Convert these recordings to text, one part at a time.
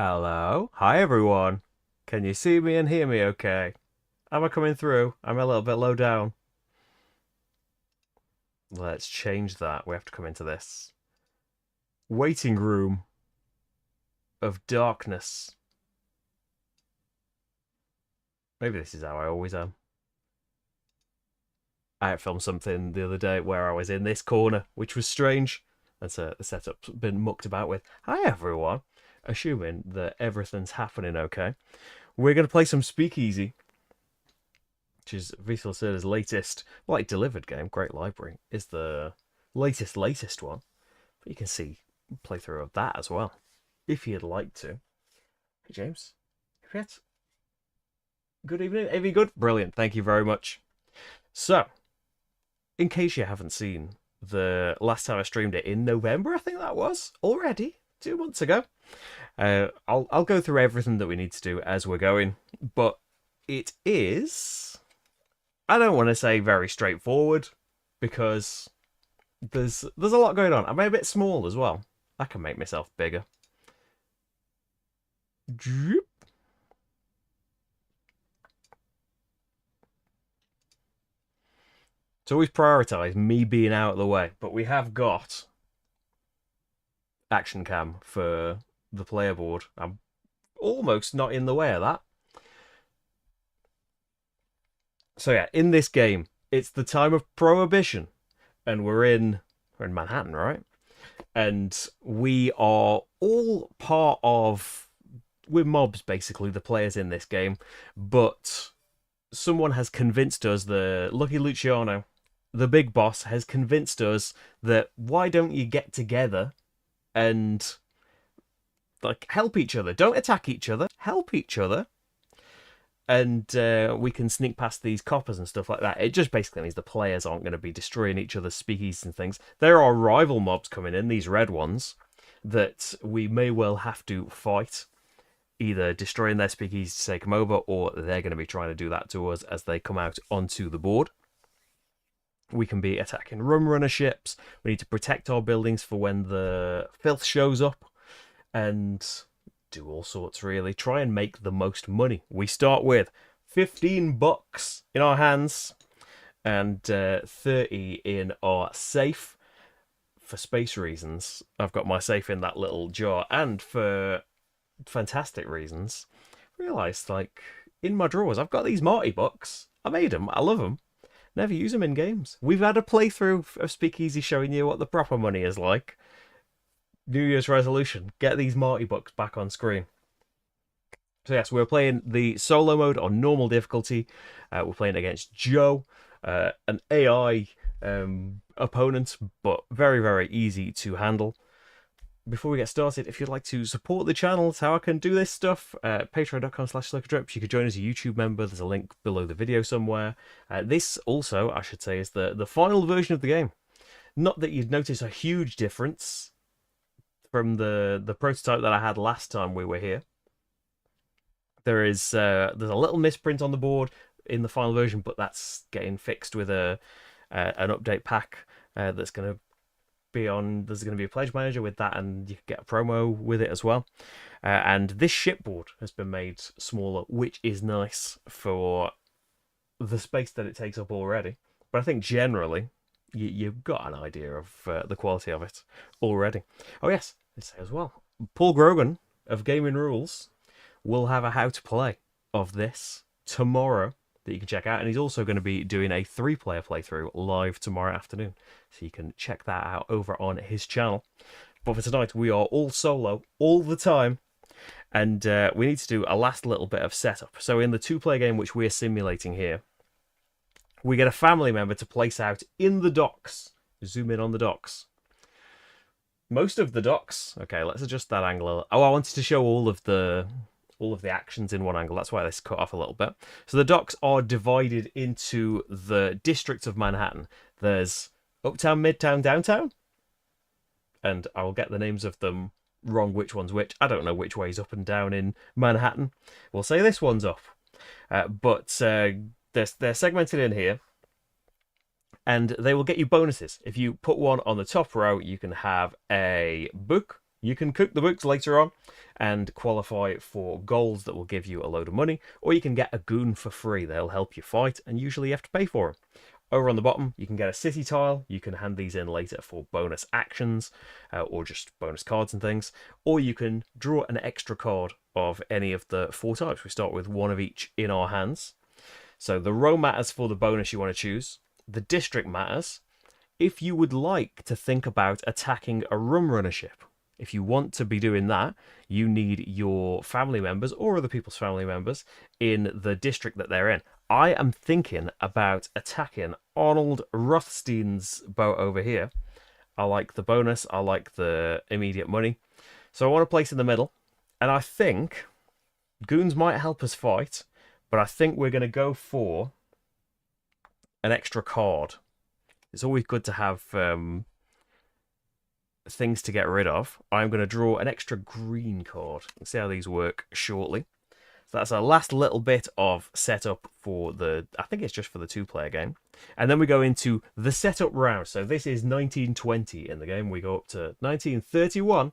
Hello. Hi, everyone. Can you see me and hear me okay? Am I coming through? I'm a little bit low down. Let's change that. We have to come into this waiting room of darkness. Maybe this is how I always am. I filmed something the other day where I was in this corner, which was strange. And so the setup's been mucked about with. Hi, everyone. Assuming that everything's happening okay. We're going to play some Speakeasy, which is Visual Lacerda's latest, like delivered game. Great library is the latest one. But you can see playthrough of that as well, if you'd like to. Hey James, good evening. Any good? Brilliant. Thank you very much. So, in case you haven't seen the last time I streamed it in November, I think that was already 2 months ago. I'll go through everything that we need to do as we're going, but it is, I don't want to say very straightforward, because there's a lot going on. I'm a bit small as well. I can make myself bigger. Droop. To always prioritize me being out of the way, but we have got action cam for the player board. I'm almost not in the way of that. So yeah, in this game, it's the time of prohibition, and we're in Manhattan, right? And we are all part of, we're mobs basically, the players in this game, but someone has convinced us, the Lucky Luciano, the big boss, has convinced us that why don't you get together and like help each other, don't attack each other, help each other, and we can sneak past these coppers and stuff like that. It just basically means the players aren't going to be destroying each other's speakeasies and things. There are rival mobs coming in, these red ones, that we may well have to fight, either destroying their speakeasies to take them over, or they're going to be trying to do that to us as they come out onto the board. We can be attacking rum runner ships. We need to protect our buildings for when the filth shows up, and do all sorts, really. Try and make the most money. We start with $15 in our hands and 30 in our safe. For space reasons, I've got my safe in that little jar, and for fantastic reasons, I realised, like, in my drawers, I've got these Marty books. I made them. I love them. Never use them in games. We've had a playthrough of Speakeasy showing you what the proper money is like. New Year's resolution: get these Marty books back on screen. So yes, we're playing the solo mode on normal difficulty. We're playing against Joe, an AI opponent, but very, very easy to handle. Before we get started, if you'd like to support the channel, that's how I can do this stuff. Patreon.com/slickerdrips. You could join as a YouTube member. There's a link below the video somewhere. This also, I should say, is the final version of the game. Not that you'd notice a huge difference from the prototype that I had last time we were here. There's a little misprint on the board in the final version, but that's getting fixed with an update pack that's going to be on. There's going to be a pledge manager with that, and you can get a promo with it as well. And this shipboard has been made smaller, which is nice for the space that it takes up already. But I think generally you've got an idea of the quality of it already. Oh yes, let's say as well, Paul Grogan of Gaming Rules will have a how to play of this tomorrow that you can check out, and he's also going to be doing a 3-player playthrough live tomorrow afternoon, so you can check that out over on his channel. But for tonight, we are all solo all the time, and we need to do a last little bit of setup. So in the 2-player game which we're simulating here, we get a family member to place out in the docks. Zoom in on the docks. Most of the docks. Okay, let's adjust that angle. Oh, I wanted to show all of the actions in one angle. That's why this cut off a little bit. So the docks are divided into the districts of Manhattan. There's Uptown, Midtown, Downtown. And I will get the names of them wrong, which one's which. I don't know which way is up and down in Manhattan. We'll say this one's up. But they're segmented in here, and they will get you bonuses. If you put one on the top row, you can have a book You can cook the books later on and qualify for goals that will give you a load of money, or you can get a goon for free. They'll help you fight, and usually you have to pay for them. Over on the bottom, you can get a city tile. You can hand these in later for bonus actions or just bonus cards and things. Or you can draw an extra card of any of the 4 types. We start with 1 of each in our hands. So the row matters for the bonus you want to choose. The district matters if you would like to think about attacking a rum runner ship. If you want to be doing that, you need your family members or other people's family members in the district that they're in. I am thinking about attacking Arnold Rothstein's boat over here. I like the bonus. I like the immediate money. So I want to place in the middle. And I think goons might help us fight, but I think we're going to go for an extra card. It's always good to have things to get rid of. I'm going to draw an extra green card. We'll see how these work shortly. So that's our last little bit of setup for the, I think it's just for the 2-player game. And then we go into the setup round. So this is 1920 in the game. We go up to 1931.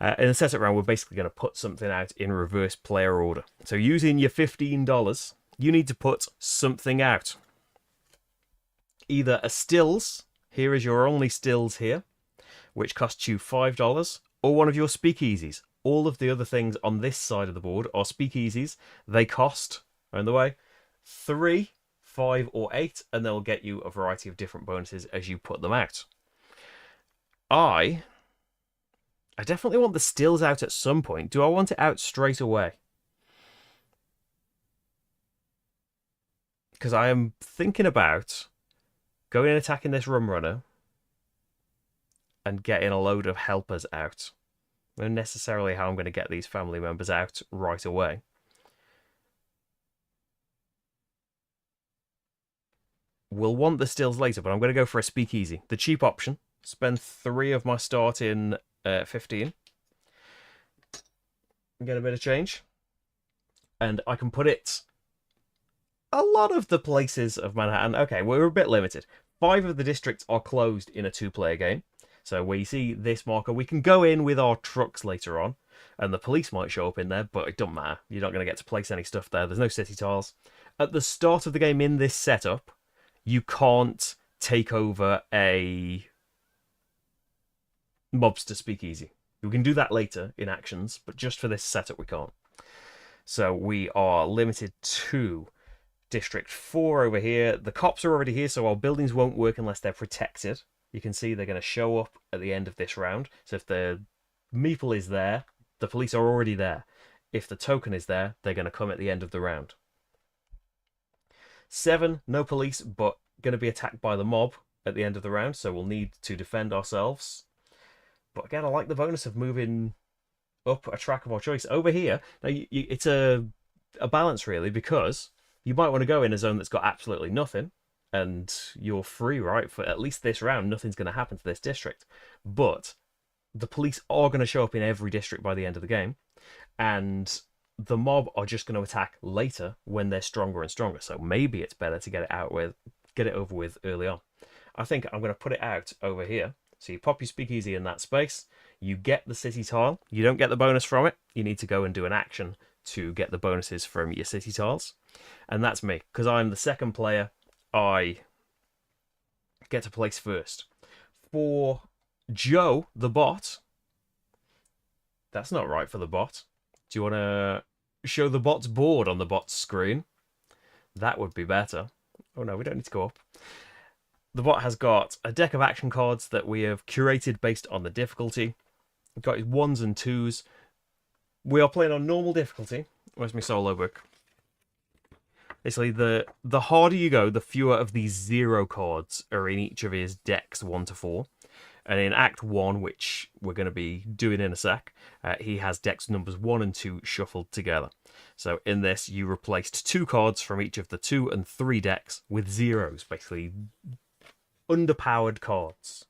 In the setup round, we're basically going to put something out in reverse player order. So using your $15, you need to put something out. Either a stills, here is your only stills here, which costs you $5, or one of your speakeasies. All of the other things on this side of the board are speakeasies. They cost, on the way, 3, 5, or 8, and they'll get you a variety of different bonuses as you put them out. I definitely want the stills out at some point. Do I want it out straight away? Because I am thinking about going and attacking this rum runner and getting a load of helpers out. Not necessarily how I'm going to get these family members out right away. We'll want the stills later, but I'm going to go for a speakeasy. The cheap option. Spend 3 of my start in 15. Get a bit of change. And I can put it a lot of the places of Manhattan. Okay, we're a bit limited. 5 of the districts are closed in a 2-player game. So where you see this marker, we can go in with our trucks later on, and the police might show up in there, but it doesn't matter. You're not going to get to place any stuff there. There's no city tiles. At the start of the game in this setup, you can't take over a mobster speakeasy. We can do that later in actions, but just for this setup we can't. So we are limited to District 4 over here. The cops are already here, so our buildings won't work unless they're protected. You can see they're going to show up at the end of this round. So if the meeple is there, the police are already there. If the token is there, they're going to come at the end of the round. 7, no police, but going to be attacked by the mob at the end of the round, so we'll need to defend ourselves. But again, I like the bonus of moving up a track of our choice. Over here, now it's a balance really, because you might want to go in a zone that's got absolutely nothing, and you're free, right? For at least this round, nothing's going to happen to this district. But the police are going to show up in every district by the end of the game, and the mob are just going to attack later when they're stronger and stronger. So maybe it's better to get it over with early on. I think I'm going to put it out over here. So you pop your speakeasy in that space. You get the city tile. You don't get the bonus from it. You need to go and do an action to get the bonuses from your city tiles. And that's me, because I'm the second player. I get to place first. For Joe, the bot, that's not right for the bot. Do you want to show the bot's board on the bot's screen? That would be better. Oh no, we don't need to go up. The bot has got a deck of action cards that we have curated based on the difficulty. We've got his 1s and 2s. We are playing on normal difficulty. Where's my solo book? Basically, the harder you go, the fewer of these 0 cards are in each of his decks 1 to 4. And in Act 1, which we're going to be doing in a sec, he has decks numbers 1 and 2 shuffled together. So in this, you replaced 2 cards from each of the 2 and 3 decks with 0s, basically underpowered cards.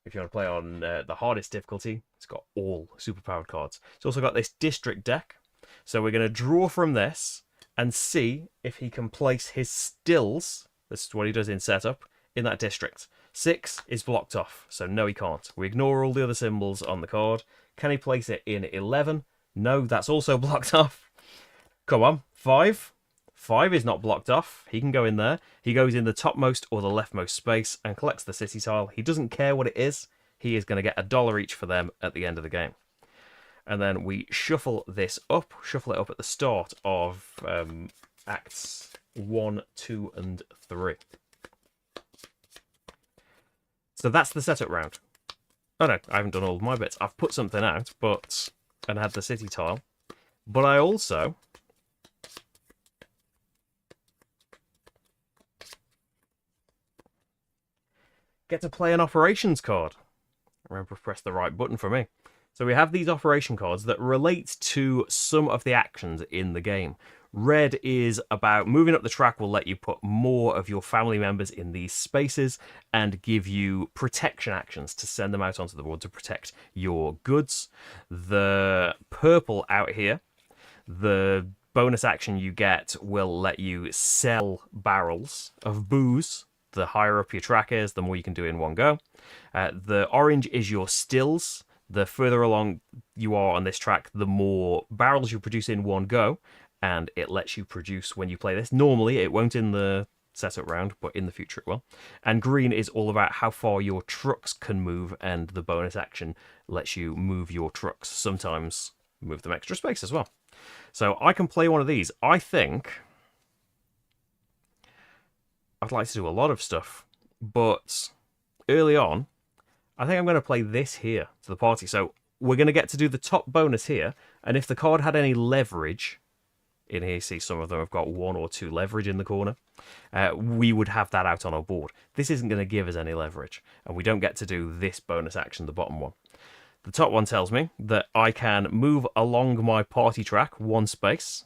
If you want to play on the hardest difficulty, it's got all superpowered cards. It's also got this district deck. So we're going to draw from this and see if he can place his stills, this is what he does in setup, in that district. 6 is blocked off, so no, he can't. We ignore all the other symbols on the card. Can he place it in 11? No, that's also blocked off. Come on, 5. 5 is not blocked off. He can go in there. He goes in the topmost or the leftmost space and collects the city tile. He doesn't care what it is. He is going to get $1 each for them at the end of the game. And then we shuffle this up, shuffle it up at the start of Acts 1, 2, and 3. So that's the setup round. Oh no, I haven't done all of my bits. I've put something out, and had the city tile. But I also get to play an operations card. Remember to press the right button for me. So we have these operation cards that relate to some of the actions in the game. Red is about moving up the track will let you put more of your family members in these spaces and give you protection actions to send them out onto the board to protect your goods. The purple out here, the bonus action you get will let you sell barrels of booze. The higher up your track is, the more you can do in one go. The orange is your stills. The further along you are on this track, the more barrels you produce in one go, and it lets you produce when you play this. Normally, it won't in the setup round, but in the future it will. And green is all about how far your trucks can move, and the bonus action lets you move your trucks. Sometimes move them extra space as well. So I can play one of these. I think I'd like to do a lot of stuff, but early on, I think I'm going to play this here to the party. So we're going to get to do the top bonus here, and if the card had any leverage, in here you see some of them have got 1 or 2 leverage in the corner, we would have that out on our board. This isn't going to give us any leverage, and we don't get to do this bonus action, the bottom one. The top one tells me that I can move along my party track 1 space,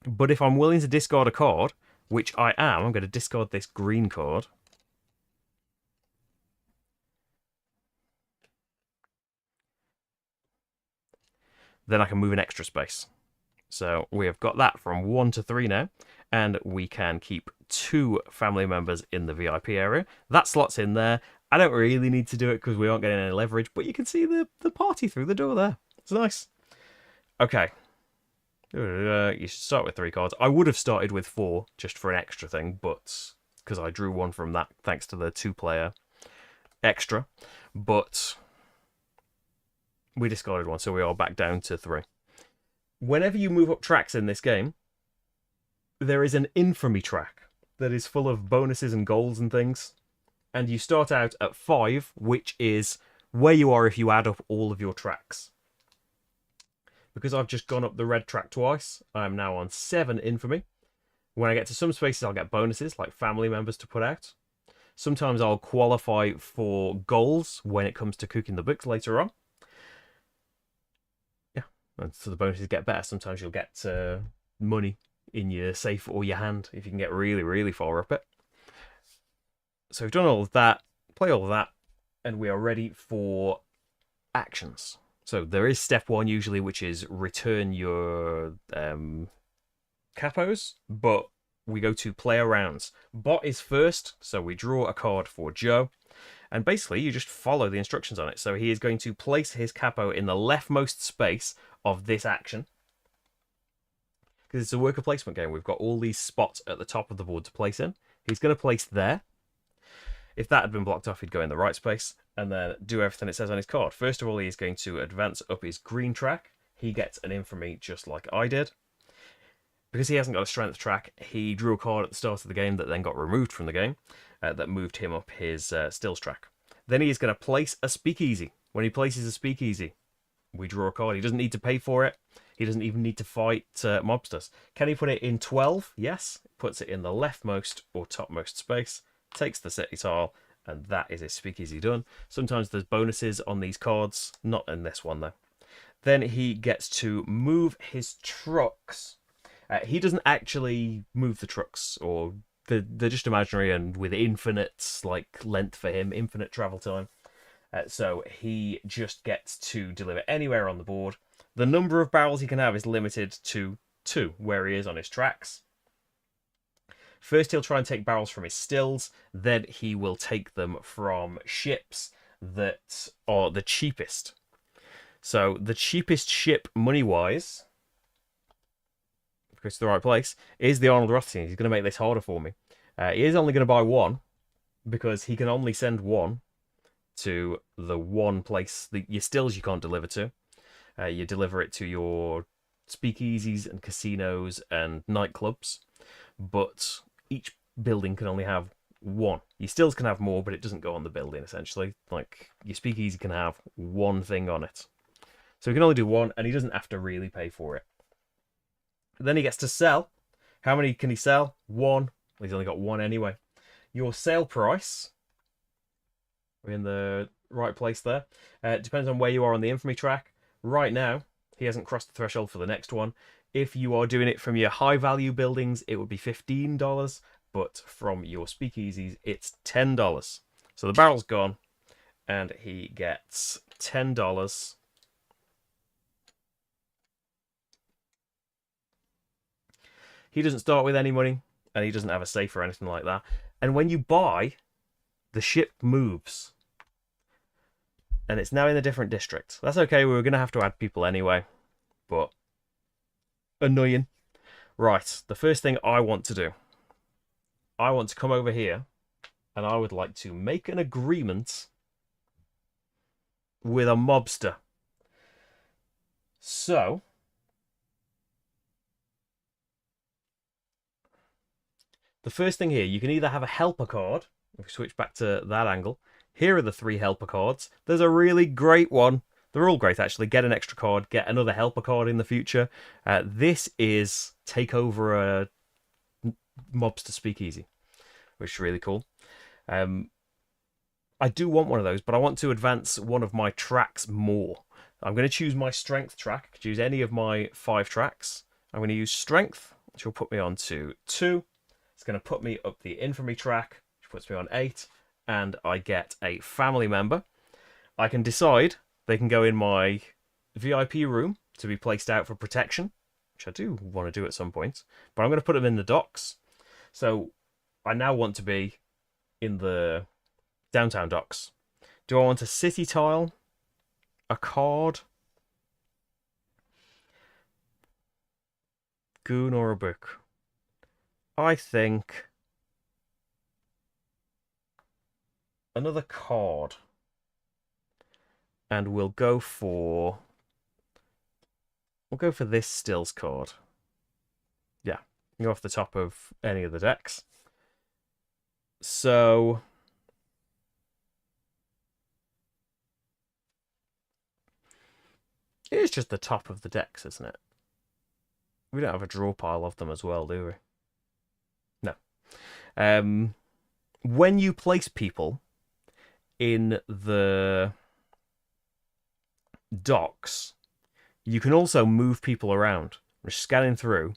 but if I'm willing to discard a card, which I am, I'm going to discard this green card. Then I can move an extra space. So we have got that from 1 to 3 now, and we can keep 2 family members in the VIP area. That slot's in there. I don't really need to do it because we aren't getting any leverage, but you can see the party through the door there. It's nice. Okay. You should start with 3 cards. I would have started with 4 just for an extra thing, but because I drew 1 from that thanks to the 2-player extra. But we discarded 1, so we are back down to 3. Whenever you move up tracks in this game, there is an infamy track that is full of bonuses and goals and things. And you start out at 5, which is where you are if you add up all of your tracks. Because I've just gone up the red track twice, I am now on 7 infamy. When I get to some spaces, I'll get bonuses, like family members to put out. Sometimes I'll qualify for goals when it comes to cooking the books later on. Yeah, and so the bonuses get better. Sometimes you'll get money in your safe or your hand if you can get really, really far up it. So we've done all of that, play all of that, and we are ready for actions. So there is step 1 usually, which is return your capos, but we go to player rounds. Bot is first, so we draw a card for Joe, and basically you just follow the instructions on it. So he is going to place his capo in the leftmost space of this action. Because it's a worker placement game, we've got all these spots at the top of the board to place in. He's going to place there. If that had been blocked off, he'd go in the right space and then do everything it says on his card. First of all, he's going to advance up his green track. He gets an infamy just like I did. Because he hasn't got a strength track, he drew a card at the start of the game that then got removed from the game that moved him up his stills track. Then he is going to place a Speakeasy. When he places a Speakeasy, we draw a card. He doesn't need to pay for it. He doesn't even need to fight mobsters. Can he put it in 12? Yes. Puts it in the leftmost or topmost space. Takes the city tile, and that is a Speakeasy done. Sometimes there's bonuses on these cards, not in this one though. Then he gets to move his trucks. He doesn't actually move the trucks, or they're just imaginary and with infinite length for him, infinite travel time. So he just gets to deliver anywhere on the board. The number of barrels he can have is limited to 2, where he is on his tracks. First, he'll try and take barrels from his stills. Then he will take them from ships that are the cheapest. So the cheapest ship money-wise, because it's the right place, is the Arnold Rothstein. He's going to make this harder for me. He is only going to buy one, because he can only send one to the one place that your stills you can't deliver to. You deliver it to your speakeasies and casinos and nightclubs, but each building can only have one. Your stills can have more, but it doesn't go on the building, essentially. Like, your speakeasy can have one thing on it. So he can only do one, and he doesn't have to really pay for it. Then he gets to sell. How many can he sell? One. Well, he's only got one anyway. Your sale price, we're in the right place there. It depends on where you are on the infamy track. Right now, he hasn't crossed the threshold for the next one. If you are doing it from your high value buildings, it would be $15, but from your speakeasies, it's $10. So the barrel's gone, and he gets $10. He doesn't start with any money, and he doesn't have a safe or anything like that. And when you buy, the ship moves. And it's now in a different district. That's okay, we were going to have to add people anyway. But annoying. Right, the first thing I want to do. I want to come over here, and I would like to make an agreement with a mobster. So, the first thing here, you can either have a helper card, if we switch back to that angle. Here are the 3 helper cards. There's a really great one. They're all great, actually. Get an extra card, get another helper card in the future. This is take over a mobster speakeasy, which is really cool. I do want one of those, but I want to advance one of my tracks more. I'm going to choose my strength track. I could choose any of my 5 tracks. I'm going to use strength, which will put me on to 2. It's going to put me up the infamy track, which puts me on 8. And I get a family member. I can decide they can go in my VIP room to be placed out for protection, which I do want to do at some point. But I'm going to put them in the docks. So I now want to be in the downtown docks. Do I want a city tile? A card? Goon or a book? I think another card. And we'll go for this stills card. Yeah, go off the top of any of the decks. So it's just the top of the decks, isn't it? We don't have a draw pile of them as well, do we? No. When you place people in the docks, you can also move people around. I'm just scanning through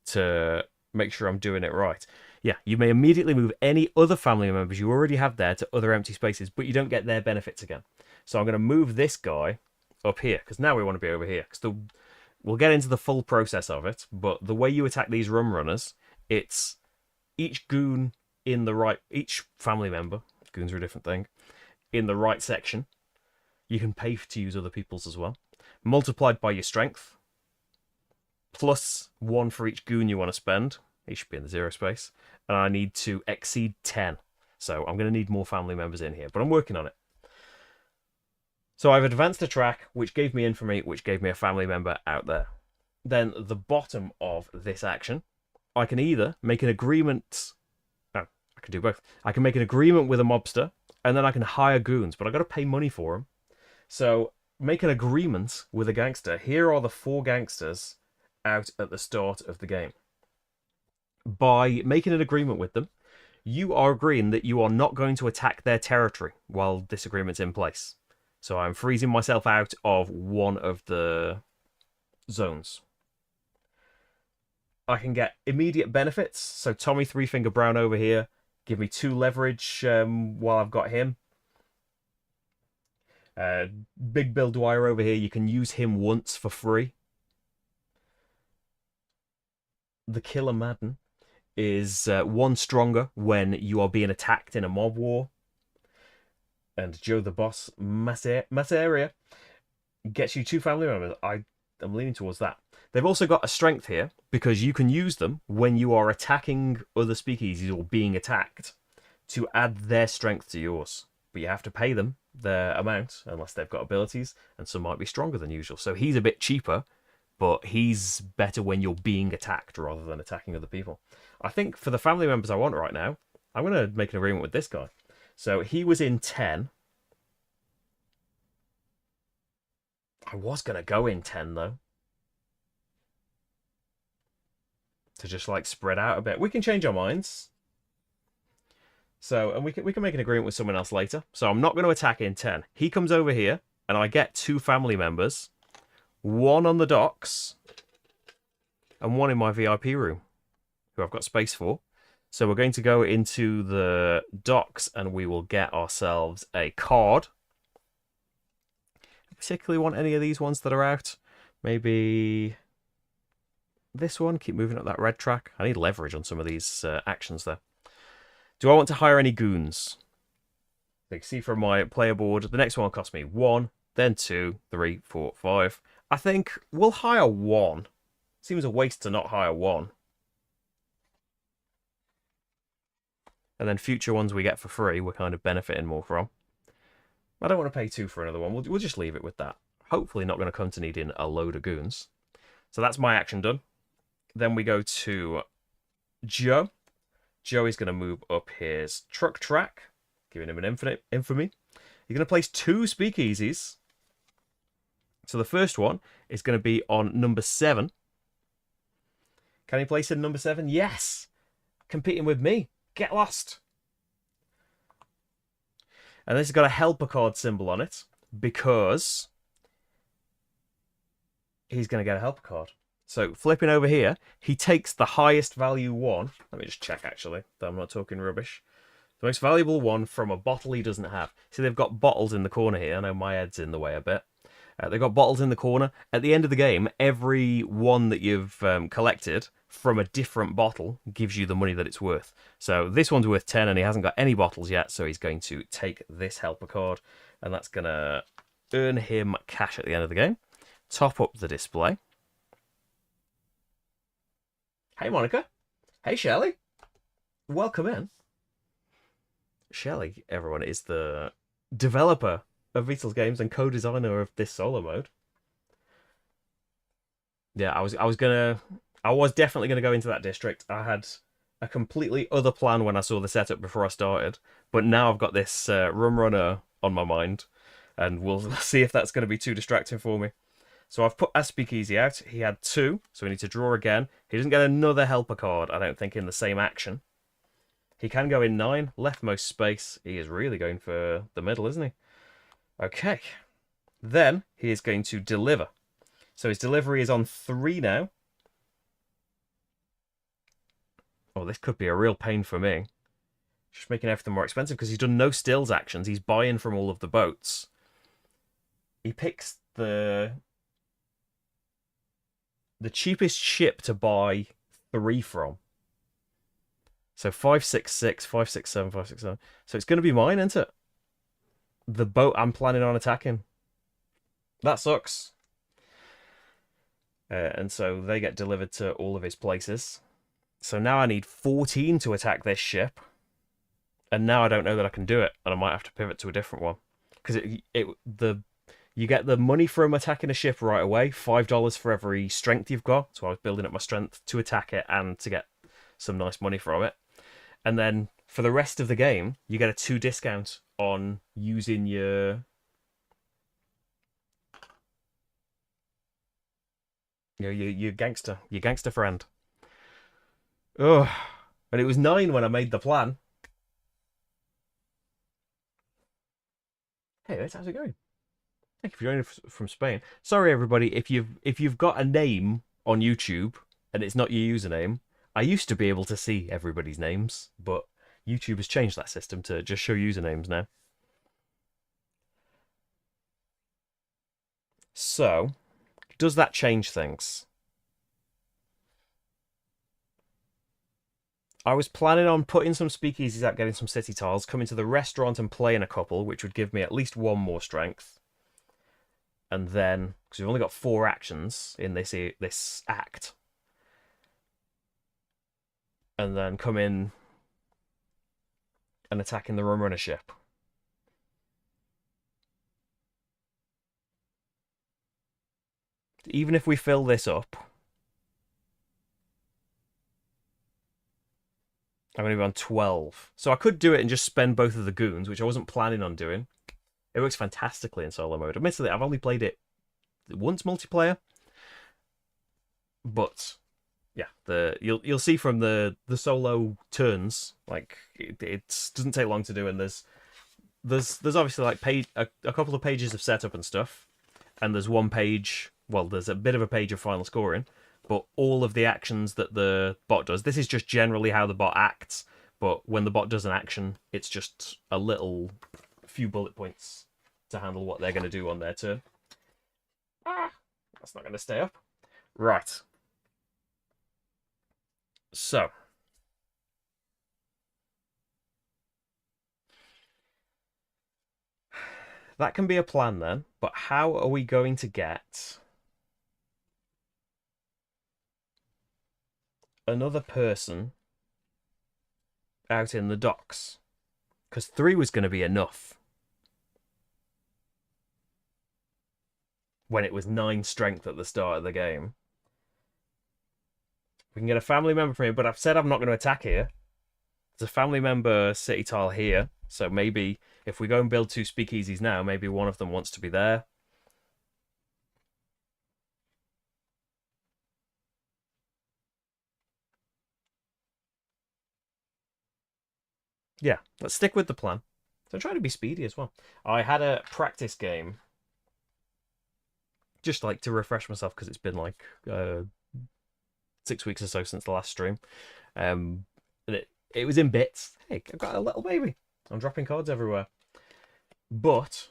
to make sure I'm doing it right. Yeah, you may immediately move any other family members you already have there to other empty spaces, but you don't get their benefits again. So I'm going to move this guy up here, because now we want to be over here. Because we'll get into the full process of it, but the way you attack these rum runners, it's each goon in the right, each family member, goons are a different thing, in the right section. You can pay to use other people's as well. Multiplied by your strength, plus 1 for each goon you want to spend. He should be in the 0 space. And I need to exceed 10. So I'm going to need more family members in here, but I'm working on it. So I've advanced a track, which gave me infamy, which gave me a family member out there. Then the bottom of this action, I can either make an agreement. No, I can do both. I can make an agreement with a mobster, and then I can hire goons, but I've got to pay money for them. So make an agreement with a gangster. Here are the 4 gangsters out at the start of the game. By making an agreement with them, you are agreeing that you are not going to attack their territory while this agreement's in place. So I'm freezing myself out of one of the zones. I can get immediate benefits. So Tommy Three Finger Brown over here, give me 2 leverage while I've got him. Big Bill Dwyer over here, you can use him once for free. The Killer Madden is one stronger when you are being attacked in a mob war. And Joe the Boss Materia gets you two family members. I'm leaning towards that. They've also got a strength here because you can use them when you are attacking other speakeasies or being attacked to add their strength to yours. But you have to pay them their amount unless they've got abilities, and some might be stronger than usual. So he's a bit cheaper, but he's better when you're being attacked rather than attacking other people. I think for the family members I want right now, I'm going to make an agreement with this guy. So he was in 10. I was going to go in 10, though. To just, like, spread out a bit. We can change our minds. So, and we can make an agreement with someone else later. So I'm not going to attack in 10. He comes over here, and I get two family members. One on the docks, and one in my VIP room, who I've got space for. So we're going to go into the docks, and we will get ourselves a card. I particularly want any of these ones that are out. Maybe this one. Keep moving up that red track. I need leverage on some of these actions there. Do I want to hire any goons? You can see from my player board, the next one will cost me 1, then 2, 3, 4, 5. I think we'll hire 1. Seems a waste to not hire 1. And then future ones we get for free, we're kind of benefiting more from. I don't want to pay 2 for another one. We'll just leave it with that. Hopefully not going to come to needing a load of goons. So that's my action done. Then we go to Joe. Joe is going to move up his truck track, giving him an infinite infamy. He's going to place 2 speakeasies. So the first one is going to be on number 7. Can he place in number 7? Yes! Competing with me. Get lost. And this has got a helper card symbol on it because he's going to get a helper card. So flipping over here, he takes the highest value one. Let me just check, actually, that I'm not talking rubbish. The most valuable one from a bottle he doesn't have. See, they've got bottles in the corner here. I know my head's in the way a bit. They've got bottles in the corner. At the end of the game, every one that you've collected from a different bottle gives you the money that it's worth. So this one's worth 10 and he hasn't got any bottles yet, so he's going to take this helper card, and that's going to earn him cash at the end of the game. Top up the display. Hey, Monica. Hey, Shelley. Welcome in. Shelley, everyone, is the developer of Beatles games and co-designer of this solo mode. Yeah, I was definitely gonna go into that district. I had a completely other plan when I saw the setup before I started, but now I've got this rum runner on my mind, and we'll see if that's going to be too distracting for me. So I've put a Speakeasy out. He had 2, so we need to draw again. He doesn't get another helper card, I don't think, in the same action. He can go in 9, leftmost space. He is really going for the middle, isn't he? Okay. Then he is going to deliver. So his delivery is on 3 now. Oh, this could be a real pain for me. Just making everything more expensive because he's done no stills actions. He's buying from all of the boats. He picks the cheapest ship to buy 3 from. So 566, 567, 567. So it's going to be mine, isn't it? The boat I'm planning on attacking. That sucks. And so they get delivered to all of his places. So now I need 14 to attack this ship. And now I don't know that I can do it. And I might have to pivot to a different one. Because you get the money from attacking a ship right away. $5 for every strength you've got. So I was building up my strength to attack it and to get some nice money from it. And then for the rest of the game, you get a 2 discount on using your gangster friend. Oh, and it was 9 when I made the plan. Hey, how's it going? Thank you for joining from Spain. Sorry, everybody, if you've got a name on YouTube and it's not your username. I used to be able to see everybody's names, but YouTube has changed that system to just show usernames now. So, does that change things? I was planning on putting some speakeasies out, getting some city tiles, coming to the restaurant and playing a couple, which would give me at least one more strength. And then, because we've only got 4 actions in this act, and then come in and attacking the rum runner ship. Even if we fill this up, I'm going to be on 12. So I could do it and just spend both of the goons, which I wasn't planning on doing. It works fantastically in solo mode. Admittedly, I've only played it once multiplayer, but yeah, you'll see from the solo turns, like it doesn't take long to do, and there's obviously like a couple of pages of setup and stuff, and there's one page. Well, there's a bit of a page of final scoring, but all of the actions that the bot does. This is just generally how the bot acts, but when the bot does an action, it's just a few bullet points to handle what they're going to do on their turn. That's not going to stay up. Right. So. That can be a plan then, but how are we going to get another person out in the docks? Because 3 was going to be enough. When it was 9 strength at the start of the game. We can get a family member from here, but I've said I'm not going to attack here. There's a family member city tile here, so maybe if we go and build 2 speakeasies now, maybe one of them wants to be there. Yeah, let's stick with the plan. So I'm trying to be speedy as well. I had a practice game, just like to refresh myself, because it's been like 6 weeks or so since the last stream. And it was in bits. Hey, I've got a little baby. I'm dropping cards everywhere. But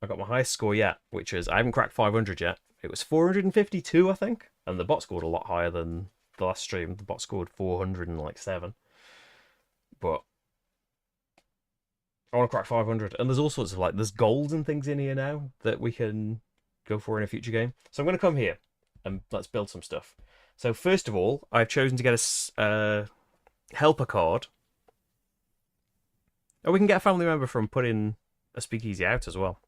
I got my highest score yet, which is, I haven't cracked 500 yet. It was 452, I think. And the bot scored a lot higher than the last stream. The bot scored 407. But I want to crack 500. And there's all sorts of, like, there's goals and things in here now that we can go for in a future game. So I'm going to come here and let's build some stuff. So first of all, I've chosen to get a helper card. Oh, we can get a family member from putting a speakeasy out as well.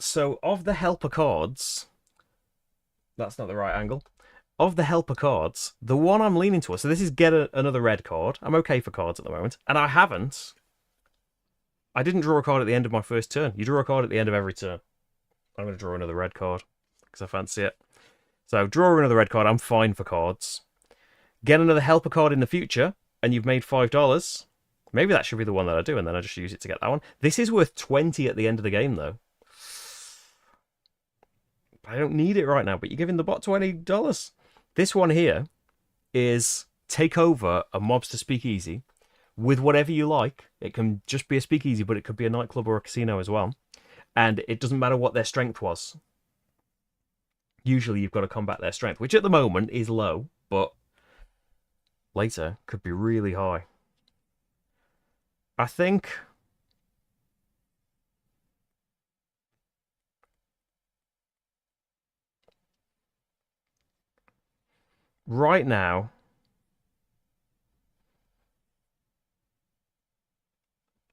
So of the helper cards, that's not the right angle. Of the helper cards, the one I'm leaning towards, so this is get another red card. I'm okay for cards at the moment. And I didn't draw a card at the end of my first turn. You draw a card at the end of every turn. I'm going to draw another red card because I fancy it. So draw another red card. I'm fine for cards. Get another helper card in the future, and you've made $5. Maybe that should be the one that I do, and then I just use it to get that one. This is worth 20 at the end of the game, though. I don't need it right now, but you're giving the bot $20. This one here is take over a mobster speakeasy with whatever you like. It can just be a speakeasy, but it could be a nightclub or a casino as well. And it doesn't matter what their strength was. Usually you've got to combat their strength, which at the moment is low, but later could be really high. I think right now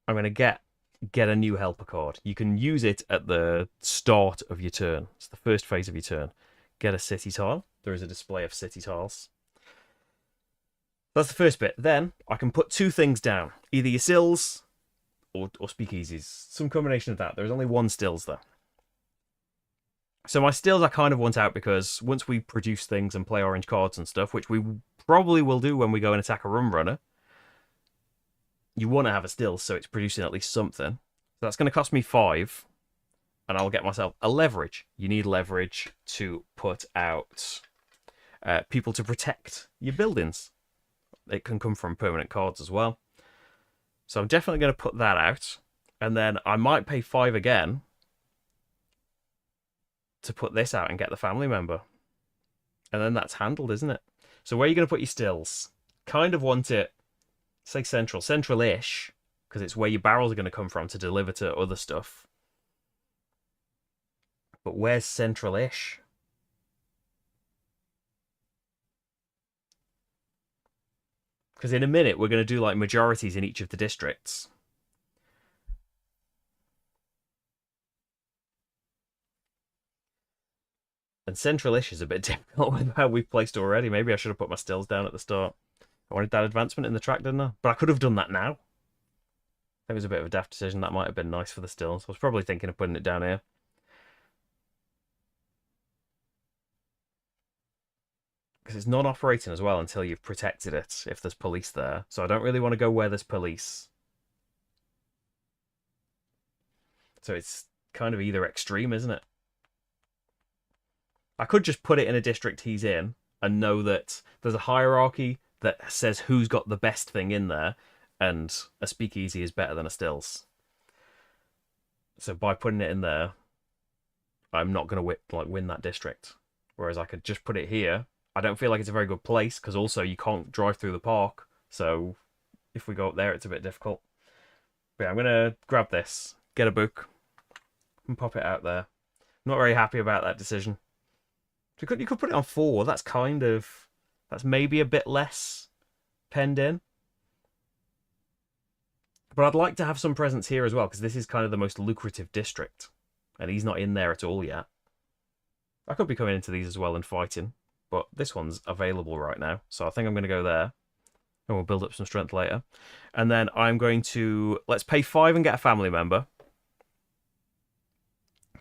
I'm going to get a new helper card. You can use it at the start of your turn. It's the first phase of your turn. Get a city tile. There is a display of city tiles. That's the first bit. Then I can put 2 things down. Either your stills or speakeasies. Some combination of that. There's only 1 stills though. So my stills I kind of want out because once we produce things and play orange cards and stuff, which we probably will do when we go and attack a rum runner, you want to have a still so it's producing at least something. So that's going to cost me 5, and I'll get myself a leverage. You need leverage to put out people to protect your buildings. It can come from permanent cards as well. So I'm definitely going to put that out, and then I might pay 5 again to put this out and get the family member. And then that's handled, isn't it? So where are you going to put your stills? Kind of want it, say central. Central-ish, because it's where your barrels are going to come from to deliver to other stuff. But where's central-ish? Because in a minute, we're going to do like majorities in each of the districts. And central-ish is a bit difficult with how we've placed already. Maybe I should have put my stills down at the start. I wanted that advancement in the track, didn't I? But I could have done that now. That was a bit of a daft decision. That might have been nice for the stills. I was probably thinking of putting it down here. Because it's non-operating as well until you've protected it, if there's police there. So I don't really want to go where there's police. So it's kind of either extreme, isn't it? I could just put it in a district he's in and know that there's a hierarchy that says who's got the best thing in there, and a speakeasy is better than a stills. So by putting it in there, I'm not going to win that district. Whereas I could just put it here. I don't feel like it's a very good place, because also you can't drive through the park. So if we go up there, it's a bit difficult. But yeah, I'm going to grab this, get a book, and pop it out there. I'm not very happy about that decision. You could put it on 4. That's maybe a bit less penned in. But I'd like to have some presence here as well, because this is kind of the most lucrative district. And he's not in there at all yet. I could be coming into these as well and fighting, but this one's available right now. So I think I'm going to go there. And we'll build up some strength later. And then I'm going to... Let's pay 5 and get a family member.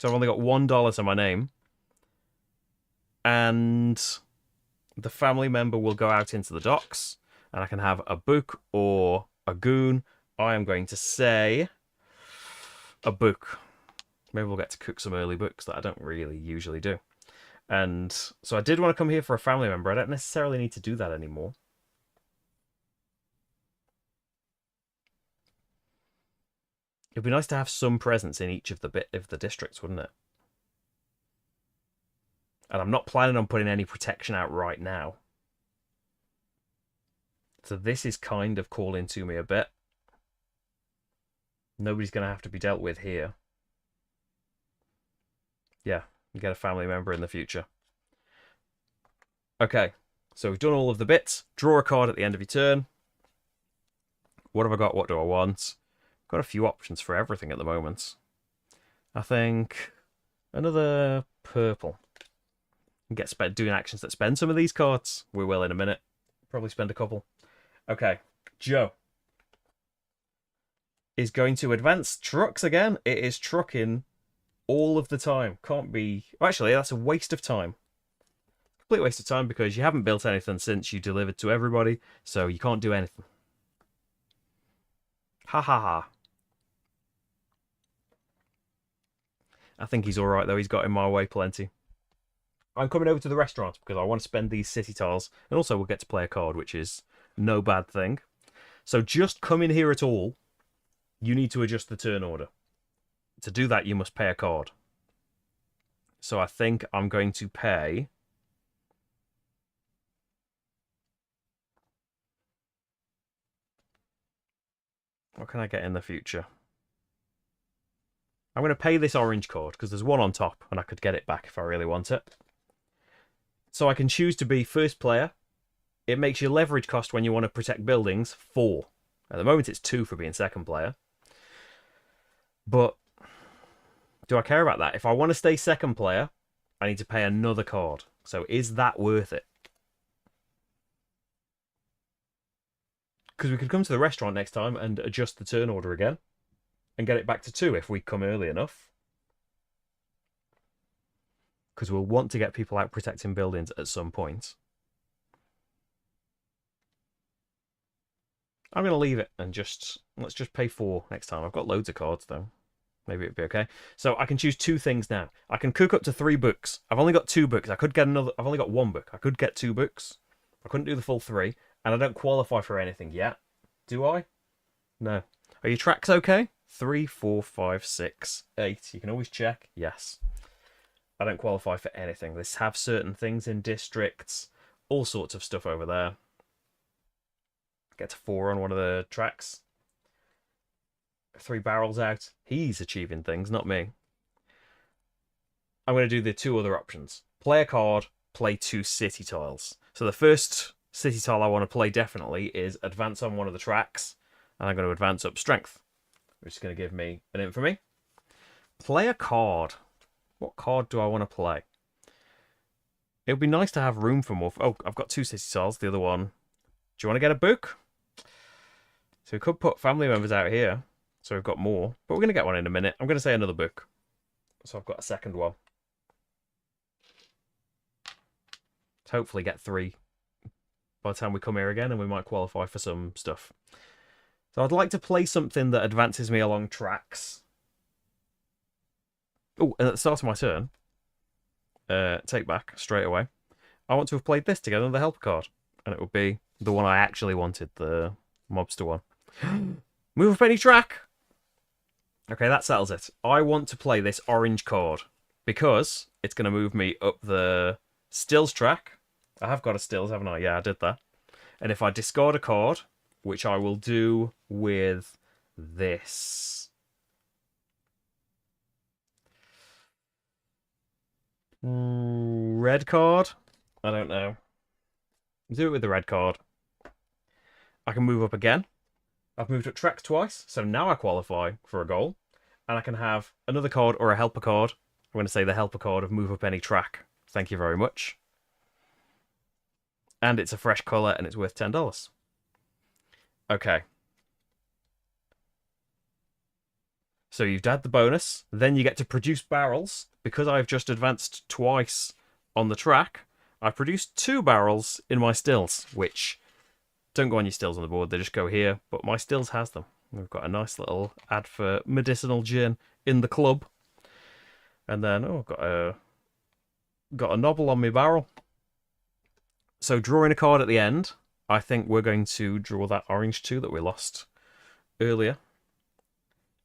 So I've only got $1 to my name. And the family member will go out into the docks. And I can have a book or a goon. I am going to say a book. Maybe we'll get to cook some early books that I don't really usually do. And so I did want to come here for a family member. I don't necessarily need to do that anymore. It'd be nice to have some presence in each of the districts, wouldn't it? And I'm not planning on putting any protection out right now. So this is kind of calling to me a bit. Nobody's going to have to be dealt with here. Yeah, you get a family member in the future. Okay, so we've done all of the bits. Draw a card at the end of your turn. What have I got? What do I want? Got a few options for everything at the moment. I think another purple. Get doing actions that spend some of these cards. We will in a minute. Probably spend a couple. Okay, Joe is going to advance trucks again. It is trucking all of the time. Can't be... Actually, that's a waste of time. Complete waste of time because you haven't built anything since you delivered to everybody, so you can't do anything. Ha ha ha. I think he's alright though. He's got in my way plenty. I'm coming over to the restaurant because I want to spend these city tiles, and also we'll get to play a card, which is no bad thing. So just come in here at all, you need to adjust the turn order. To do that, you must pay a card. So I think I'm going to pay... What can I get in the future? I'm going to pay this orange card because there's one on top and I could get it back if I really want it. So I can choose to be first player. It makes your leverage cost when you want to protect buildings 4. At the moment it's 2 for being second player. But do I care about that? If I want to stay second player, I need to pay another card. So is that worth it? Because we could come to the restaurant next time and adjust the turn order again. And get it back to 2 if we come early enough. Because we'll want to get people out protecting buildings at some point. I'm going to leave it and let's just pay 4 next time. I've got loads of cards though. Maybe it'd be okay. So I can choose 2 things now. I can cook up to 3 books. I've only got 2 books. I could get another. I've only got 1 book. I could get 2 books. I couldn't do the full 3. And I don't qualify for anything yet. Do I? No. Are your tracks okay? 3, 4, 5, 6, 8. You can always check. Yes. I don't qualify for anything. Let's have certain things in districts. all sorts of stuff over there. Get to 4 on one of the tracks. 3 barrels out. He's achieving things, not me. I'm going to do the 2 other options. Play a card, play 2 city tiles. So the first city tile I want to play definitely is advance on one of the tracks. And I'm going to advance up strength, which is going to give me an infamy. Play a card. What card do I want to play? It would be nice to have room for more. Oh, I've got 2 city tiles. The other one. Do you want to get a book? So we could put family members out here. So we've got more. But we're going to get one in a minute. I'm going to say another book. So I've got a second one. Hopefully get 3 by the time we come here again, and we might qualify for some stuff. So I'd like to play something that advances me along tracks. Oh, and at the start of my turn, take back straight away. I want to have played this together with the helper card, and it would be the one I actually wanted, the mobster one. Move up any track. Okay, that settles it. I want to play this orange card because it's going to move me up the stills track. I have got a stills, haven't I? Yeah, I did that. And if I discard a card, which I will do with this. Red card? I don't know. Do it with the red card. I can move up again. I've moved up tracks twice, so now I qualify for a goal. And I can have another card or a helper card. I'm going to say the helper card of move up any track. Thank you very much. And it's a fresh colour and it's worth $10. Okay. So you've had the bonus. Then you get to produce barrels. Because I've just advanced twice on the track, I produced 2 barrels in my stills, which don't go on your stills on the board. They just go here, but my stills has them. We've got a nice little ad for medicinal gin in the club. And then, oh, got a knobble on my barrel. So drawing a card at the end, I think we're going to draw that orange 2 that we lost earlier.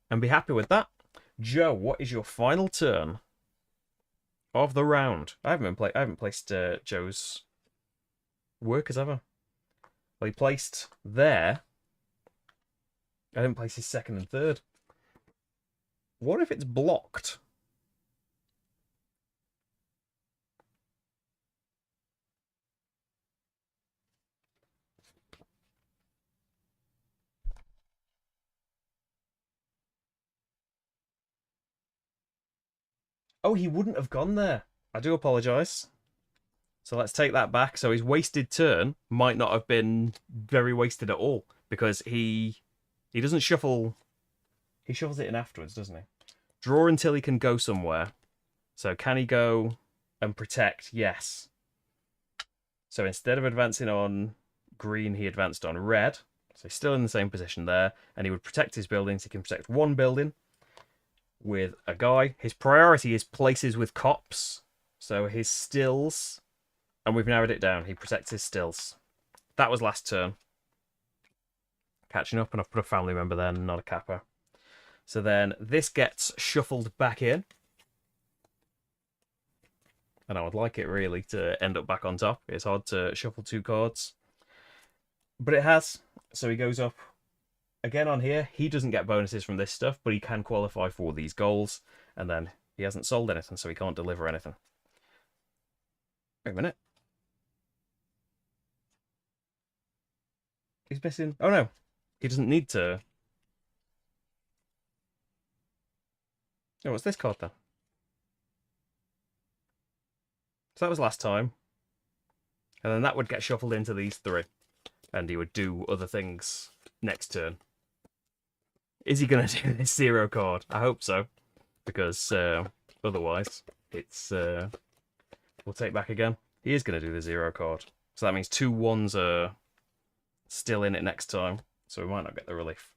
And be happy with that. Joe, what is your final turn of the round? I haven't placed Joe's workers ever. Well, he placed there. I didn't place his second and third. What if it's blocked? Oh, he wouldn't have gone there. I do apologise. So let's take that back. So his wasted turn might not have been very wasted at all, because he doesn't shuffle. He shuffles it in afterwards, doesn't he? Draw until he can go somewhere. So can he go and protect? Yes. So instead of advancing on green, he advanced on red. So he's still in the same position there, and he would protect his buildings. He can protect 1 building with a guy. His priority is places with cops. So his stills, and we've narrowed it down. He protects his stills. That was last turn. Catching up, and I've put a family member there, not a capper. So then this gets shuffled back in. And I would like it really to end up back on top. It's hard to shuffle 2 cards. But it has. So he goes up again on here. He doesn't get bonuses from this stuff, but he can qualify for these goals. And then he hasn't sold anything, so he can't deliver anything. Wait a minute. He's missing. Oh no. He doesn't need to. Oh, what's this card then? So that was last time. And then that would get shuffled into these 3. And he would do other things next turn. Is he going to do this 0 card? I hope so. Because otherwise, it's... we'll take back again. He is going to do the 0 card. So that means 2 1s are still in it next time. So we might not get the relief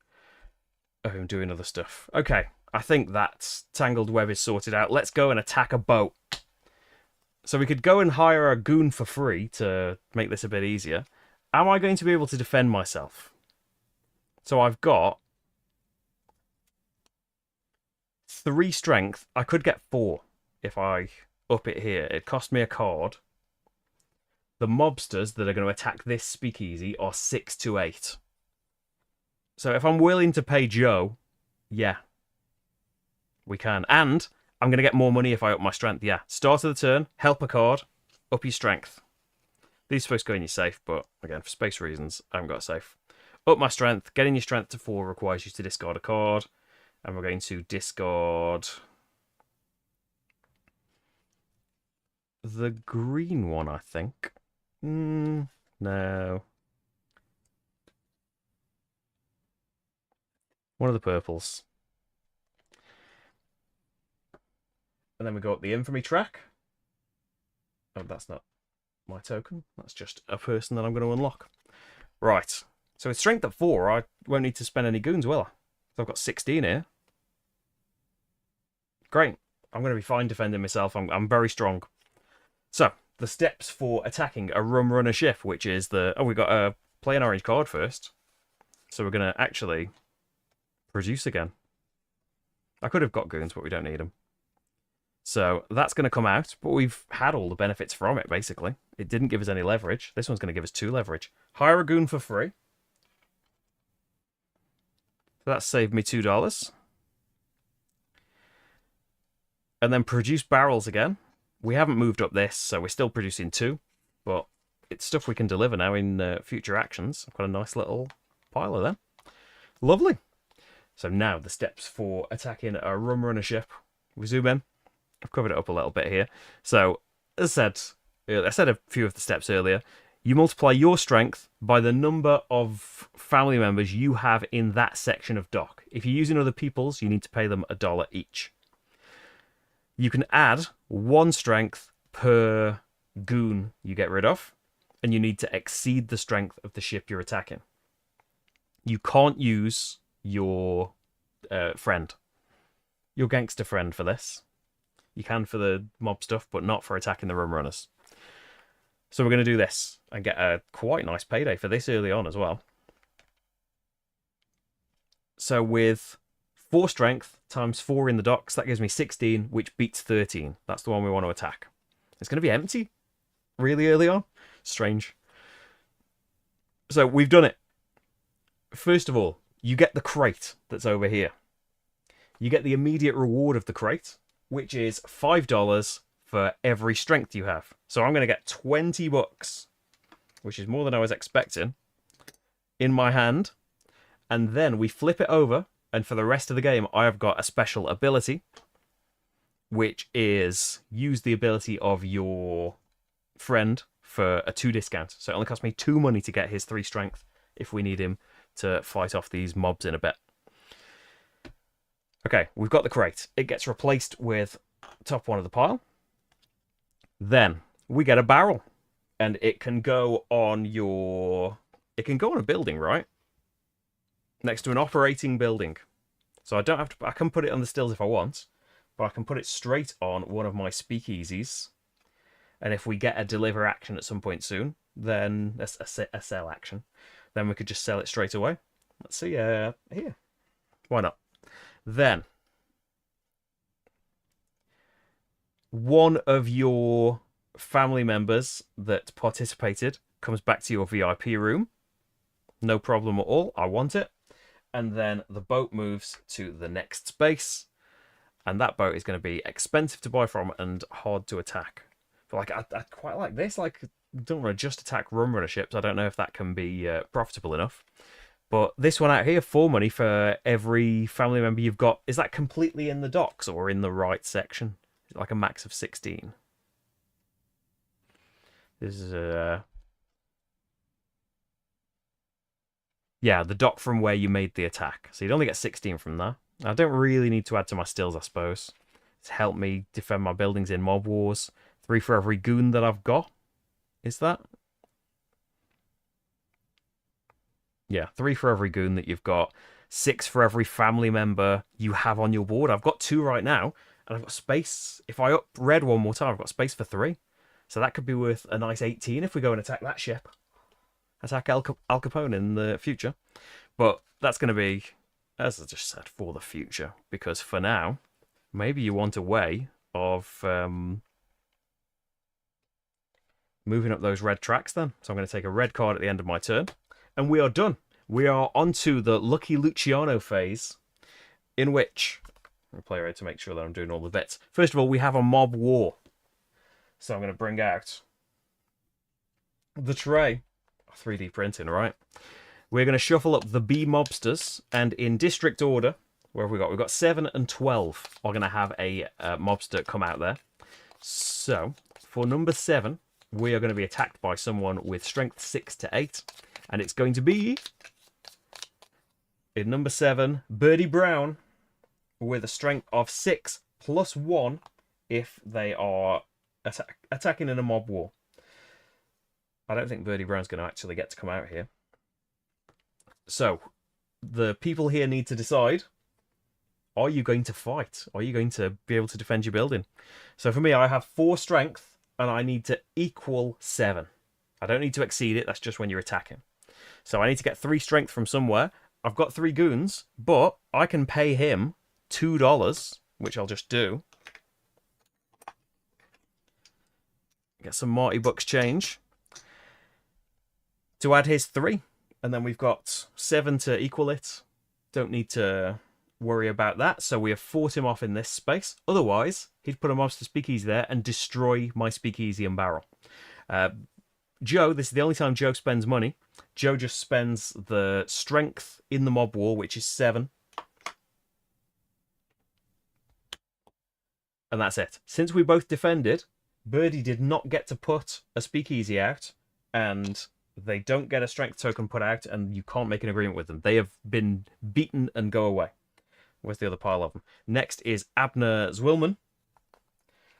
of him doing other stuff. Okay, I think that Tangled Web is sorted out. Let's go and attack a boat. So we could go and hire a goon for free to make this a bit easier. Am I going to be able to defend myself? So I've got 3 strength. I could get 4 if I up it here. It cost me a card. The mobsters that are going to attack this speakeasy are 6 to 8. So if I'm willing to pay Joe, yeah, we can. And I'm going to get more money if I up my strength. Yeah, start of the turn, help a card, up your strength. These are supposed to go in your safe, but again, for space reasons, I haven't got a safe. Up my strength. Getting your strength to 4 requires you to discard a card. And we're going to discard the green one, I think. No. One of the purples. And then we go up the infamy track. Oh, that's not my token. That's just a person that I'm going to unlock. Right. So with strength at 4, I won't need to spend any goons, will I? So I've got 16 here. Great. I'm going to be fine defending myself. I'm very strong. So, the steps for attacking a rum runner ship, which is the... Oh, we got to play an orange card first. So we're going to actually produce again. I could have got goons, but we don't need them. So that's going to come out, but we've had all the benefits from it, basically. It didn't give us any leverage. This one's going to give us 2 leverage. Hire a goon for free. So that saved me $2. And then produce barrels again. We haven't moved up this, so we're still producing 2. But it's stuff we can deliver now in future actions. I've got a nice little pile of them. Lovely. So now the steps for attacking a rum runner ship. We zoom in. I've covered it up a little bit here. So, as I said a few of the steps earlier. You multiply your strength by the number of family members you have in that section of dock. If you're using other people's, you need to pay them $1 each. You can add 1 strength per goon you get rid of, and you need to exceed the strength of the ship you're attacking. You can't use your friend, your gangster friend for this. You can for the mob stuff, but not for attacking the rum runners. So we're going to do this and get a quite nice payday for this early on as well. So with 4 strength times 4 in the docks, that gives me 16, which beats 13. That's the one we want to attack. It's going to be empty really early on. Strange. So we've done it. First of all, you get the crate that's over here. You get the immediate reward of the crate, which is $5 for every strength you have. So I'm going to get 20 bucks, which is more than I was expecting, in my hand. And then we flip it over, and for the rest of the game, I have got a special ability, which is use the ability of your friend for a 2 discount. So it only costs me 2 money to get his 3 strength if we need him to fight off these mobs in a bit. Okay, we've got the crate. It gets replaced with top one of the pile. Then we get a barrel, and it can go on your... It can go on a building, right? Next to an operating building. So I don't have to... I can put it on the stills if I want, but I can put it straight on one of my speakeasies. And if we get a deliver action at some point soon, then a sell action, then we could just sell it straight away. Let's see, here. Why not? Then, one of your family members that participated comes back to your VIP room. No problem at all. I want it. And then the boat moves to the next space. And that boat is going to be expensive to buy from and hard to attack. But like, I quite like this. Like, don't want to just attack rum runner ships. I don't know if that can be profitable enough. But this one out here, 4 money for every family member you've got. Is that completely in the docks or in the right section? Like a max of 16. This is yeah, the dock from where you made the attack. So you'd only get 16 from there. I don't really need to add to my stills, I suppose. It's helped me defend my buildings in mob wars. 3 for every goon that I've got. Is that? Yeah, 3 for every goon that you've got. 6 for every family member you have on your board. I've got 2 right now, and I've got space. If I up red one more time, I've got space for 3. So that could be worth a nice 18 if we go and attack that ship. Attack Al Capone in the future. But that's going to be, as I just said, for the future. Because for now, maybe you want a way of moving up those red tracks then. So I'm going to take a red card at the end of my turn. And we are done. We are onto the Lucky Luciano phase, in which I'm going to play around to make sure that I'm doing all the bits. First of all, we have a mob war. So I'm going to bring out the tray. 3D printing, right? We're going to shuffle up the B mobsters, and in district order, where have we got? We've got 7 and 12 are going to have a mobster come out there. So, for number 7, we are going to be attacked by someone with strength 6 to 8, and it's going to be, in number 7, Birdie Brown, with a strength of 6 plus 1 if they are attacking in a mob war. I don't think Birdie Brown's going to actually get to come out here. So, the people here need to decide, are you going to fight? Are you going to be able to defend your building? So for me, I have 4 strength, and I need to equal 7. I don't need to exceed it, that's just when you're attacking. So I need to get 3 strength from somewhere. I've got 3 goons, but I can pay him $2, which I'll just do. Get some Marty Bucks change to add his 3. And then we've got 7 to equal it. Don't need to worry about that. So we have fought him off in this space. Otherwise, he'd put a monster Speakeasy there and destroy my Speakeasy and barrel. Joe, this is the only time Joe spends money. Joe just spends the strength in the mob war, which is 7. And that's it. Since we both defended, Birdie did not get to put a Speakeasy out, and they don't get a strength token put out, and you can't make an agreement with them. They have been beaten and go away. Where's the other pile of them? Next is Abner Zwillman,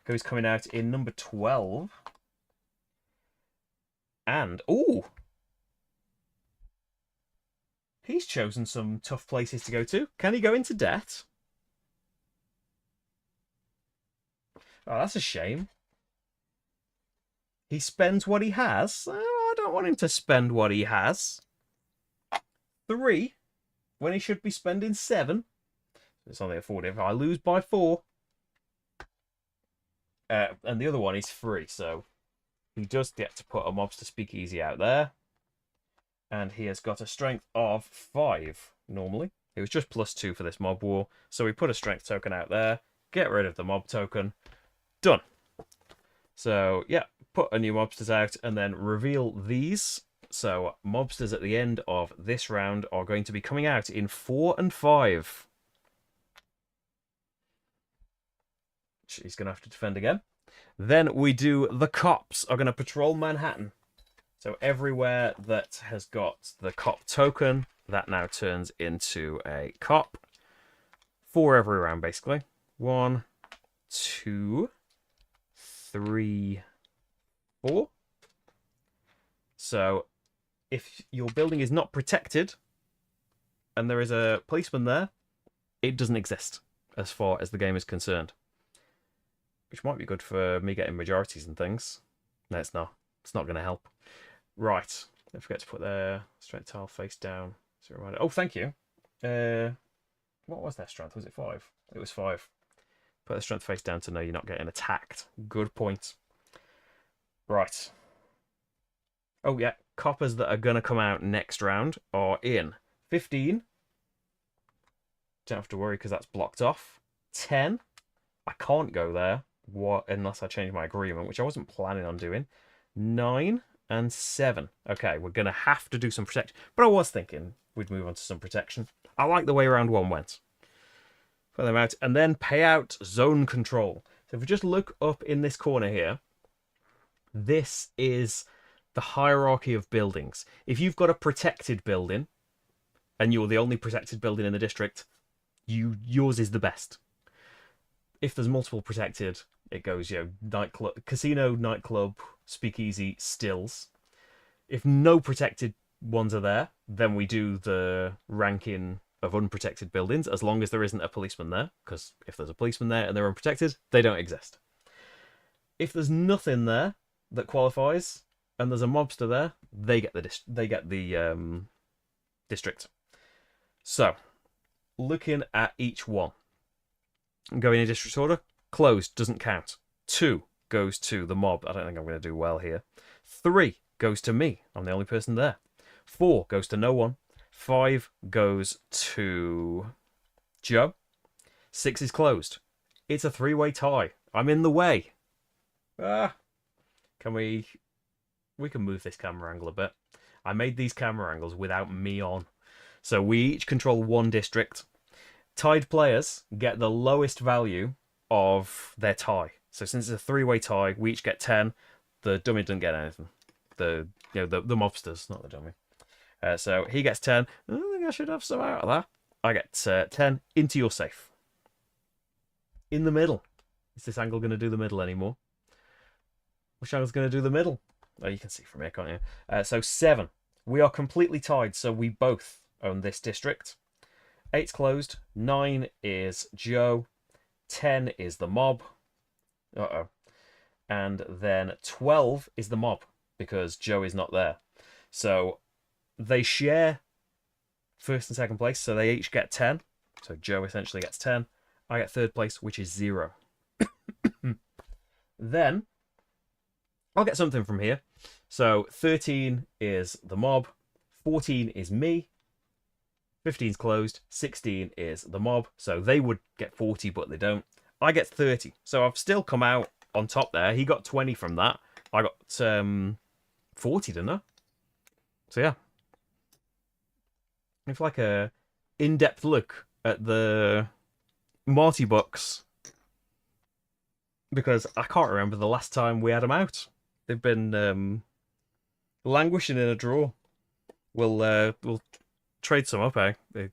who's coming out in number 12. And, ooh! He's chosen some tough places to go to. Can he go into debt? Oh, that's a shame. He spends what he has. Oh, I don't want him to spend what he has. 3, when he should be spending 7. It's only a 4. If I lose by 4. And the other one is free, so he does get to put a mobster Speakeasy out there. And he has got a strength of 5, normally. It was just +2 for this mob war. So we put a strength token out there. Get rid of the mob token. Done. So, yeah, put a new mobsters out and then reveal these. So, mobsters at the end of this round are going to be coming out in 4 and 5. She's going to have to defend again. Then we do the cops are going to patrol Manhattan. So everywhere that has got the cop token, that now turns into a cop. 4 every round, basically. 1, 2, 3, 4. So if your building is not protected and there is a policeman there, it doesn't exist as far as the game is concerned. Which might be good for me getting majorities and things. No, it's not. It's not going to help. Right. Don't forget to put their strength tile face down. So reminder. Oh, thank you. What was their strength? Was it 5? It was 5. Put the strength face down to know you're not getting attacked. Good point. Right. Oh, yeah. Coppers that are going to come out next round are in 15. Don't have to worry because that's blocked off. 10. I can't go there unless I change my agreement, which I wasn't planning on doing. 9 and 7. Okay, we're going to have to do some protection. But I was thinking we'd move on to some protection. I like the way round 1 went. Put them out. And then pay out zone control. So if we just look up in this corner here, this is the hierarchy of buildings. If you've got a protected building, and you're the only protected building in the district, yours is the best. If there's multiple protected, it goes, nightclub, casino, nightclub, speakeasy, stills. If no protected ones are there, then we do the ranking of unprotected buildings, as long as there isn't a policeman there, because if there's a policeman there and they're unprotected, they don't exist. If there's nothing there that qualifies, and there's a mobster there, they get the district. So, looking at each one. Going in district order. Closed doesn't count. 2, goes to the mob. I don't think I'm going to do well here. 3 goes to me. I'm the only person there. 4 goes to no one. 5 goes to Joe. 6 is closed. It's a 3-way tie. I'm in the way. Can we can move this camera angle a bit. I made these camera angles without me on. So we each control 1 district. Tied players get the lowest value of their tie. So since it's a 3-way tie, we each get 10. The dummy doesn't get anything. The mobsters, not the dummy. So he gets 10. I think I should have some out of that. I get 10 into your safe. In the middle. Is this angle going to do the middle anymore? Which angle's going to do the middle? Oh, you can see from here, can't you? So 7. We are completely tied, so we both own this district. 8's closed. 9 is Joe. 10 is the mob. Uh-oh. And then 12 is the mob, because Joe is not there. So they share first and second place, so they each get 10. So Joe essentially gets 10. I get third place, which is 0. Then I'll get something from here. So 13 is the mob. 14 is me. 15's closed. 16 is the mob. So they would get 40, but they don't. I get 30. So I've still come out on top there. He got 20 from that. I got 40, didn't I? So yeah. It's like a in-depth look at the Marty books, because I can't remember the last time we had them out. They've been languishing in a drawer. We'll trade some up, eh?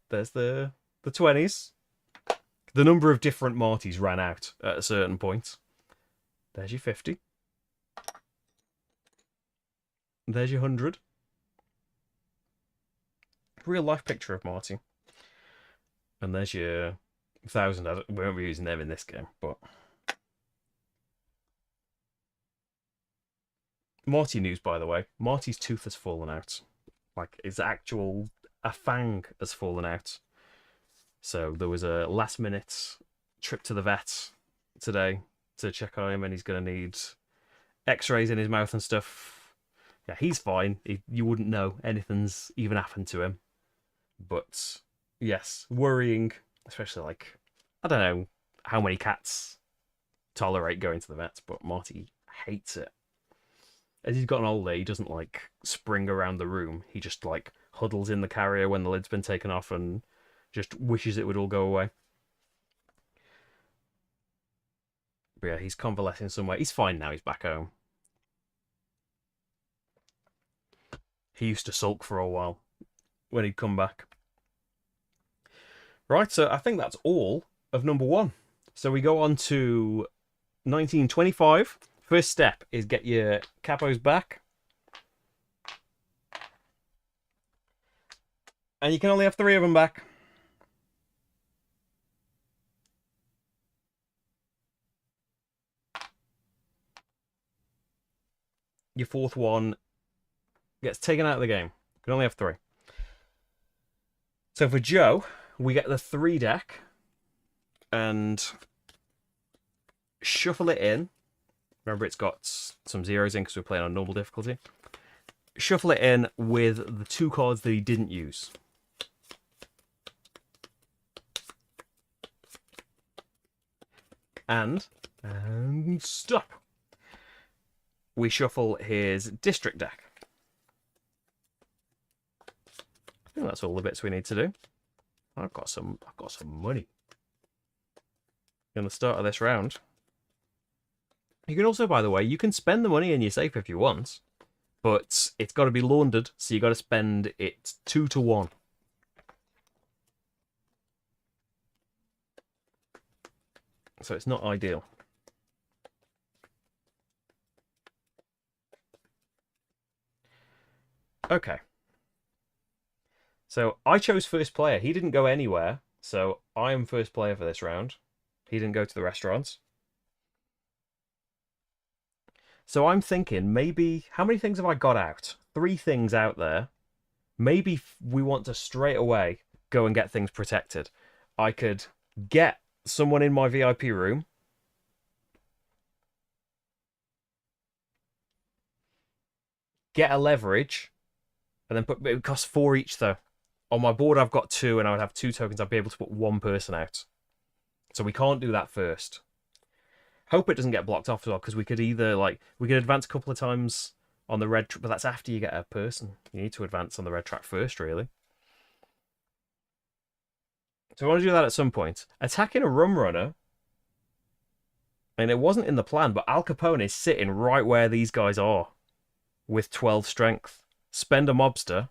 There's the 20s. The number of different Martys ran out at a certain point. There's your 50. There's your 100. Real life picture of Marty. And there's your 1,000. We won't be using them in this game, but Marty news, by the way. Marty's tooth has fallen out. Like, his actual a fang has fallen out. So there was a last minute trip to the vet today to check on him, and he's going to need x-rays in his mouth and stuff. Yeah, he's fine. You wouldn't know anything's even happened to him. But yes, worrying, especially like, I don't know how many cats tolerate going to the vets, but Marty hates it. As he's gotten older, he doesn't like spring around the room. He just like huddles in the carrier when the lid's been taken off and just wishes it would all go away. But yeah, he's convalescing somewhere. He's fine now. He's back home. He used to sulk for a while when he'd come back. Right, so I think that's all of number 1. So we go on to 1925. First step is get your capos back. And you can only have 3 of them back. Your 4th one gets taken out of the game. You can only have 3. So for Joe, we get the 3 deck and shuffle it in. Remember, it's got some zeros in because we're playing on normal difficulty. Shuffle it in with the 2 cards that he didn't use. And stop. We shuffle his district deck. I think that's all the bits we need to do. I've got some money. In the start of this round. You can also, by the way, you can spend the money in your safe if you want, but it's got to be laundered, so you got to spend it 2 to 1. So it's not ideal. Okay. So I chose first player. He didn't go anywhere, so I am first player for this round. He didn't go to the restaurants. So I'm thinking, maybe, how many things have I got out? 3 things out there. Maybe we want to straight away go and get things protected. I could get someone in my VIP room. get a leverage, and then put. It would cost 4 each though. On my board, I've got 2, and I would have 2 tokens. I'd be able to put 1 person out. So we can't do that first. Hope it doesn't get blocked off as well, because we could either we could advance a couple of times on the red, but that's after you get a person. You need to advance on the red track first, really. So I want to do that at some point. Attacking a rum runner. And it wasn't in the plan, but Al Capone is sitting right where these guys are with 12 strength. Spend a mobster.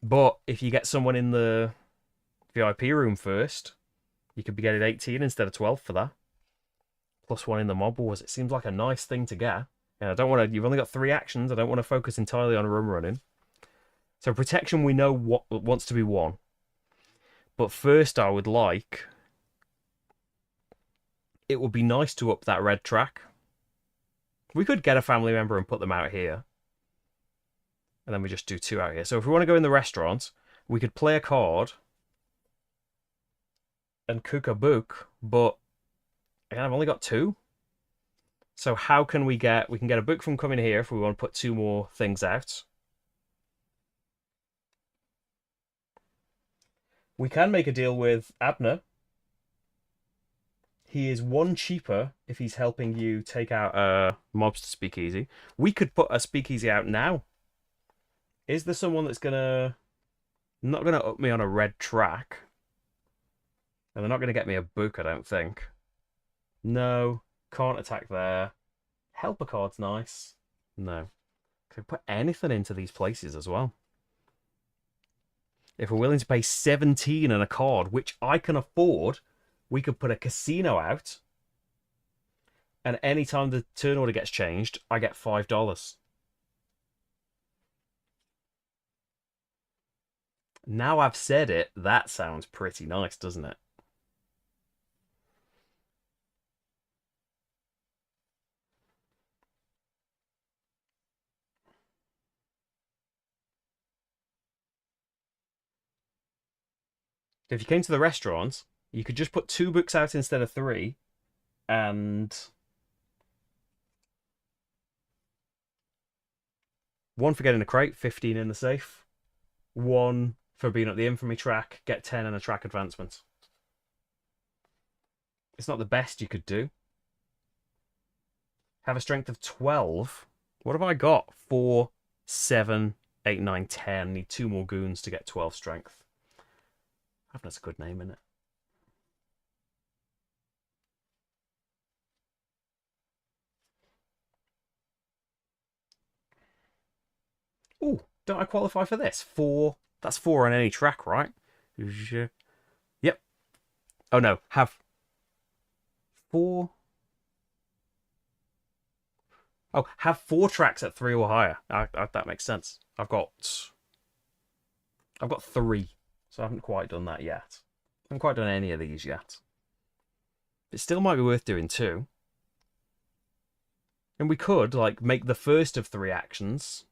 But if you get someone in the VIP room first, you could be getting 18 instead of 12 for that. +1 in the mob wars. It seems like a nice thing to get. And I don't want to. You've only got 3 actions. I don't want to focus entirely on rum running. So protection we know what wants to be 1. But first I would like. It would be nice to up that red track. We could get a family member and put them out here. And then we just do 2 out here. So if we want to go in the restaurant, we could play a card and cook a book, but again, I've only got 2. So how can we get... We can get a book from coming here if we want to put 2 more things out. We can make a deal with Abner. He is 1 cheaper if he's helping you take out mobs to Speakeasy. We could put a Speakeasy out now. Is there someone that's gonna... not gonna up me on a red track? And they're not gonna get me a book, I don't think. No. Can't attack there. Helper card's nice. No. Could put anything into these places as well. If we're willing to pay 17 and a card, which I can afford, we could put a casino out. And anytime the turn order gets changed, I get $5. Now I've said it, that sounds pretty nice, doesn't it? If you came to the restaurant, you could just put 2 books out instead of 3, and 1 for getting a crate, 15 in the safe. 1 for being at the infamy track, get 10 and a track advancement. It's not the best you could do. Have a strength of 12. What have I got? 4, 7, 8, 9, 10. Need 2 more goons to get 12 strength. That's a good name, isn't it? Ooh, don't I qualify for this? 4. That's 4 on any track, right? Yep. Oh no, have 4. Oh, have 4 tracks at 3 or higher. That makes sense. I've got 3, so I haven't quite done that yet. I haven't quite done any of these yet. It still might be worth doing 2. And we could, like, make the first of 3 actions.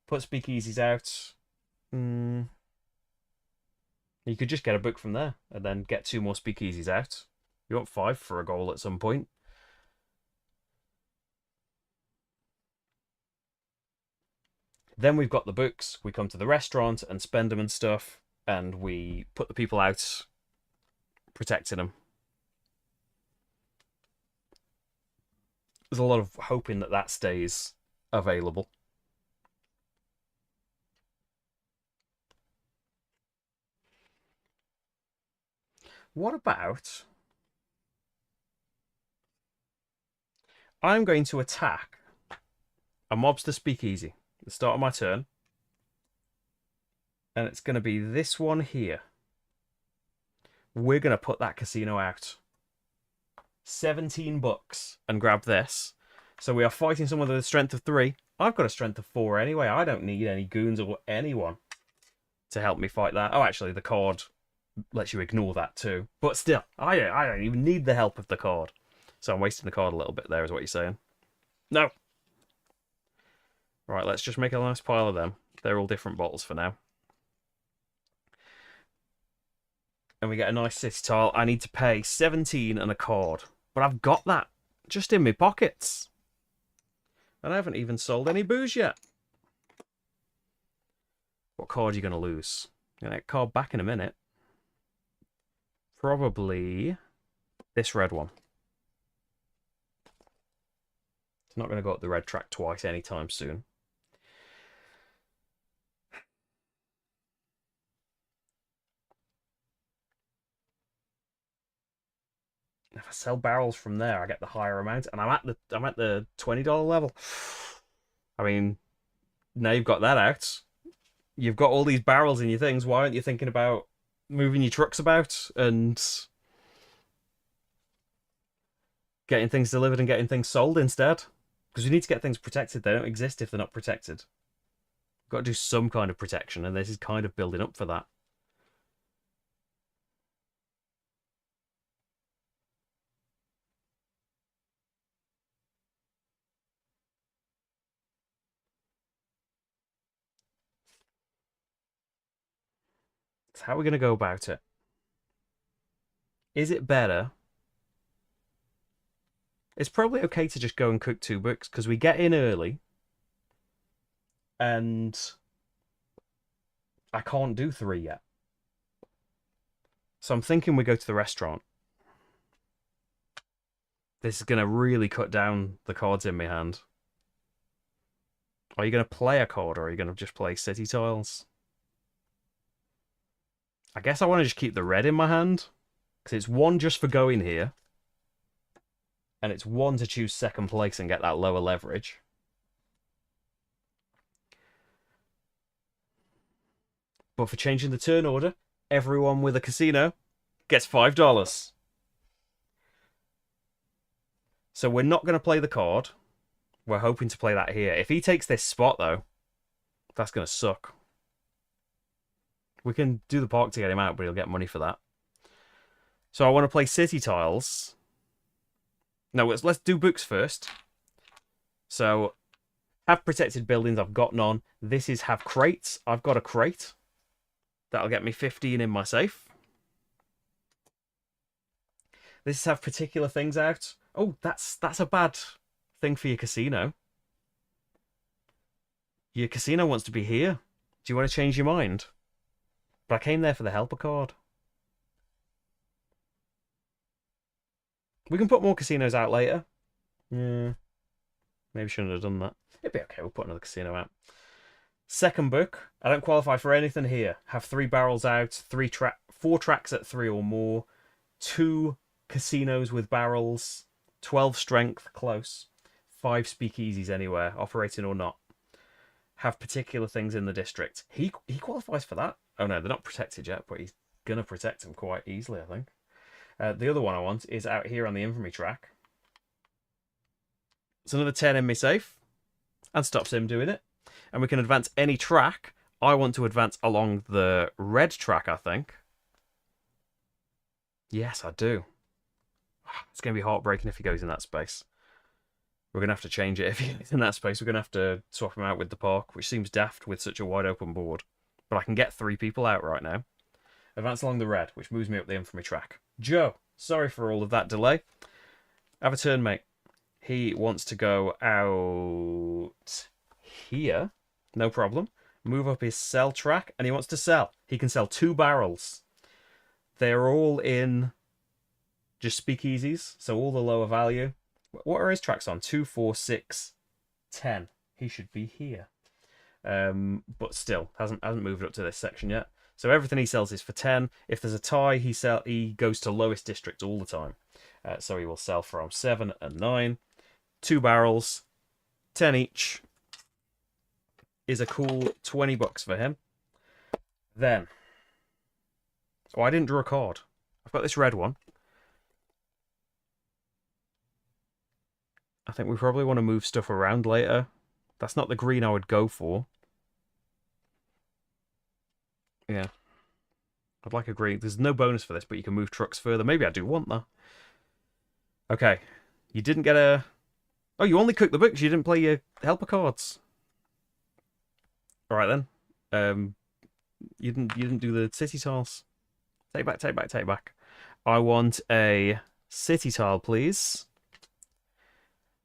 Put Speakeasies out. You could just get a book from there and then get 2 more Speakeasies out. You want 5 for a goal at some point. Then we've got the books. We come to the restaurant and spend them and stuff. And we put the people out protecting them. There's a lot of hoping that that stays available. What about... I'm going to attack a mobster Speakeasy at the start of my turn. And it's going to be this one here. We're going to put that casino out. 17 bucks and grab this. So we are fighting someone with a strength of 3. I've got a strength of 4 anyway. I don't need any goons or anyone to help me fight that. Oh, actually, the card lets you ignore that too. But still, I don't even need the help of the card. So I'm wasting the card a little bit there, is what you're saying. No. Right, let's just make a nice pile of them. They're all different bottles for now. And we get a nice city tile. I need to pay 17 and a card. But I've got that just in my pockets. And I haven't even sold any booze yet. What card are you going to lose? Get that card back in a minute. Probably this red one. It's not going to go up the red track twice anytime soon. If I sell barrels from there, I get the higher amount, and I'm at the $20 level. I mean, now you've got that out. You've got all these barrels in your things. Why aren't you thinking about moving your trucks about and getting things delivered and getting things sold instead? Because we need to get things protected. They don't exist if they're not protected. We've got to do some kind of protection, and this is kind of building up for that. So how are we going to go about it? Is it better? It's probably okay to just go and cook 2 books because we get in early and I can't do 3 yet. So I'm thinking we go to the restaurant. This is going to really cut down the cards in my hand. Are you going to play a card or are you going to just play city tiles? I guess I want to just keep the red in my hand because it's 1 just for going here. And it's 1 to choose second place and get that lower leverage. But for changing the turn order, everyone with a casino gets $5. So we're not going to play the card. We're hoping to play that here. If he takes this spot, though, that's going to suck. We can do the park to get him out, but he'll get money for that. So I want to play city tiles. No, let's do books first. So, have protected buildings. I've got none. This is have crates. I've got a crate. That'll get me 15 in my safe. This is have particular things out. Oh, that's a bad thing for your casino. Your casino wants to be here. Do you want to change your mind? But I came there for the helper card. We can put more casinos out later. Yeah. Maybe shouldn't have done that. It'd be okay, we'll put another casino out. Second book. I don't qualify for anything here. Have 3 barrels out, 4 tracks at 3 or more, 2 casinos with barrels, 12 strength, close, 5 speakeasies anywhere, operating or not. Have particular things in the district. He qualifies for that. Oh no, they're not protected yet, but he's gonna protect them quite easily, I think. The other one I want is out here on the infamy track. It's another 10 in my safe. And stops him doing it. And we can advance any track. I want to advance along the red track, I think. Yes, I do. It's going to be heartbreaking if he goes in that space. We're going to have to change it if he goes in that space. We're going to have to swap him out with the park, which seems daft with such a wide open board. But I can get 3 people out right now. Advance along the red, which moves me up the infamy track. Joe, sorry for all of that delay. Have a turn, mate. He wants to go out here. No problem. Move up his sell track, and he wants to sell. He can sell 2 barrels. They're all in just speakeasies, so all the lower value. What are his tracks on? 2, 4, 6, 10. He should be here. But still, hasn't moved up to this section yet. So everything he sells is for 10. If there's a tie, he goes to lowest district all the time. So he will sell from 7 and 9. 2 barrels, 10 each, is a cool $20 for him. Then, oh, I didn't draw a card. I've got this red one. I think we probably want to move stuff around later. That's not the green I would go for. Yeah. I'd like a green. There's no bonus for this, but you can move trucks further. Maybe I do want that. Okay. You didn't get a... Oh, you only cooked the books. You didn't play your helper cards. All right then. You didn't do the city tiles. Take back. I want a city tile, please,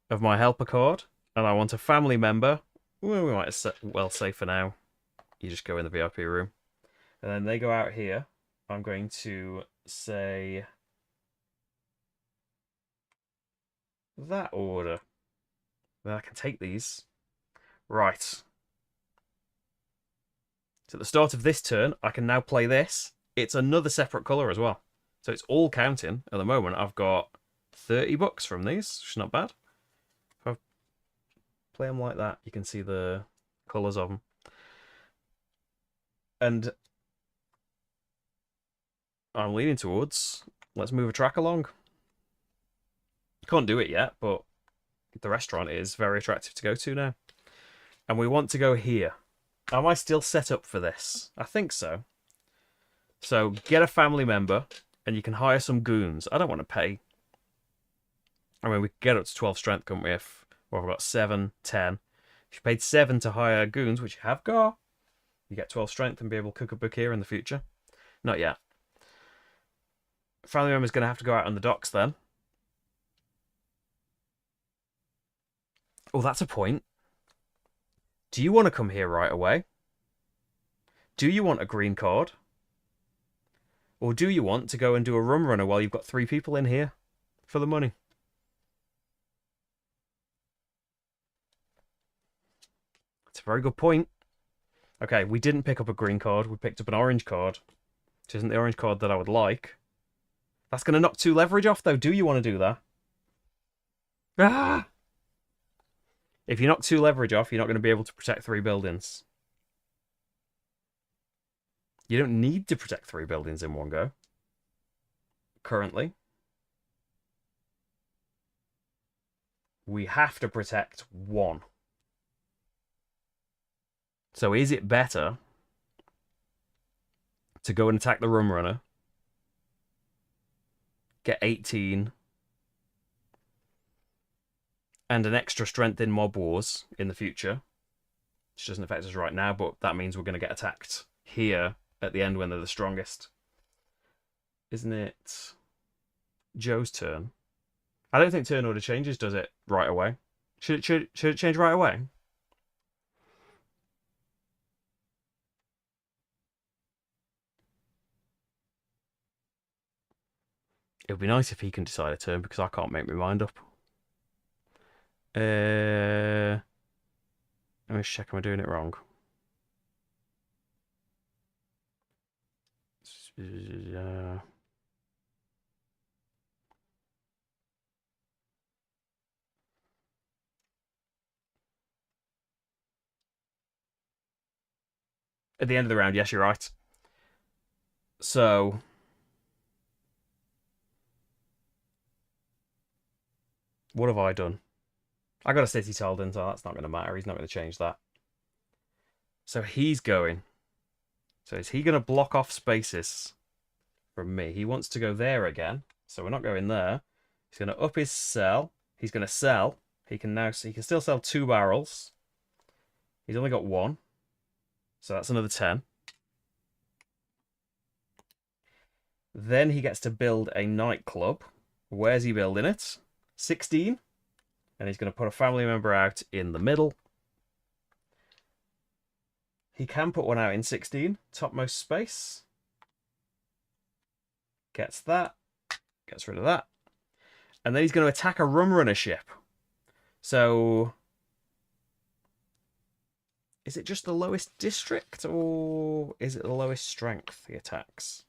of my helper card. and I want a family member. Well, we might well say for now, you just go in the VIP room. And then they go out here. I'm going to say that order. Then I can take these. Right. So at the start of this turn, I can now play this. It's another separate colour as well. So it's all counting. At the moment, I've got 30 bucks from these, which is not bad. If I play them like that, you can see the colours of them. And I'm leaning towards, let's move a track along. Can't do it yet, but the restaurant is very attractive to go to now. And we want to go here. Am I still set up for this? I think so. So get a family member, and you can hire some goons. I don't want to pay. I mean, we could get up to 12 strength, couldn't we? If well, I've got 7, 10. If you paid 7 to hire goons, which you have got, you get 12 strength and be able to cook a book here in the future. Not yet. Family member's going to have to go out on the docks then. Oh, that's a point. Do you want to come here right away? Do you want a green card? Or do you want to go and do a rum runner while you've got 3 people in here for the money? That's a very good point. Okay, we didn't pick up a green card. We picked up an orange card, which isn't the orange card that I would like. That's going to knock 2 leverage off, though. Do you want to do that? Ah! If you knock 2 leverage off, you're not going to be able to protect 3 buildings. You don't need to protect 3 buildings in one go. Currently. We have to protect 1. So is it better to go and attack the rum runner, get 18, and an extra strength in mob wars in the future, which doesn't affect us right now, but that means we're going to get attacked here at the end when they're the strongest. Isn't it Joe's turn? I don't think turn order changes, does it, right away? Should it change right away? It would be nice if he can decide a turn, because I can't make my mind up. Let me check, am I doing it wrong? At the end of the round, yes, you're right. So what have I done? I got a city tiled in, so that's not going to matter. He's not going to change that. So he's going. So is he going to block off spaces from me? He wants to go there again, so we're not going there. He's going to up his sell. He's going to sell. He can still sell 2 barrels. He's only got 1, so that's another 10. Then he gets to build a nightclub. Where's he building it? 16. And he's going to put a family member out in the middle. He can put one out in 16. Topmost space. Gets that. Gets rid of that. And then he's going to attack a rum runner ship. So is it just the lowest district, or is it the lowest strength he attacks?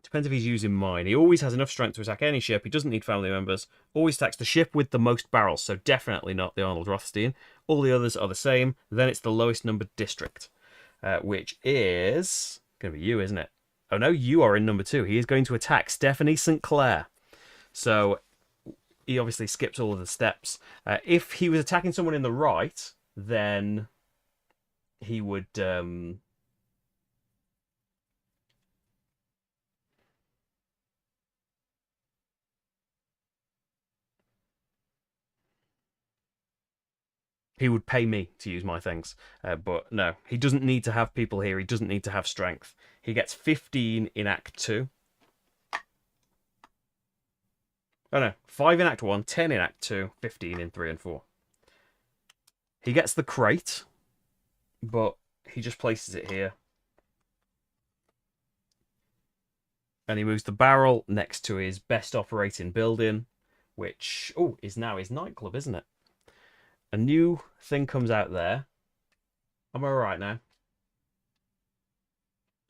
Depends if he's using mine. He always has enough strength to attack any ship. He doesn't need family members. Always attacks the ship with the most barrels, so definitely not the Arnold Rothstein. All the others are the same. Then it's the lowest numbered district, which is going to be you, isn't it? Oh no, you are in number 2. He is going to attack Stephanie St. Clair. So he obviously skips all of the steps. If he was attacking someone in the right, then he would... he would pay me to use my things. But no, he doesn't need to have people here. He doesn't need to have strength. He gets 15 in Act 2. Oh no, 5 in Act 1, 10 in Act 2, 15 in 3 and 4. He gets the crate, but he just places it here. And he moves the barrel next to his best operating building, which, is now his nightclub, isn't it? A new thing comes out there. Am I right now?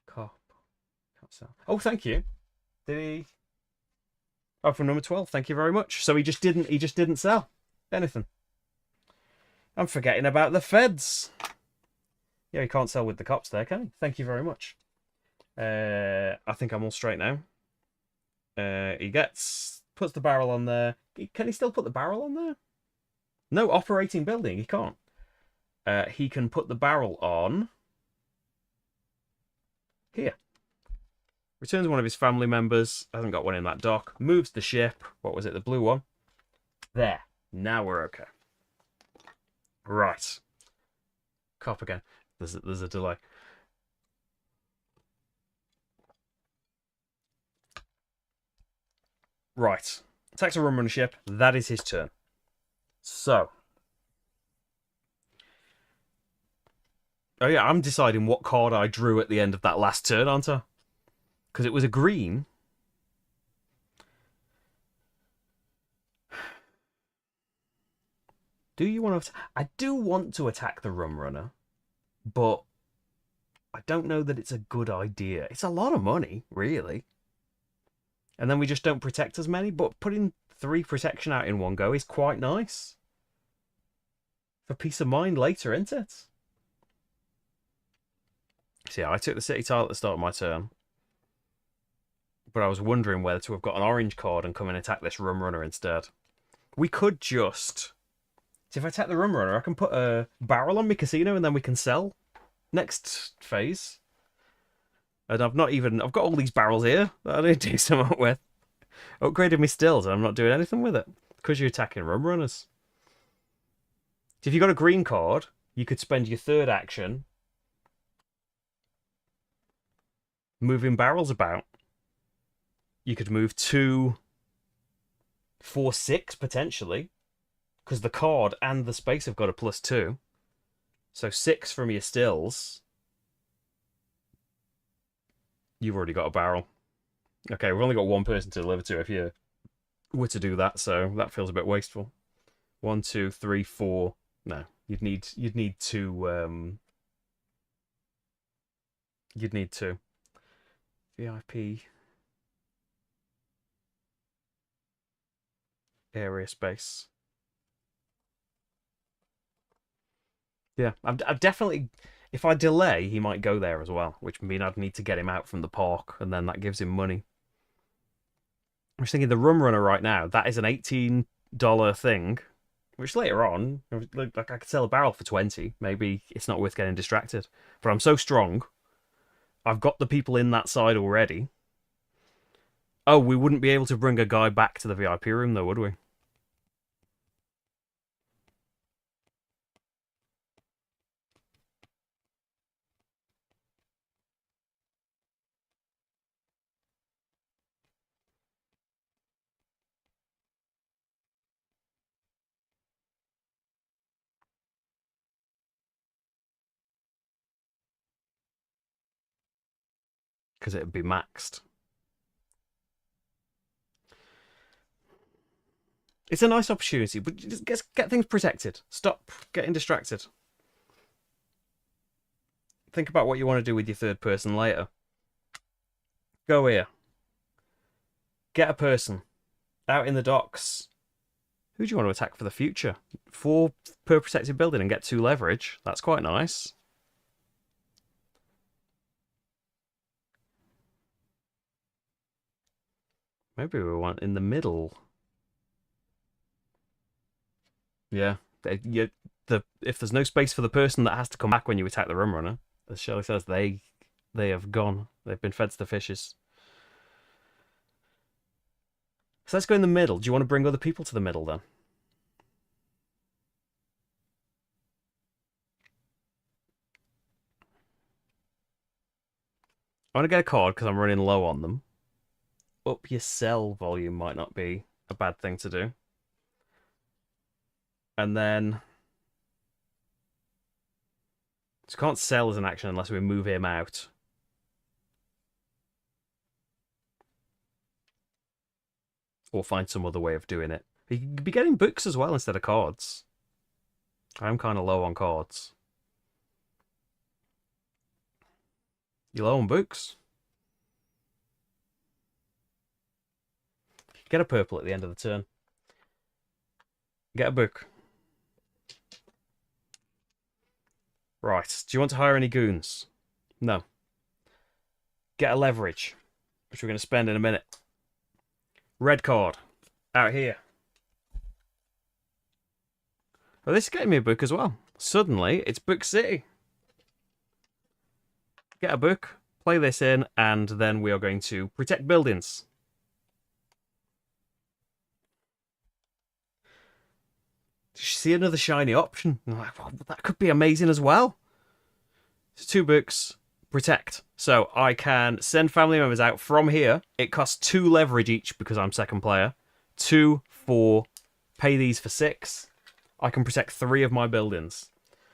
Cop. Can't sell. Oh, thank you. Did he? Oh, from number 12. Thank you very much. So he just didn't sell anything. I'm forgetting about the feds. Yeah, he can't sell with the cops there, can he? Thank you very much. I think I'm all straight now. He puts the barrel on there. Can he still put the barrel on there? No, operating building. He can't. He can put the barrel on here. Returns one of his family members. Hasn't got one in that dock. Moves the ship. What was it? The blue one. There. Now we're okay. Right. Cop again. There's a delay. Right. Attacks a rum runner ship. That is his turn. So. Oh yeah, I'm deciding what card I drew at the end of that last turn, aren't I? Because it was a green. Do you want to? I do want to attack the rum runner, but I don't know that it's a good idea. It's a lot of money, really. And then we just don't protect as many, but putting 3 protection out in one go is quite nice. For peace of mind later, isn't it? So yeah, I took the city tile at the start of my turn. But I was wondering whether to have got an orange card and come and attack this rum runner instead. We could just... So if I attack the rum runner, I can put a barrel on my casino and then we can sell next phase. And I've got all these barrels here that I need to do something with. Upgraded me stills and I'm not doing anything with it. Because you're attacking rum runners. So if you got a green card, you could spend your third action moving barrels about. You could move 2, 4, 6 potentially. Because the card and the space have got a +2. So 6 from your stills. You've already got a barrel. Okay, we've only got one person to deliver to if you were to do that, so that feels a bit wasteful. 1, 2, 3, 4. No, you'd need 2. You'd need 2. VIP area space. Yeah, I've definitely. If I delay, he might go there as well, which would mean I'd need to get him out from the park, and then that gives him money. I was thinking the rum runner right now. That is an $18 thing, which later on, like I could sell a barrel for 20. Maybe it's not worth getting distracted. But I'm so strong. I've got the people in that side already. Oh, we wouldn't be able to bring a guy back to the VIP room, though, would we? Because it would be maxed. It's a nice opportunity, but just get things protected. Stop getting distracted. Think about what you want to do with your third person later. Go here. Get a person out in the docks. Who do you want to attack for the future? 4 per protected building and get 2 leverage. That's quite nice. Maybe we want in the middle. Yeah. If there's no space for the person that has to come back when you attack the rum runner, as Shelley says, they have gone. They've been fed to the fishes. So let's go in the middle. Do you want to bring other people to the middle then? I want to get a card because I'm running low on them. Up your sell volume might not be a bad thing to do. And then... So can't sell as an action unless we move him out. Or find some other way of doing it. He could be getting books as well instead of cards. I'm kind of low on cards. You low on books? Get a purple at the end of the turn. Get a book. Right. Do you want to hire any goons? No. Get a leverage, which we're going to spend in a minute. Red card. Out here. Oh, this is getting me a book as well. Suddenly, it's Book City. Get a book, play this in, and then we are going to protect buildings. See another shiny option. I'm like, well, that could be amazing as well. So 2 books, protect. So I can send family members out from here. It costs 2 leverage each because I'm second player. 2, 4, pay these for 6. I can protect 3 of my buildings.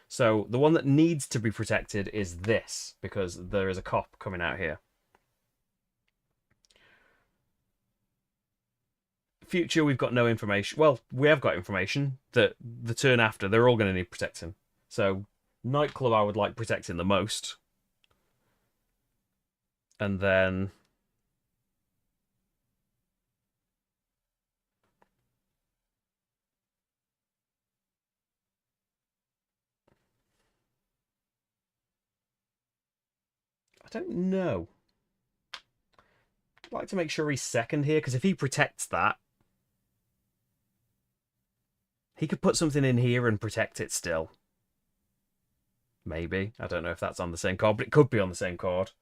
So the one that needs to be protected is this, because there is a cop coming out here. Future, we've got no information. Well, we have got information that the turn after, they're all going to need protecting. So nightclub I would like protecting the most. And then... I don't know. I'd like to make sure he's second here, because if he protects that, he could put something in here and protect it still. Maybe. I don't know if that's on the same card, but it could be on the same card.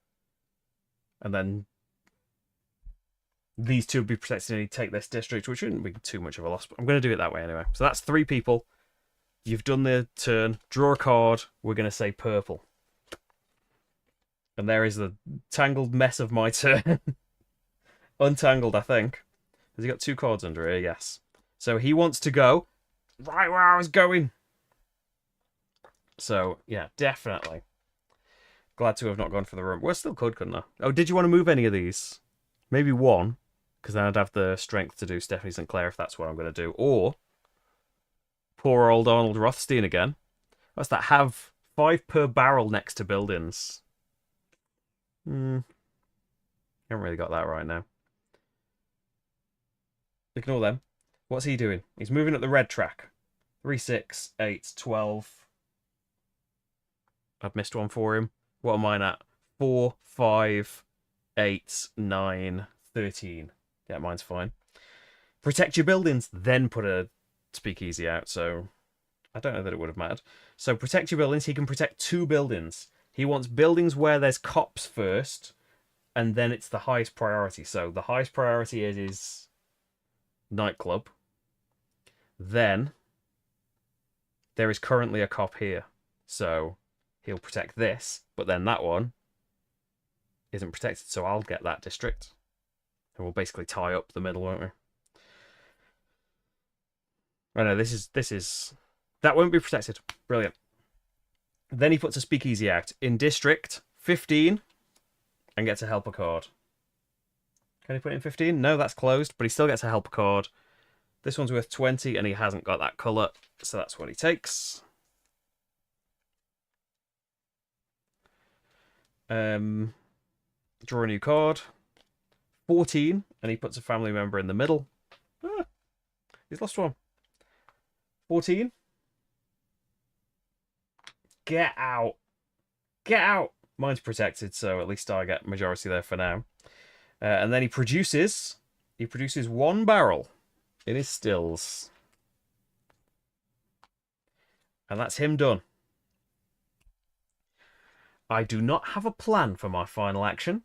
And then these 2 would be protected and he'd take this district, which shouldn't be too much of a loss. But I'm going to do it that way anyway. So that's 3 people. You've done the turn. Draw a card. We're going to say purple. And there is the tangled mess of my turn. Untangled, I think. Has he got 2 cards under here? Yes. So he wants to go right where I was going. So, yeah, definitely. Glad to have not gone for the room. Well, I still could, couldn't I? Oh, did you want to move any of these? Maybe 1, because then I'd have the strength to do Stephanie St. Clair if that's what I'm going to do. Or, poor old Arnold Rothstein again. What's that? Have 5 per barrel next to buildings. Haven't really got that right now. Ignore them. What's he doing? He's moving up the red track. 3, 6, 8, 12. I've missed one for him. What am I at? 4, 5, 8, 9, 13. Yeah, mine's fine. Protect your buildings, then put a speakeasy out. So I don't know that it would have mattered. So protect your buildings. He can protect 2 buildings. He wants buildings where there's cops first, and then it's the highest priority. So the highest priority is nightclub. Then there is currently a cop here. So he'll protect this, but then that one isn't protected, so I'll get that district. And we'll basically tie up the middle, won't we? Oh no, this is... That won't be protected. Brilliant. Then he puts a speakeasy out in district 15 and gets a helper card. Can he put it in 15? No, that's closed, but he still gets a helper card. This one's worth 20 and he hasn't got that colour, so that's what he takes. Draw a new card. 14, and he puts a family member in the middle. Ah, he's lost one. 14. Get out. Get out. Mine's protected, so at least I get majority there for now. And then he produces 1 barrel in his stills. And that's him done. I do not have a plan for my final action.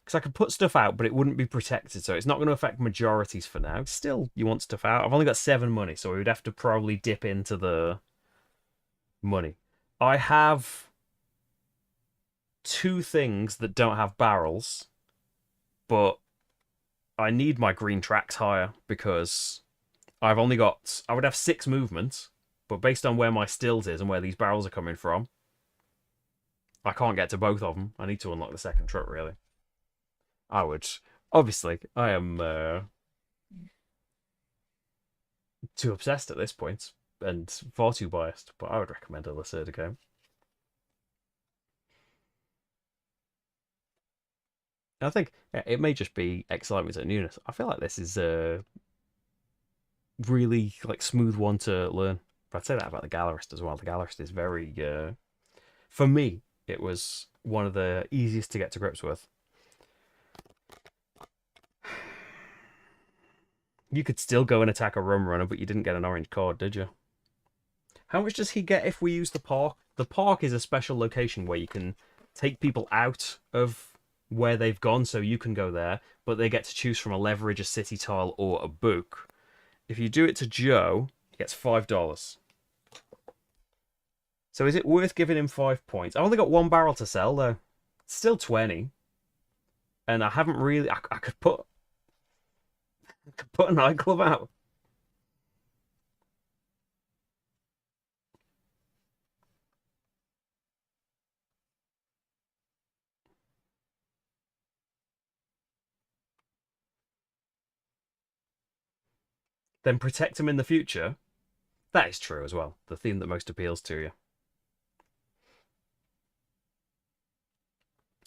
Because I could put stuff out, but it wouldn't be protected, so it's not going to affect majorities for now. Still, you want stuff out. I've only got 7 money, so we would have to probably dip into the money. I have two things that don't have barrels, but I need my green tracks higher because I've only got. I would have six movements, but based on where my stills is and where these barrels are coming from, I can't get to both of them. I need to unlock the second truck, really. I would. Obviously, I am too obsessed at this point and far too biased, but I would recommend a Lacerda game. I think it may just be excitement and newness. I feel like this is a really like smooth one to learn. But I'd say that about the Gallerist as well. The Gallerist is very, for me, it was one of the easiest to get to grips with. You could still go and attack a rum runner, but you didn't get an orange card, did you? How much does he get if we use the park? The park is a special location where you can take people out of where they've gone, so you can go there, but they get to choose from a leverage, a city tile, or a book. If you do it to Joe, he gets $5. So is it worth giving him 5 points? I've only got one barrel to sell though. It's still 20, and I haven't really. I could put a nightclub out. Then protect him in the future. That is true as well. The theme that most appeals to you.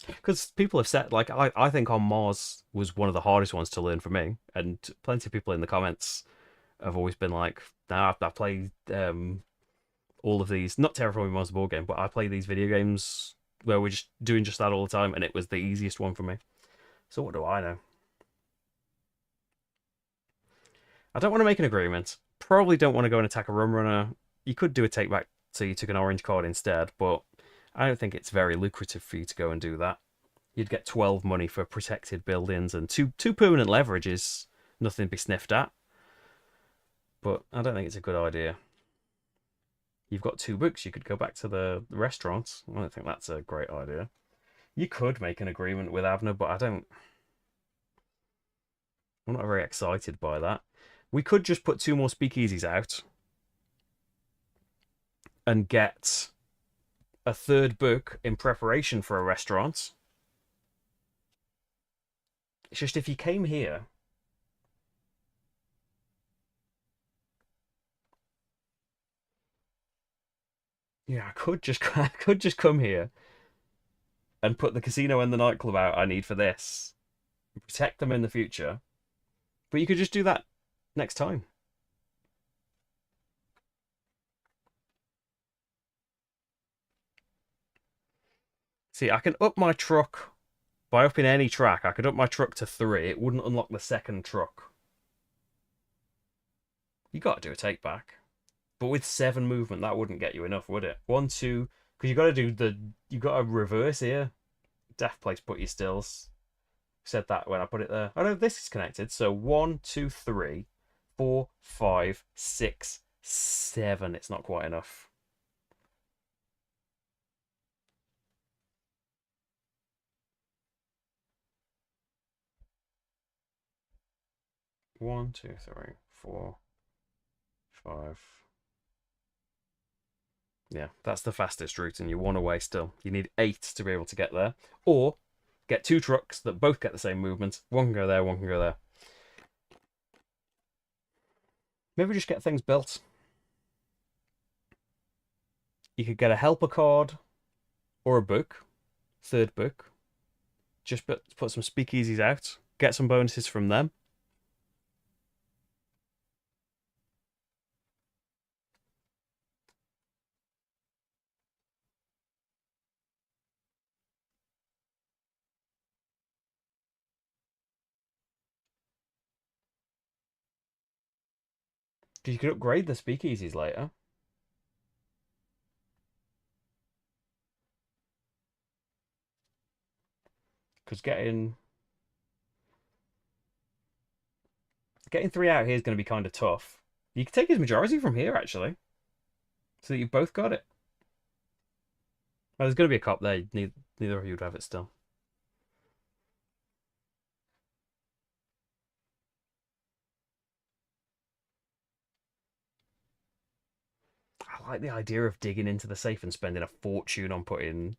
Because people have said, like, I think On Mars was one of the hardest ones to learn for me, and plenty of people in the comments have always been like, "Nah, I play all of these, not Terraforming Mars the board game, but I play these video games where we're just doing just that all the time, and it was the easiest one for me." So what do I know? I don't want to make an agreement. Probably don't want to go and attack a rum runner. You could do a take back, so you took an orange card instead, but I don't think it's very lucrative for you to go and do that. You'd get 12 money for protected buildings, and two permanent leverage is nothing to be sniffed at. But I don't think it's a good idea. You've got two books. You could go back to the restaurant. I don't think that's a great idea. You could make an agreement with Avner, but I don't. I'm not very excited by that. We could just put two more speakeasies out and get a third book in preparation for a restaurant. It's just if you came here. Yeah, I could just come here and put the casino and the nightclub out I need for this. Protect them in the future. But you could just do that next time. See, I can up my truck by upping any track. I could up my truck to 3. It wouldn't unlock the second truck. You got to do a take back. But with 7 movement, that wouldn't get you enough, would it? 1, 2, because you got to do the. You got to reverse here. Death place put your stills. Said that when I put it there. Oh no, this is connected. So 1, 2, 3, 4, 5, 6, 7. It's not quite enough. One, two, three, 4, 5. Yeah, that's the fastest route, and you're 1 away still. You need 8 to be able to get there. Or get 2 trucks that both get the same movement. One can go there, one can go there. Maybe just get things built. You could get a helper card or a book, third book. Just put some speakeasies out, get some bonuses from them. Because you could upgrade the speakeasies later. Because getting 3 out here is going to be kind of tough. You could take his majority from here, actually. So that you've both got it. Oh, there's going to be a cop there. Neither of you would have it still. I like the idea of digging into the safe and spending a fortune on putting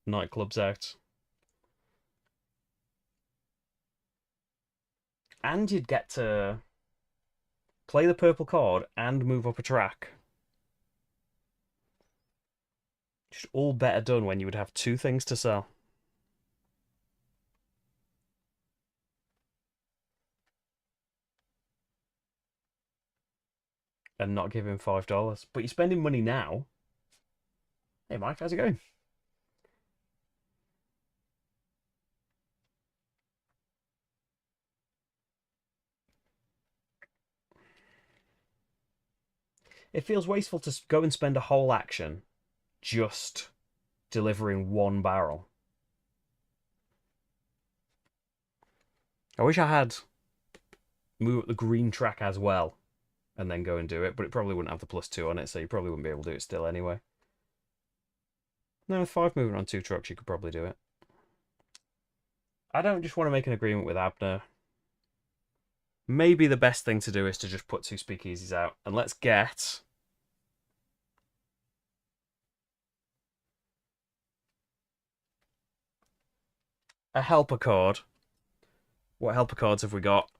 nightclubs out. And you'd get to play the purple card and move up a track. Just all better done when you would have two things to sell. And not give him $5. But you're spending money now. Hey Mike, how's it going? It feels wasteful to go and spend a whole action just delivering one barrel. I wish I had move up the green track as well and then go and do it, but it probably wouldn't have the +2 on it, so you probably wouldn't be able to do it still anyway. No, with 5 moving on 2 trucks, you could probably do it. I don't just want to make an agreement with Abner. Maybe the best thing to do is to just put 2 speakeasies out, and let's get a helper card. What helper cards have we got?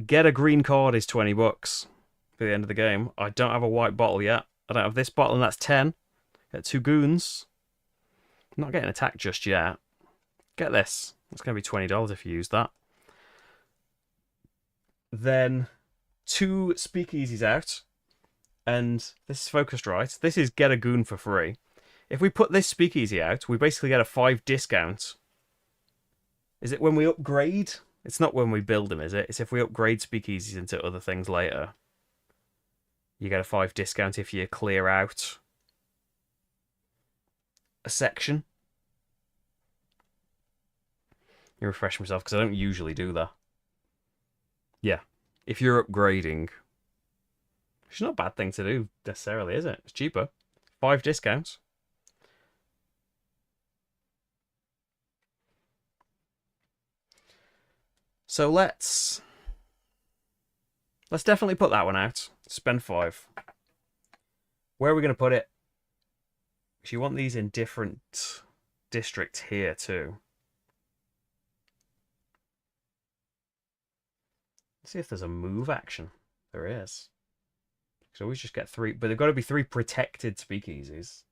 Get a green card is $20 for the end of the game. I don't have a white bottle yet. I don't have this bottle, and that's 10. Get 2 goons. I'm not getting attacked just yet. Get this. It's going to be $20 if you use that. Then 2 speakeasies out. And this is focused right. This is get a goon for free. If we put this speakeasy out, we basically get a 5 discount. Is it when we upgrade? It's not when we build them, is it? It's if we upgrade speakeasies into other things later. You get a 5 discount if you clear out a section. You refresh myself because I don't usually do that. Yeah, if you're upgrading, it's not a bad thing to do necessarily, is it? It's cheaper. 5 discounts. So let's definitely put that one out. Spend 5. Where are we going to put it? Because you want these in different districts here too. Let's see if there's a move action. There is. So we just get 3, but they've got to be 3 protected speakeasies.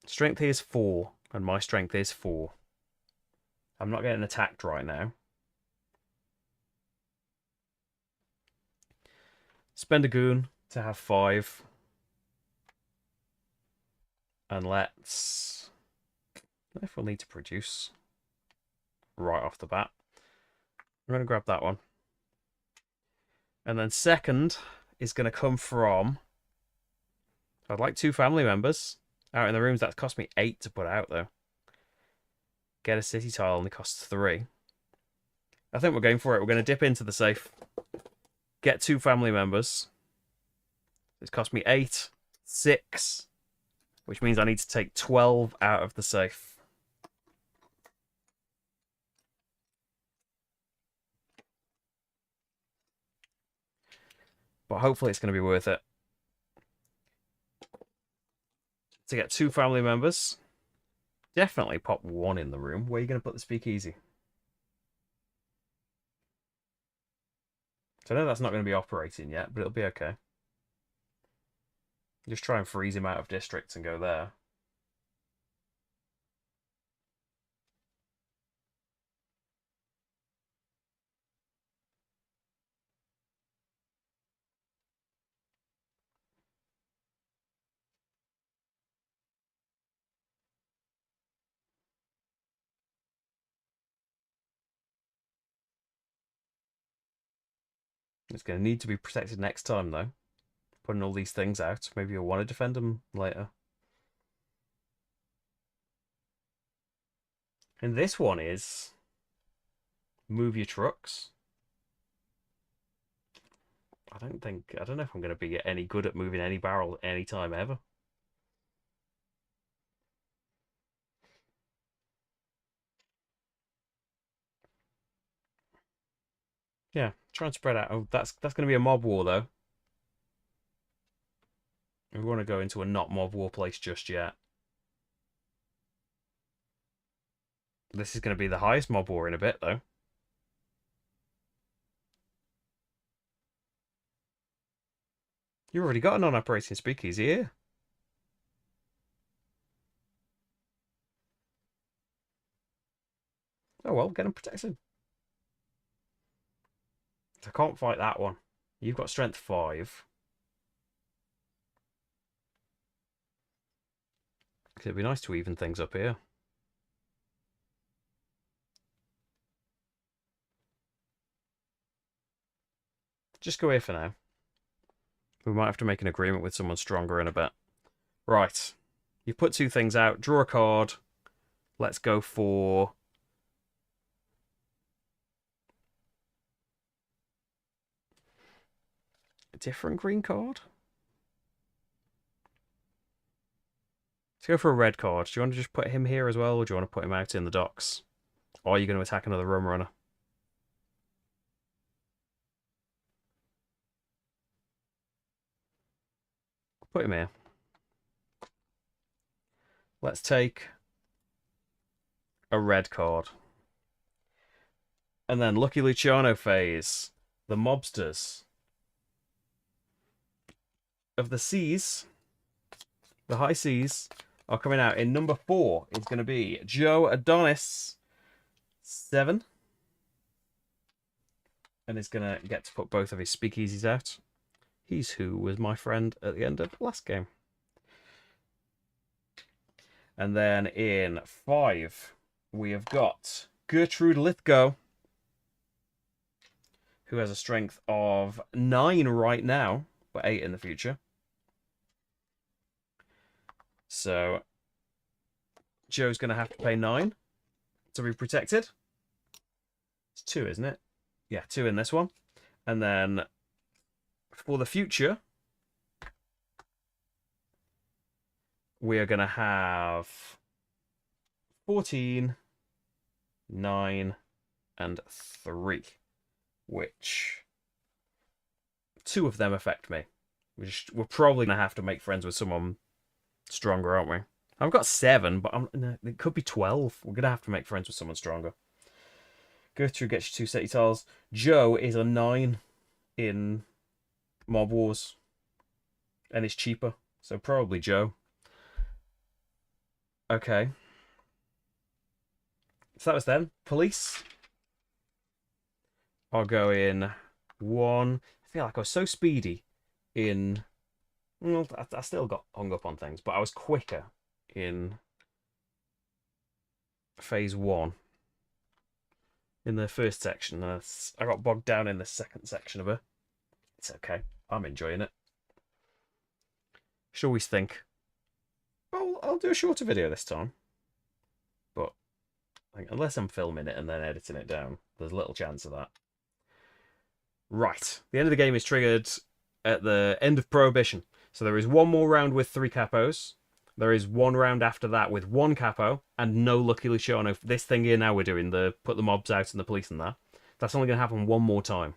Strength here is 4, and my strength is 4. I'm not getting attacked right now. Spend a goon to have 5. And let's... I don't know if we'll need to produce right off the bat. I'm going to grab that one. And then second is going to come from... I'd like 2 family members out in the rooms. That's cost me 8 to put out, though. Get a city tile only costs 3. I think we're going for it. We're going to dip into the safe. Get 2 family members. It's cost me 8. 6. Which means I need to take 12 out of the safe. But hopefully it's going to be worth it. To get 2 family members. Definitely pop 1 in the room. Where are you going to put the speakeasy? So I know that's not going to be operating yet, but it'll be okay. Just try and freeze him out of districts and go there. It's going to need to be protected next time, though. Putting all these things out. Maybe you'll want to defend them later. And this one is... move your trucks. I don't know if I'm going to be any good at moving any barrel anytime ever. Yeah, try and spread out. Oh, that's going to be a mob war though. We want to go into a not mob war place just yet. This is going to be the highest mob war in a bit though. You've already got a non-operating speakeasy here. Oh well, get them protected. I can't fight that one. You've got strength 5. It'd be nice to even things up here. Just go here for now. We might have to make an agreement with someone stronger in a bit. Right. You put 2 things out. Draw a card. Let's go for... a different green card? Let's go for a red card. Do you want to just put him here as well, or do you want to put him out in the docks? Or are you going to attack another rum runner? Put him here. Let's take a red card. And then Lucky Luciano phase. The mobsters of the seas, the high seas, are coming out. In number 4 is going to be Joe Adonis 7. And is going to get to put both of his speakeasies out. He's who was my friend at the end of the last game. And then in 5, we have got Gertrude Lithgow, who has a strength of 9 right now, but 8 in the future. So Joe's going to have to pay 9 to be protected. It's 2, isn't it? Yeah, 2 in this one. And then for the future, we are going to have 14, 9, and 3, which 2 of them affect me. We're probably going to have to make friends with someone stronger, aren't we? I've got 7, but it could be 12. We're going to have to make friends with someone stronger. Gertrude gets you 2 city tiles. Joe is a 9 in Mob Wars. And is cheaper. So probably Joe. Okay. So that was them. Police are going 1. I feel like I was so speedy in... Well, I still got hung up on things, but I was quicker in phase 1. In the first section. I got bogged down in the second section of it. It's okay. I'm enjoying it. Should always think, I'll do a shorter video this time. But unless I'm filming it and then editing it down, there's little chance of that. Right. The end of the game is triggered at the end of Prohibition. So there is 1 more round with 3 capos. There is 1 round after that with 1 capo and no Lucky Luciano. This thing here now we're doing, the put the mobs out and the police and that. That's only going to happen 1 more time.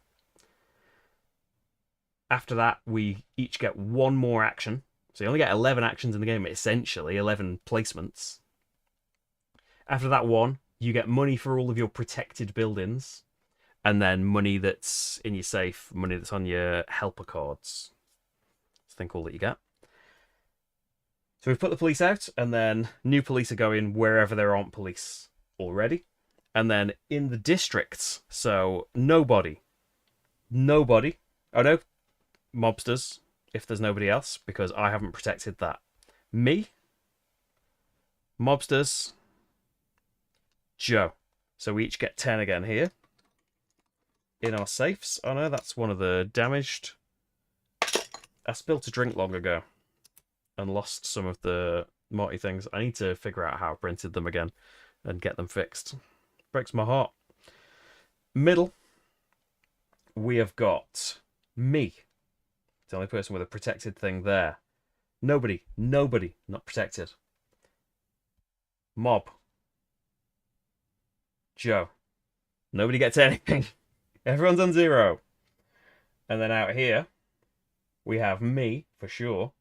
After that, we each get 1 more action. So you only get 11 actions in the game, essentially, 11 placements. After that 1, you get money for all of your protected buildings. And then money that's in your safe, money that's on your helper cards. That's the thing called that you get. So we've put the police out, and then new police are going wherever there aren't police already. And then in the districts, so nobody. Oh no, mobsters, if there's nobody else, because I haven't protected that. Me, mobsters, Joe. So we each get 10 again here. In our safes. Oh no, that's one of the damaged. I spilled a drink long ago and lost some of the Morty things. I need to figure out how I printed them again and get them fixed. Breaks my heart. Middle, we have got me. The only person with a protected thing there. Nobody, not protected. Mob. Joe. Nobody gets anything. Everyone's on 0. And then out here, we have me, for sure.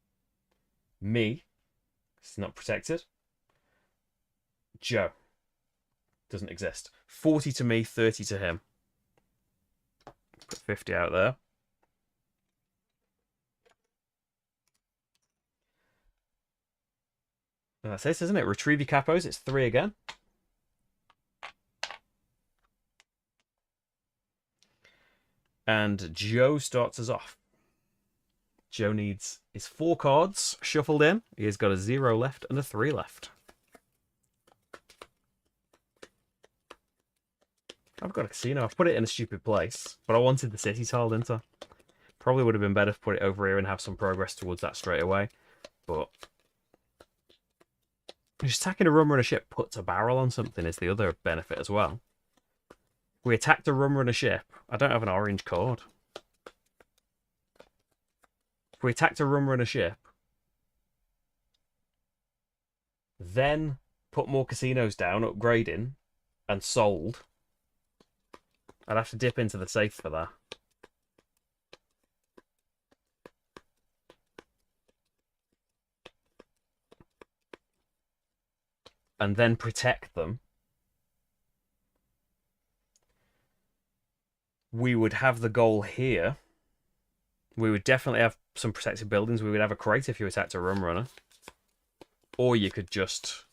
Me. It's not protected. Joe. Doesn't exist. 40 to me, 30 to him. Put 50 out there. And that's it, isn't it? Retrieve your capos. It's 3 again. And Joe starts us off. Joe needs his 4 cards shuffled in. He has got a 0 left and a 3 left. I've got a casino. I've put it in a stupid place, but I wanted the city tile, didn't I? Probably would have been better to put it over here and have some progress towards that straight away. But just attacking a rum runner ship puts a barrel on something is the other benefit as well. If we attacked a rum runner ship, I don't have an orange card. If we attacked a rum runner ship, then put more casinos down, upgrading, and sold, I'd have to dip into the safe for that. And then protect them. We would have the goal here. We would definitely have some protected buildings. We would have a crate if you attacked a rum runner. Or you could just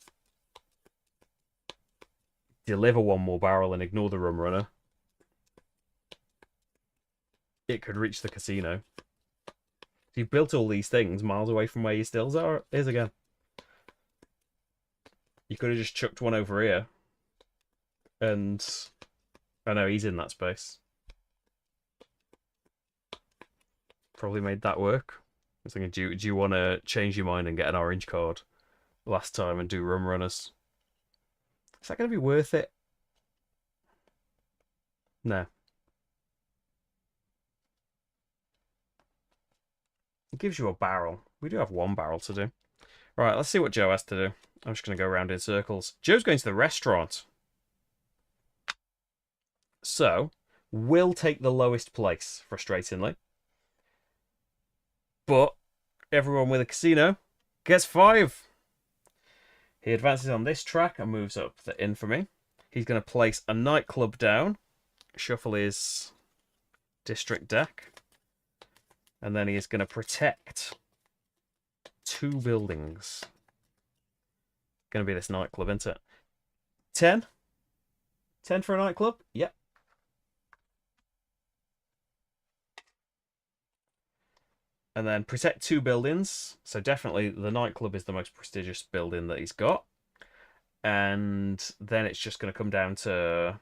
deliver 1 more barrel and ignore the rum runner. It could reach the casino. So you've built all these things miles away from where your stills is again. You could have just chucked 1 over here. And I know he's in that space. Probably made that work. I was thinking, do you want to change your mind and get an orange card last time and do rum runners? Is that going to be worth it? No. It gives you a barrel. We do have 1 barrel to do. Right, let's see what Joe has to do. I'm just going to go around in circles. Joe's going to the restaurant. So, we'll take the lowest place, frustratingly. But everyone with a casino gets 5. He advances on this track and moves up the infamy. He's going to place a nightclub down, shuffle his district deck, and then he is going to protect 2 buildings. Going to be this nightclub, isn't it? 10? 10 for a nightclub? Yep. And then protect 2 buildings. So definitely the nightclub is the most prestigious building that he's got. And then it's just going to come down to,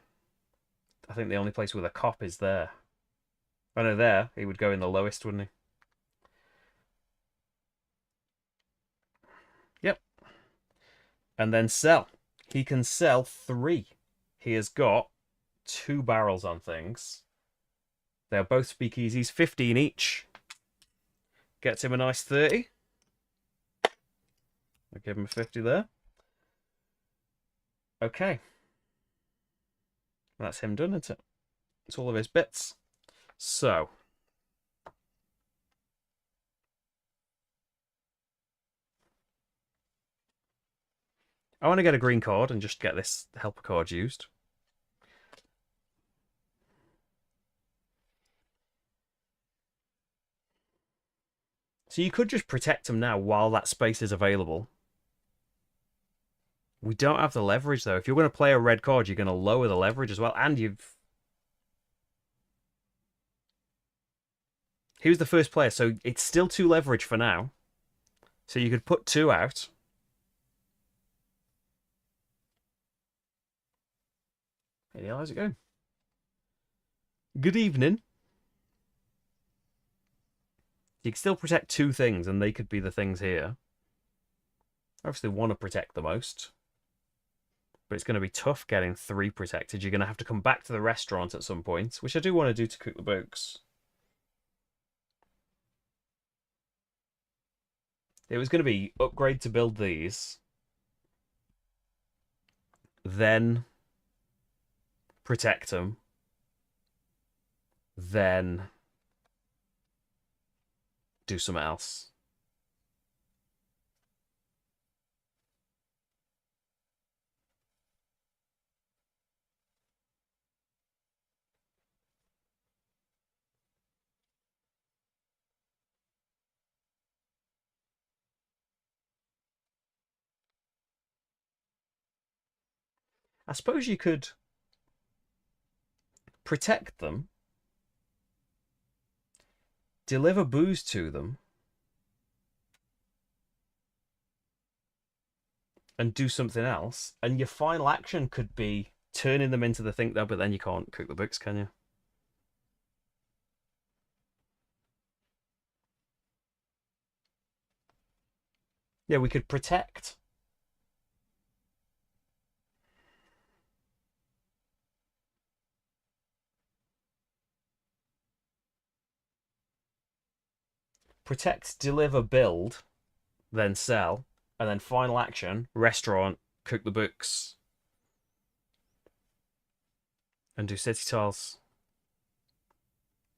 I think the only place with a cop is there. Oh no, there. He would go in the lowest, wouldn't he? Yep. And then sell. He can sell 3. He has got 2 barrels on things. They're both speakeasies, 15 each. Gets him a nice 30. I'll give him a 50 there. Okay. That's him done, isn't it? It's all of his bits. So. I want to get a green card and just get this helper card used. So you could just protect them now while that space is available. We don't have the leverage, though. If you're going to play a red card, you're going to lower the leverage as well. And you've... He was the first player, so it's still 2 leverage for now. So you could put 2 out. Hey Neil, how's it going? Good evening. You can still protect 2 things, and they could be the things here. Obviously want to protect the most. But it's going to be tough getting 3 protected. You're going to have to come back to the restaurant at some point, which I do want to do to cook the books. It was going to be upgrade to build these, then protect them, then do something else. I suppose you could protect them, deliver booze to them, and do something else, and your final action could be turning them into the thing there, but then you can't cook the books, can you? Yeah, we could protect. Protect, deliver, build, then sell, and then final action, restaurant, cook the books, and do city tiles.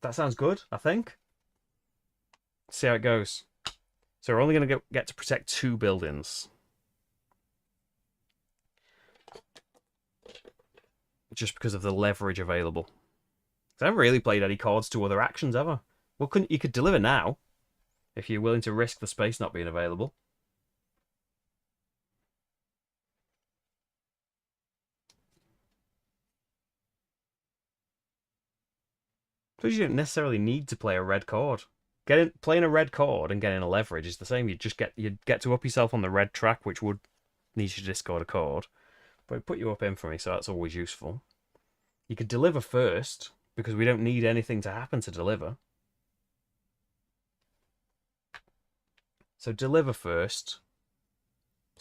That sounds good, I think. See how it goes. So we're only going to get to protect 2 buildings. Just because of the leverage available. I haven't really played any cards to other actions ever. Well, you could deliver now, if you're willing to risk the space not being available. So you don't necessarily need to play a red card. Playing a red card and getting a leverage is the same. You'd get to up yourself on the red track, which would need you to discard a card. But it put you up infamy, so that's always useful. You could deliver first, because we don't need anything to happen to deliver. So deliver first.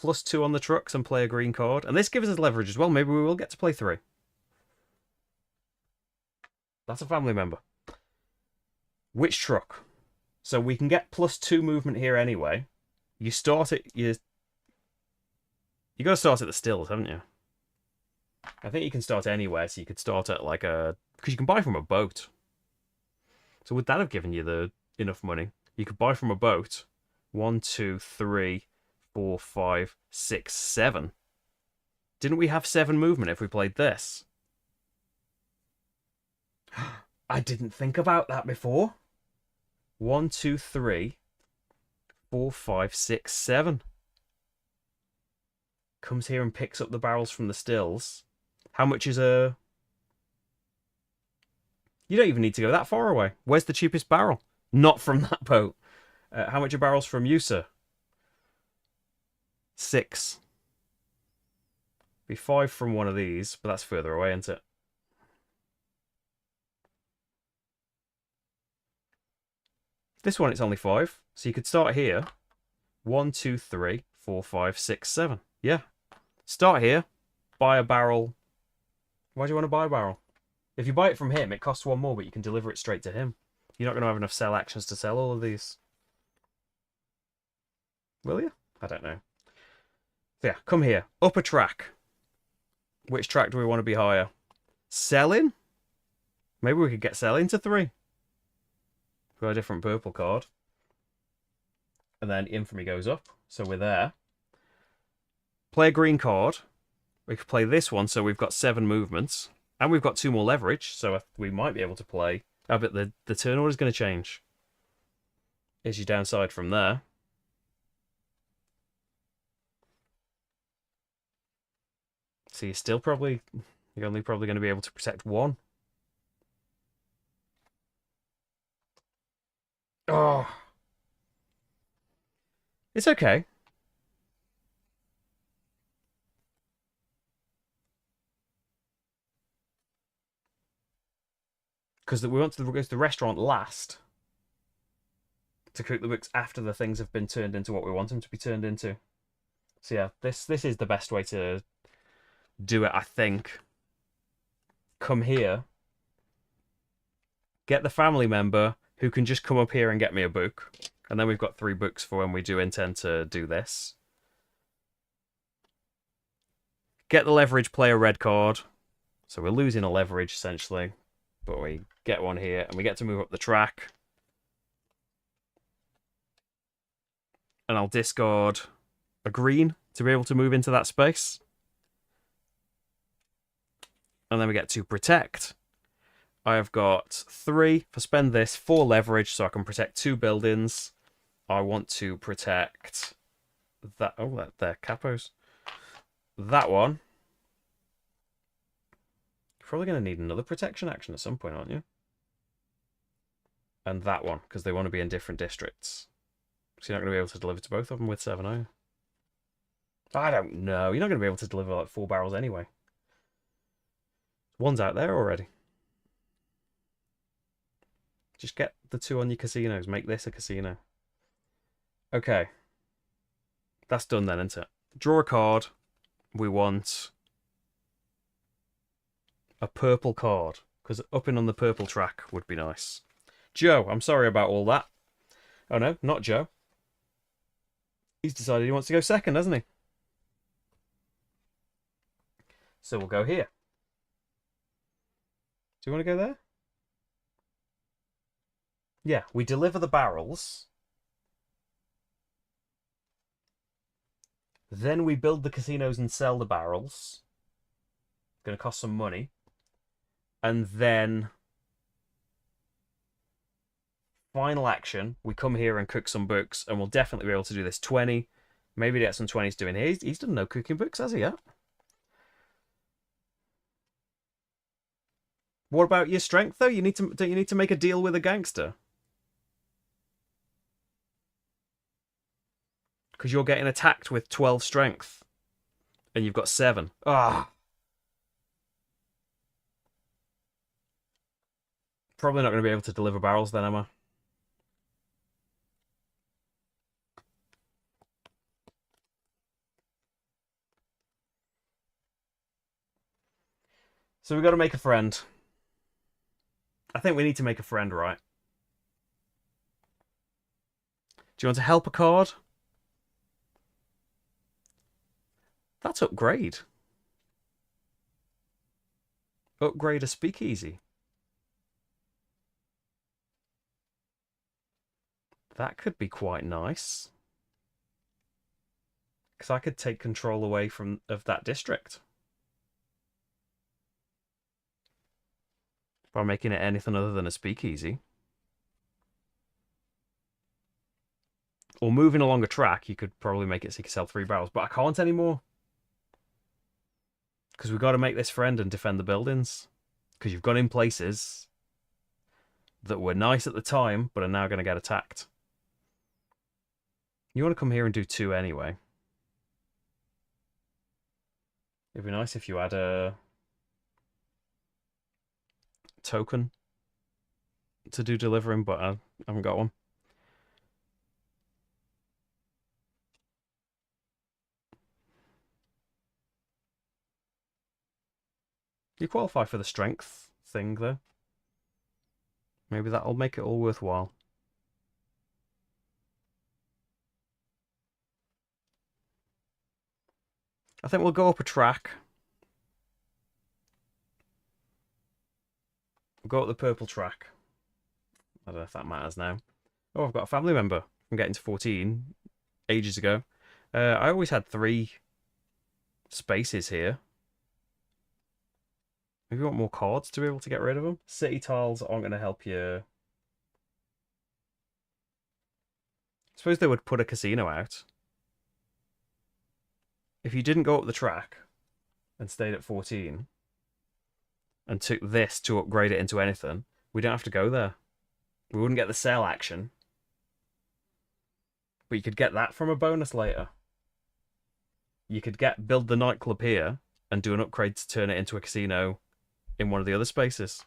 +2 on the trucks and play a green card. And this gives us leverage as well. Maybe we will get to play 3. That's a family member. Which truck? So we can get +2 movement here anyway. You start it. You got to start at the stills, haven't you? I think you can start anywhere. So you could start at like because you can buy from a boat. So would that have given you enough money? You could buy from a boat. 1, 2, 3, 4, 5, 6, 7. Didn't we have 7 movement if we played this? I didn't think about that before. 1, 2, 3, 4, 5, 6, 7. Comes here and picks up the barrels from the stills. How much is a... You don't even need to go that far away. Where's the cheapest barrel? Not from that boat. How much are barrels from you, sir? 6. Be 5 from one of these, but that's further away, isn't it? This one, it's only 5. So you could start here. 1, 2, 3, 4, 5, 6, 7. Yeah. Start here. Buy a barrel. Why do you want to buy a barrel? If you buy it from him, it costs 1 more, but you can deliver it straight to him. You're not going to have enough sell actions to sell all of these. Will you? I don't know. So yeah, come here. Up a track. Which track do we want to be higher? Selling? Maybe we could get selling to 3. For a different purple card. And then infamy goes up. So we're there. Play a green card. We could play this one, so we've got 7 movements. And we've got 2 more leverage, so we might be able to play... Oh, but the turn order is going to change. Is your downside from there. So you're still probably... You're only probably going to be able to protect 1. Oh. It's okay. Because we want to go to the restaurant last. To cook the books after the things have been turned into what we want them to be turned into. So yeah, this is the best way to do it, I think. Come here. Get the family member who can just come up here and get me a book. And then we've got 3 books for when we do intend to do this. Get the leverage, play a red card. So we're losing a leverage, essentially. But we get one here, and we get to move up the track. And I'll discard a green to be able to move into that space. And then we get to protect. I have got 3 for spend this, 4 leverage, so I can protect 2 buildings. I want to protect that. Oh, they're capos. That one. You're probably going to need another protection action at some point, aren't you? And that one, because they want to be in different districts. So you're not going to be able to deliver to both of them with 7, are you? I don't know. You're not going to be able to deliver like 4 barrels anyway. One's out there already. Just get the 2 on your casinos. Make this a casino. Okay. That's done then, isn't it? Draw a card. We want a purple card, because upping on the purple track would be nice. Joe, I'm sorry about all that. Oh no, not Joe. He's decided he wants to go second, hasn't he? So we'll go here. Do you want to go there? Yeah, we deliver the barrels. Then we build the casinos and sell the barrels. It's going to cost some money. And then, final action, we come here and cook some books, and we'll definitely be able to do this 20. Maybe get some 20s doing here. He's done no cooking books, has he yet? What about your strength, though? Don't you need to make a deal with a gangster? Because you're getting attacked with 12 strength. And you've got 7. Ah. Probably not going to be able to deliver barrels then, am I? So we've got to make a friend. I think we need to make a friend, right? Do you want to help a card? That's upgrade. Upgrade a speakeasy. That could be quite nice. Because I could take control away of that district. By making it anything other than a speakeasy. Or moving along a track, you could probably make it so you can sell 3 barrels. But I can't anymore. Because we've got to make this friend and defend the buildings. Because you've gone in places that were nice at the time, but are now going to get attacked. You want to come here and do 2 anyway. It'd be nice if you had a token to do delivering, but I haven't got one. You qualify for the strength thing, though. Maybe that'll make it all worthwhile. I think we'll go up a track. We'll go up the purple track. I don't know if that matters now. Oh, I've got a family member. I'm getting to 14 ages ago. I always had 3 spaces here. Maybe you want more cards to be able to get rid of them. City tiles aren't going to help you. I suppose they would put a casino out. If you didn't go up the track and stayed at 14 and took this to upgrade it into anything, we don't have to go there. We wouldn't get the sale action. But you could get that from a bonus later. You could build the nightclub here and do an upgrade to turn it into a casino in one of the other spaces.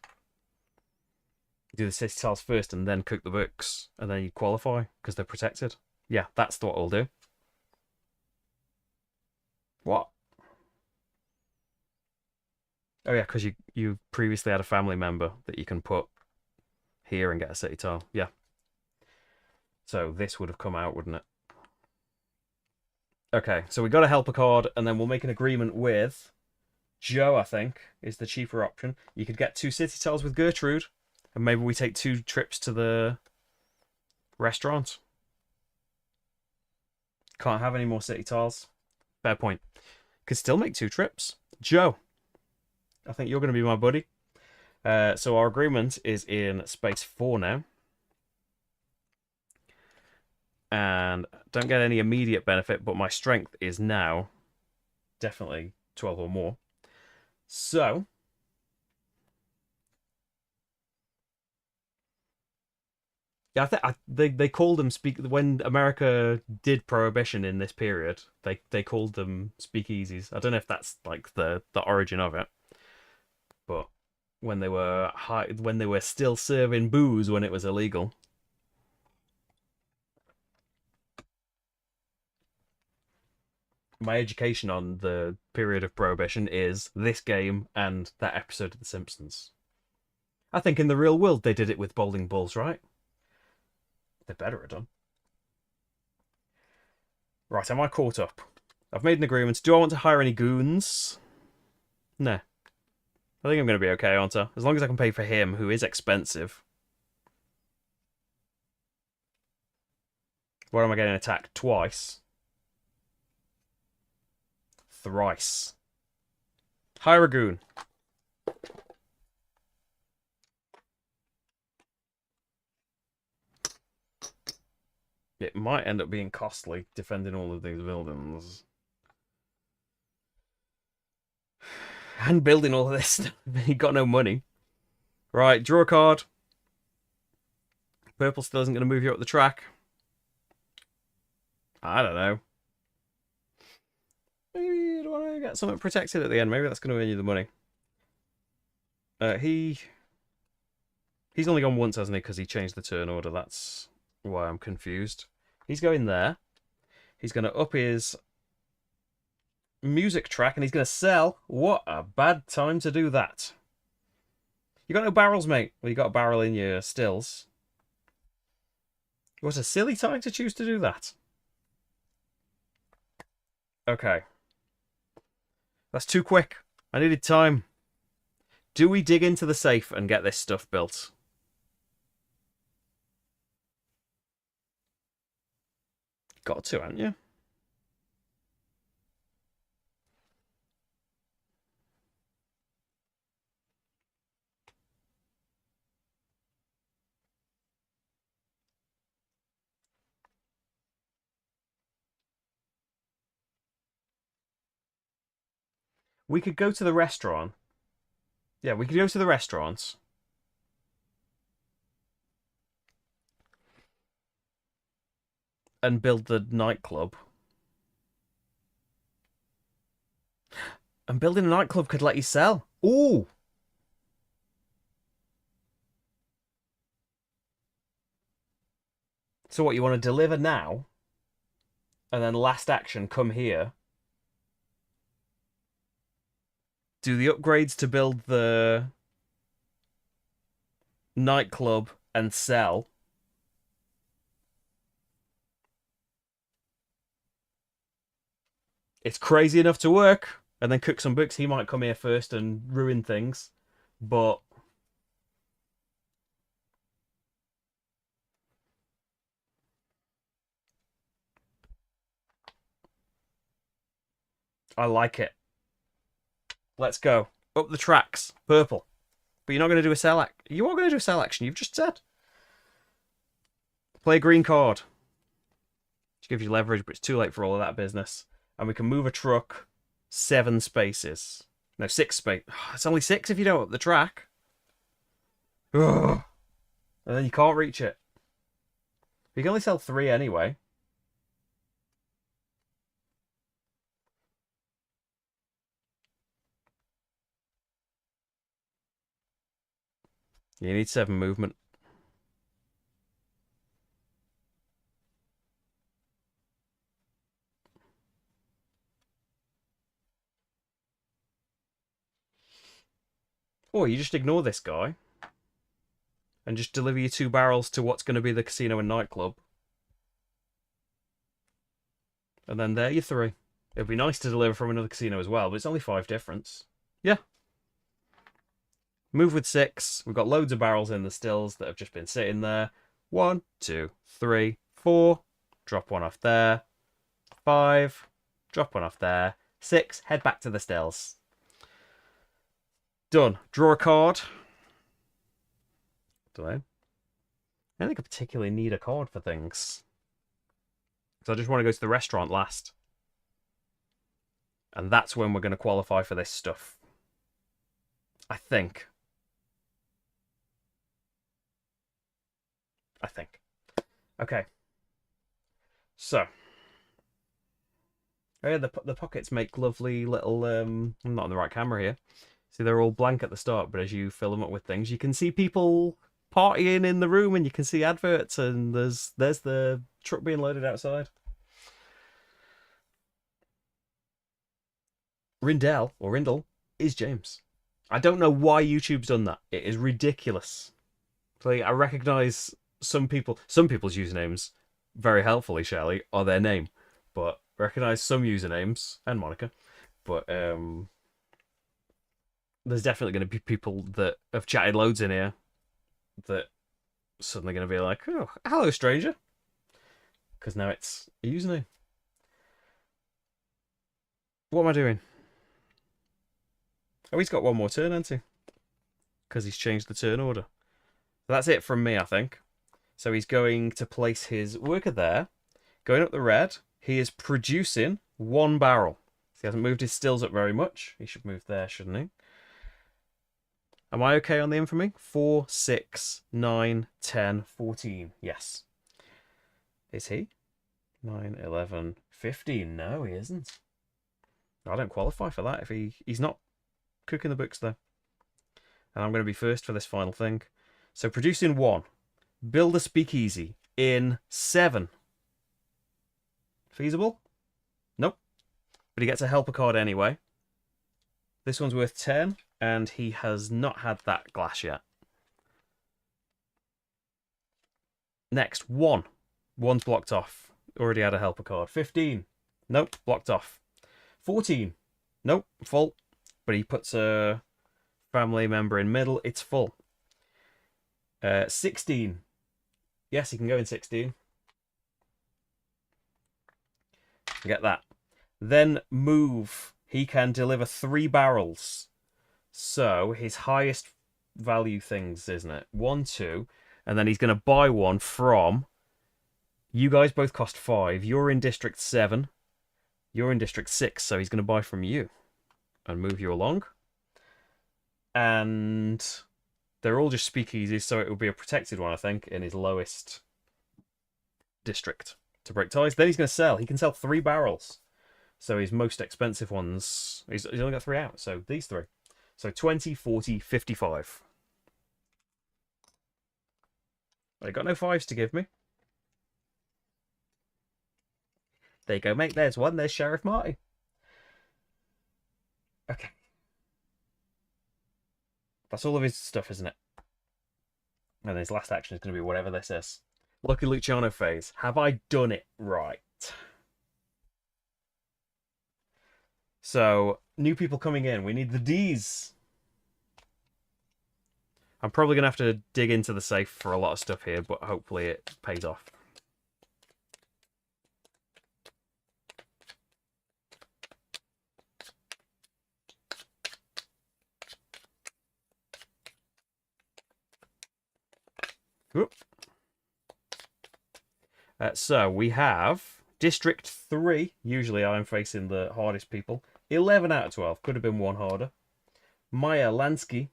Do the city tiles first and then cook the books, and then you qualify because they're protected. Yeah, that's what we'll do. What? Oh yeah, because you previously had a family member that you can put here and get a city tile. Yeah. So this would have come out, wouldn't it? Okay, so we got a helper card, and then we'll make an agreement with Joe, I think, is the cheaper option. You could get 2 city tiles with Gertrude, and maybe we take 2 trips to the restaurant. Can't have any more city tiles. Fair point. Could still make 2 trips. Joe, I think you're going to be my buddy. So our agreement is in space 4 now. And don't get any immediate benefit, but my strength is now definitely 12 or more. So yeah, they called them when America did prohibition in this period. They called them speakeasies. I don't know if that's like the origin of it, but when they were still serving booze when it was illegal. My education on the period of prohibition is this game and that episode of The Simpsons. I think in the real world they did it with bowling balls, right? They better have done. Right, am I caught up? I've made an agreement. Do I want to hire any goons? No. I think I'm going to be okay, aren't I? As long as I can pay for him, who is expensive. Where am I getting attacked? Twice. Thrice. Hire a goon. It might end up being costly defending all of these buildings. And building all of this stuff. You got no money. Right, draw a card. Purple still isn't going to move you up the track. I don't know. Maybe you want to get something protected at the end. Maybe that's going to earn you the money. He's only gone once, hasn't he? Because he changed the turn order. That's why I'm confused. He's going there. He's going to up his music track and he's going to sell. What a bad time to do that. You got no barrels, mate. Well, you got a barrel in your stills. What a silly time to choose to do that. Okay. That's too quick. I needed time. Do we dig into the safe and get this stuff built? Got to, haven't you? We could go to the restaurant. Yeah, we could go to the restaurants. And build the nightclub. And building a nightclub could let you sell. Ooh! So what, you want to deliver now? And then last action, come here. Do the upgrades to build the nightclub and sell. It's crazy enough to work. And then cook some books. He might come here first and ruin things. But I like it. Let's go. Up the tracks. Purple. But you're not going to do a sell action. You are going to do a sell action. You've just said. Play a green card. Which gives you leverage, but it's too late for all of that business. And we can move a truck 7 spaces. No, 6 space. It's only 6 if you don't up the track. Ugh. And then you can't reach it. You can only sell 3 anyway. You need 7 movement. Or you just ignore this guy. And just deliver your 2 barrels to what's going to be the casino and nightclub. And then there you 3. It'd be nice to deliver from another casino as well, but it's only 5 difference. Yeah. Move with 6. We've got loads of barrels in the stills that have just been sitting there. 1, 2, 3, 4. Drop 1 off there. 5. Drop 1 off there. 6. Head back to the stills. Done. Draw a card. Do I don't think I particularly need a card for things. So I just want to go to the restaurant last. And that's when we're going to qualify for this stuff. I think. Okay. So. Oh yeah, the pockets make lovely little... I'm not on the right camera here. See, they're all blank at the start, but as you fill them up with things, you can see people partying in the room, and you can see adverts, and there's the truck being loaded outside. Rindell is James. I don't know why YouTube's done that. It is ridiculous. Like, I recognise some people's usernames very helpfully, Shelley, are their name, but I recognise some usernames and Monica, but there's definitely going to be people that have chatted loads in here that suddenly going to be like, oh, hello, stranger. Because now it's a username. What am I doing? Oh, he's got one more turn, hasn't he? Because he's changed the turn order. So that's it from me, I think. So he's going to place his worker there. Going up the red, he is producing 1 barrel. So he hasn't moved his stills up very much. He should move there, shouldn't he? Am I okay on the infamy? 4, 6, 9, 10, 14. Yes. Is he? 9, 11, 15. No, he isn't. I don't qualify for that if he's not cooking the books there. And I'm going to be first for this final thing. So producing 1. Build a speakeasy in 7. Feasible? Nope. But he gets a helper card anyway. This one's worth 10, and he has not had that glass yet. Next, 1. 1's blocked off. Already had a helper card. 15. Nope, blocked off. 14. Nope, full. But he puts a family member in middle. It's full. 16. Yes, he can go in 16. Get that. Then move. He can deliver 3 barrels. So his highest value things, isn't it? 1, 2. And then he's going to buy one from... You guys both cost 5. You're in District 7. You're in District 6. So he's going to buy from you. And move you along. And they're all just speakeasies, so it will be a protected one, I think, in his lowest district to break ties. Then he's going to sell. He can sell 3 barrels. So his most expensive ones, he's only got 3 out. So these 3. So 20, 40, 55. They got no 5s to give me. There you go, mate. There's one. There's Sheriff Marty. Okay. That's all of his stuff, isn't it? And his last action is going to be whatever this is. Lucky Luciano phase. Have I done it right? So, new people coming in. We need the Ds. I'm probably going to have to dig into the safe for a lot of stuff here, but hopefully it pays off. Whoop. So we have District 3. Usually I'm facing the hardest people. 11 out of 12. Could have been one harder. Maya Lansky,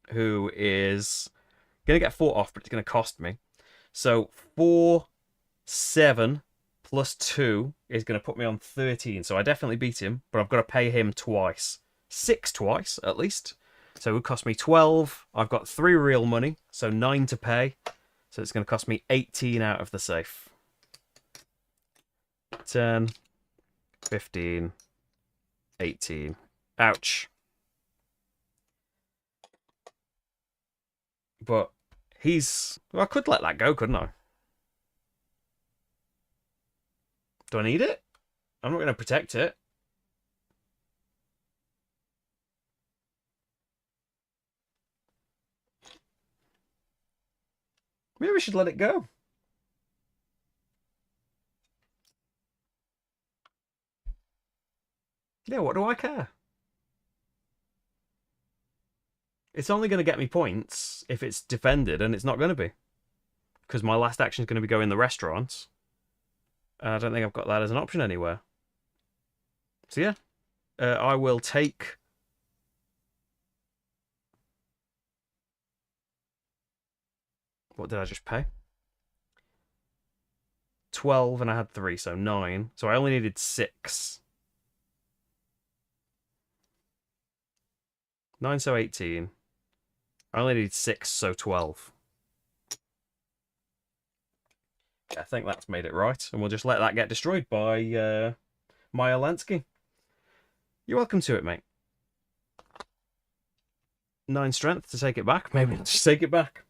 who is going to get 4 off, but it's going to cost me. So 4, 7 plus 2 is going to put me on 13. So I definitely beat him, but I've got to pay him twice. 6 twice, at least. So it would cost me 12. I've got 3 real money, so 9 to pay. So it's going to cost me 18 out of the safe. 10, 15, 18. Ouch. But he's... Well, I could let that go, couldn't I? Do I need it? I'm not going to protect it. Maybe we should let it go. Yeah, what do I care? It's only going to get me points if it's defended, and it's not going to be. Because my last action is going to be go in the restaurant. And I don't think I've got that as an option anywhere. So yeah, I will take... What did I just pay? 12 and I had 3, so 9. So I only needed 6. 9, so 18. I only needed 6, so 12. I think that's made it right. And we'll just let that get destroyed by Maya Lansky. You're welcome to it, mate. 9 strength to take it back. Maybe I'll just take it back.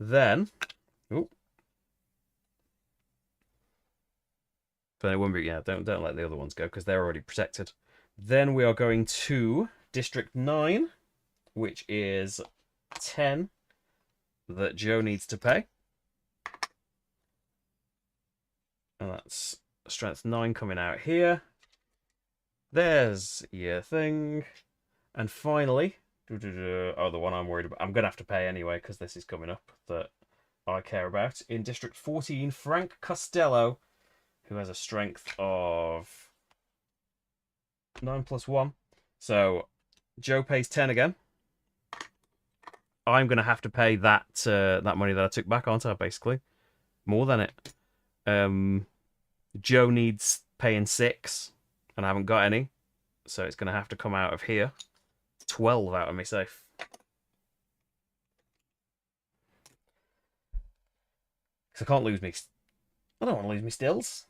Then... Ooh. But it won't be... Yeah, don't let the other ones go, because they're already protected. Then we are going to District 9, which is 10 that Joe needs to pay. And that's strength 9 coming out here. There's your thing. And finally, oh, the one I'm worried about. I'm going to have to pay anyway, because this is coming up that I care about. In District 14, Frank Costello, who has a strength of 9 plus 1. So Joe pays 10 again. I'm going to have to pay that that money that I took back, aren't I, basically? More than it. Joe needs paying 6, and I haven't got any. So it's going to have to come out of here. 12 out of me safe. Because I can't lose me... I don't want to lose me stills.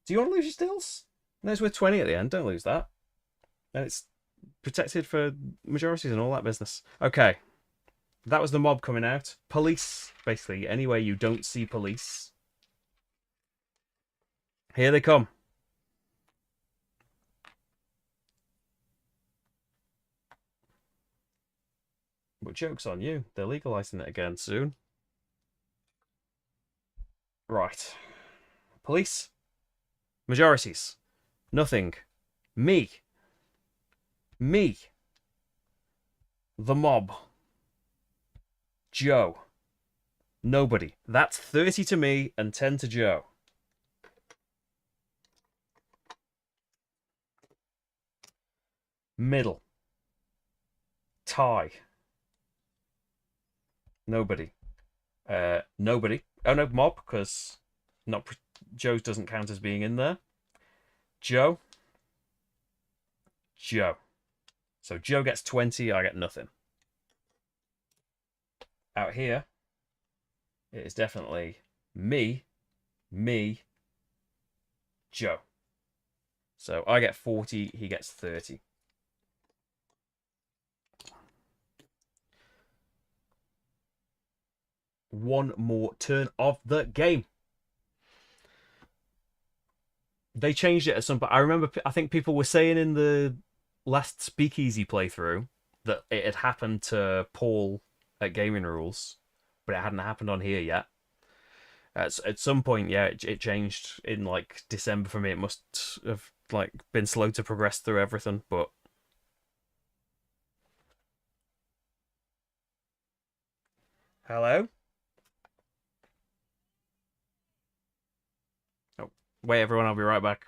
Do you want to lose your stills? No, it's worth 20 at the end. Don't lose that. And it's protected for majorities and all that business. Okay. That was the mob coming out. Police, basically. Anywhere you don't see police. Here they come. But joke's on you. They're legalising it again soon. Right. Police. Majorities. Nothing. Me. Me. The mob. Joe. Nobody. That's 30 to me and 10 to Joe. Middle. Tie. Nobody. Nobody. Oh no, mob, because Joe's doesn't count as being in there. Joe. Joe. So Joe gets 20, I get nothing. Out here, it is definitely me, Joe. So I get 40, he gets 30. One more turn of the game. They changed it at some point. I remember, I think people were saying in the last Speakeasy playthrough that it had happened to Paul at Gaming Rules, but it hadn't happened on here yet. At some point, yeah, it changed in like December for me. It must have like been slow to progress through everything, but hello. Oh, wait, everyone, I'll be right back.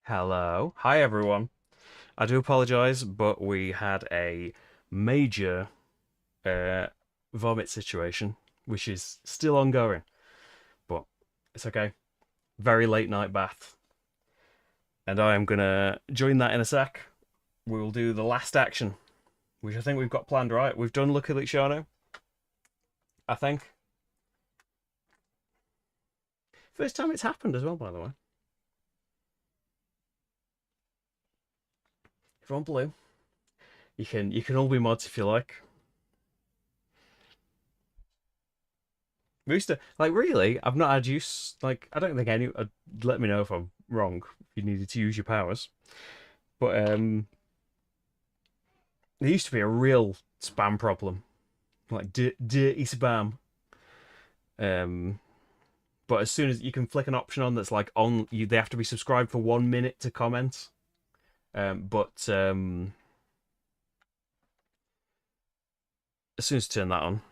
Hello. Hi, everyone. I do apologize, but we had a major uh, vomit situation, which is still ongoing. But it's okay. Very late night bath. And I am going to join that in a sec. We will do the last action, which I think we've got planned right. We've done Lucky Luciano, I think. First time it's happened as well, by the way. If you're on blue, you can all be mods if you like. Rooster, like really, I've not had use. Like I don't think any. Let me know if I'm wrong. If you needed to use your powers, but there used to be a real spam problem, like dirty spam. Um, but as soon as you can flick an option on that's like on, they have to be subscribed for 1 minute to comment. But as soon as you turn that on,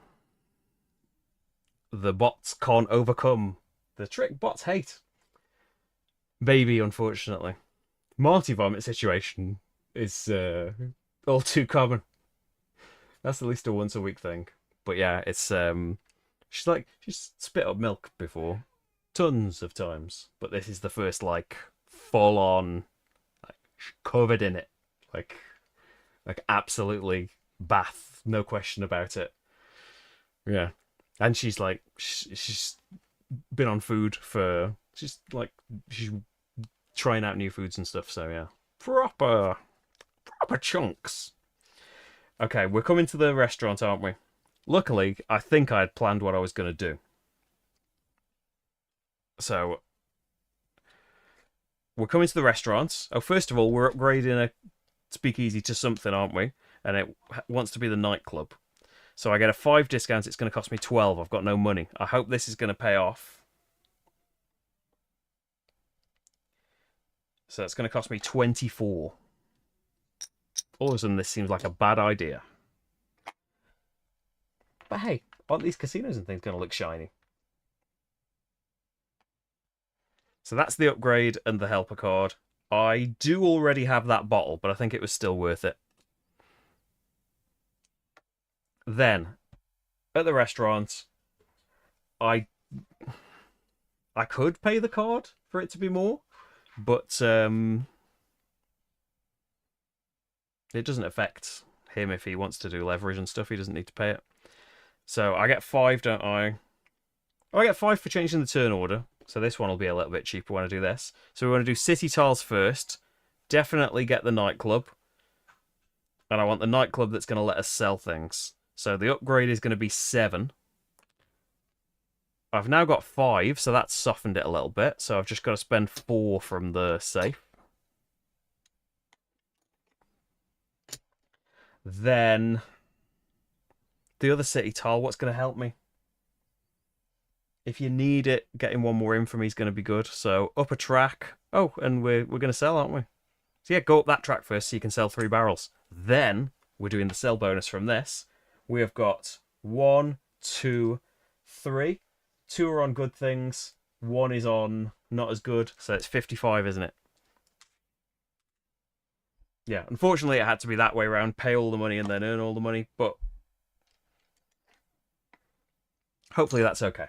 the bots can't overcome the trick bots hate. Baby, unfortunately. Marty vomit situation is all too common. That's at least a once a week thing. But yeah, it's she's spit up milk before tons of times, but this is the first like full on like covered in it. Like absolutely bath, no question about it. Yeah. And she's like she's been on food for she's trying out new foods and stuff, so yeah. Proper chunks. Okay, we're coming to the restaurant, aren't we? Luckily, I think I had planned what I was going to do. So, we're coming to the restaurant. Oh, first of all, we're upgrading a speakeasy to something, aren't we? And it wants to be the nightclub. So I get a 5 discount. It's going to cost me 12. I've got no money. I hope this is going to pay off. So it's going to cost me 24. All of a sudden, this seems like a bad idea. But hey, aren't these casinos and things going to look shiny? So that's the upgrade and the helper card. I do already have that bottle, but I think it was still worth it. Then, at the restaurant, I could pay the card for it to be more, but it doesn't affect him if he wants to do leverage and stuff. He doesn't need to pay it. So I get 5, don't I? Oh, I get 5 for changing the turn order. So this one will be a little bit cheaper when I do this. So we want to do city tiles first. Definitely get the nightclub. And I want the nightclub that's going to let us sell things. So the upgrade is going to be 7. I've now got 5, so that's softened it a little bit. So I've just got to spend 4 from the safe. Then the other city tile, what's going to help me? If you need it, getting one more in from me is going to be good. So up a track. Oh, and we're going to sell, aren't we? So yeah, go up that track first so you can sell 3 barrels. Then we're doing the sell bonus from this. We have got 1, 2, 3. 2 are on good things. 1 is on not as good. So it's 55, isn't it? Yeah, unfortunately it had to be that way around. Pay all the money and then earn all the money. But hopefully that's okay.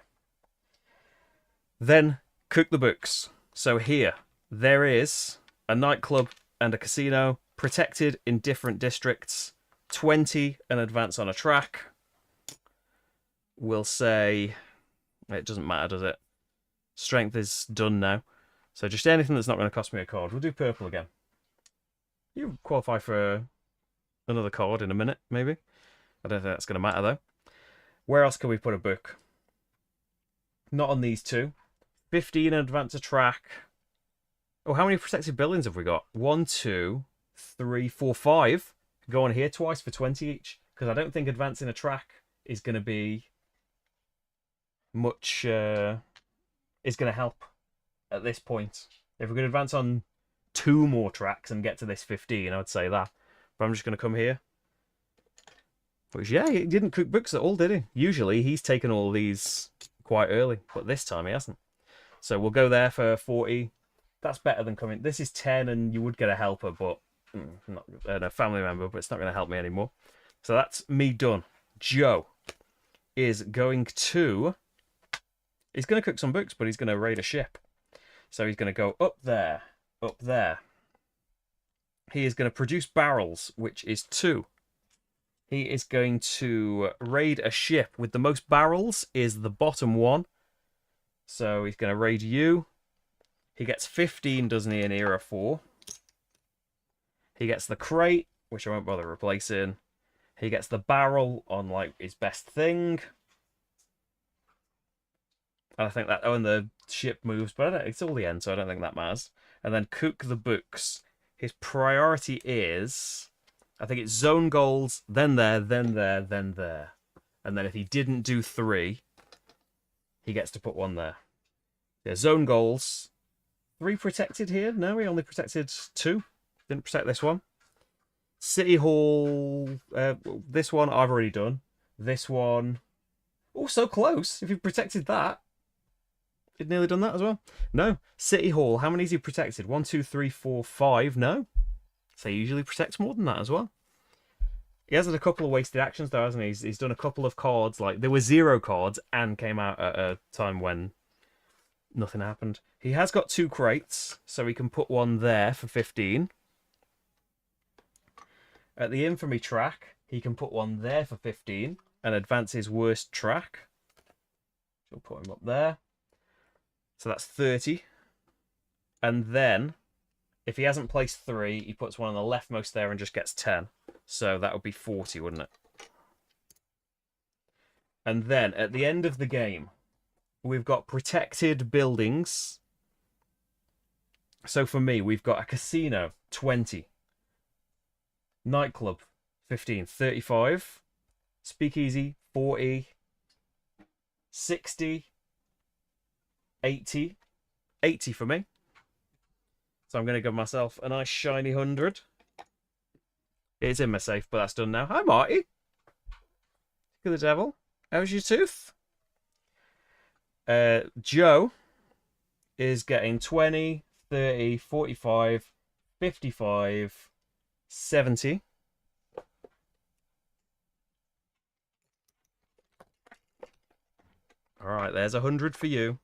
Then cook the books. So here, there is a nightclub and a casino protected in different districts. 20 an advance on a track. We'll say it doesn't matter, does it? Strength is done now. So just anything that's not going to cost me a card. We'll do purple again. You qualify for another card in a minute, maybe. I don't think that's going to matter, though. Where else can we put a book? Not on these 2. 15 and advance a track. Oh, how many protected buildings have we got? 1, 2, 3, 4, 5. Go on here twice for 20 each. Because I don't think advancing a track is going to be much... is going to help at this point. If we could advance on 2 more tracks and get to this 15, I would say that. But I'm just going to come here. Which, yeah, he didn't cook books at all, did he? Usually, he's taken all these quite early. But this time, he hasn't. So we'll go there for 40. That's better than coming. This is 10, and you would get a helper, but not a family member, but it's not going to help me anymore. So that's me done. Joe is going to. He's going to cook some books, but he's going to raid a ship. So he's going to go up there, up there. He is going to produce barrels, which is 2. He is going to raid a ship with the most barrels is the bottom one. So he's going to raid you. He gets 15, doesn't he, in Era 4. He gets the crate, which I won't bother replacing. He gets the barrel on, like, his best thing. And I think that... Oh, and the ship moves, but it's all the end, so I don't think that matters. And then cook the books. His priority is... I think it's zone goals, then there, then there, then there. And then if he didn't do 3, he gets to put 1 there. Yeah, zone goals. 3 protected here? No, he only protected 2. Didn't protect this one. City Hall. This one I've already done. This one. Oh, so close. If he protected that. He'd nearly done that as well. No. City Hall. How many has he protected? 1, 2, 3, 4, 5. No. So he usually protects more than that as well. He has had a couple of wasted actions though, hasn't he? He's done a couple of cards. Like, there were 0 cards and came out at a time when nothing happened. He has got 2 crates, so he can put 1 there for 15. At the infamy track, he can put 1 there for 15 and advance his worst track. We'll put him up there. So that's 30. And then, if he hasn't placed 3, he puts 1 on the leftmost there and just gets 10. So that would be 40, wouldn't it? And then, at the end of the game, we've got protected buildings. So for me, we've got a casino, 20. Nightclub, 15. 35. Speakeasy, 40. 60. 80. 80 for me. So I'm going to give myself a nice shiny 100. It's in my safe, but that's done now. Hi, Marty. Look at the devil. How's your tooth? Joe is getting 20, 30, 45, 55, 70. All right, there's 100 for you.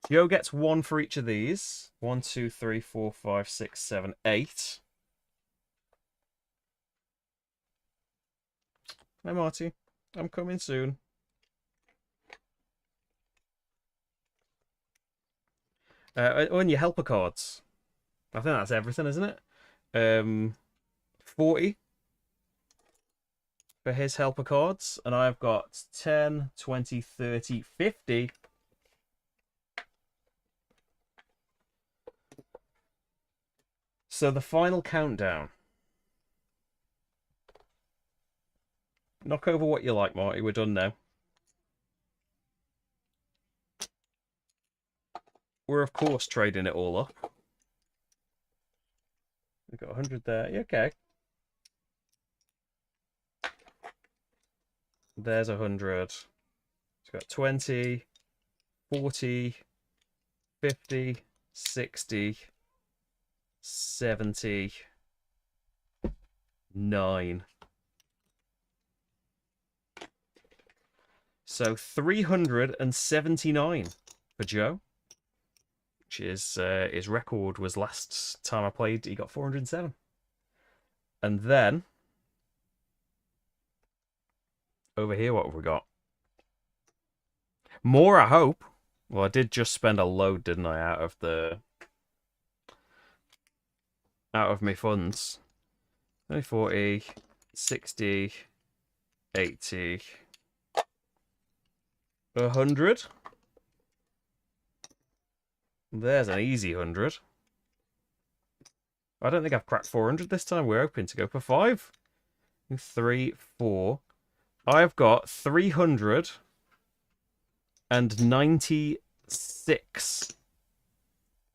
Joe gets 1 for each of these. 1, 2, 3, 4, 5, 6, 7, 8. Hi, Marty. I'm coming soon. On your helper cards. I think that's everything, isn't it? 40 for his helper cards. And I've got 10, 20, 30, 50. So the final countdown. Knock over what you like, Marty. We're done now. We're, of course, trading it all up. We've got 100 there. Yeah, okay. There's 100. It's got 20, 40, 50, 60, 70, 9. So 379 for Joe, which is his record was last time I played. He got 407. And then over here, what have we got? More, I hope. Well, I did just spend a load, didn't I, out of my funds. 40, 60, 80, 100. There's an easy 100. I don't think I've cracked 400 this time. We're hoping to go for 5. 3, 4. I've got 396.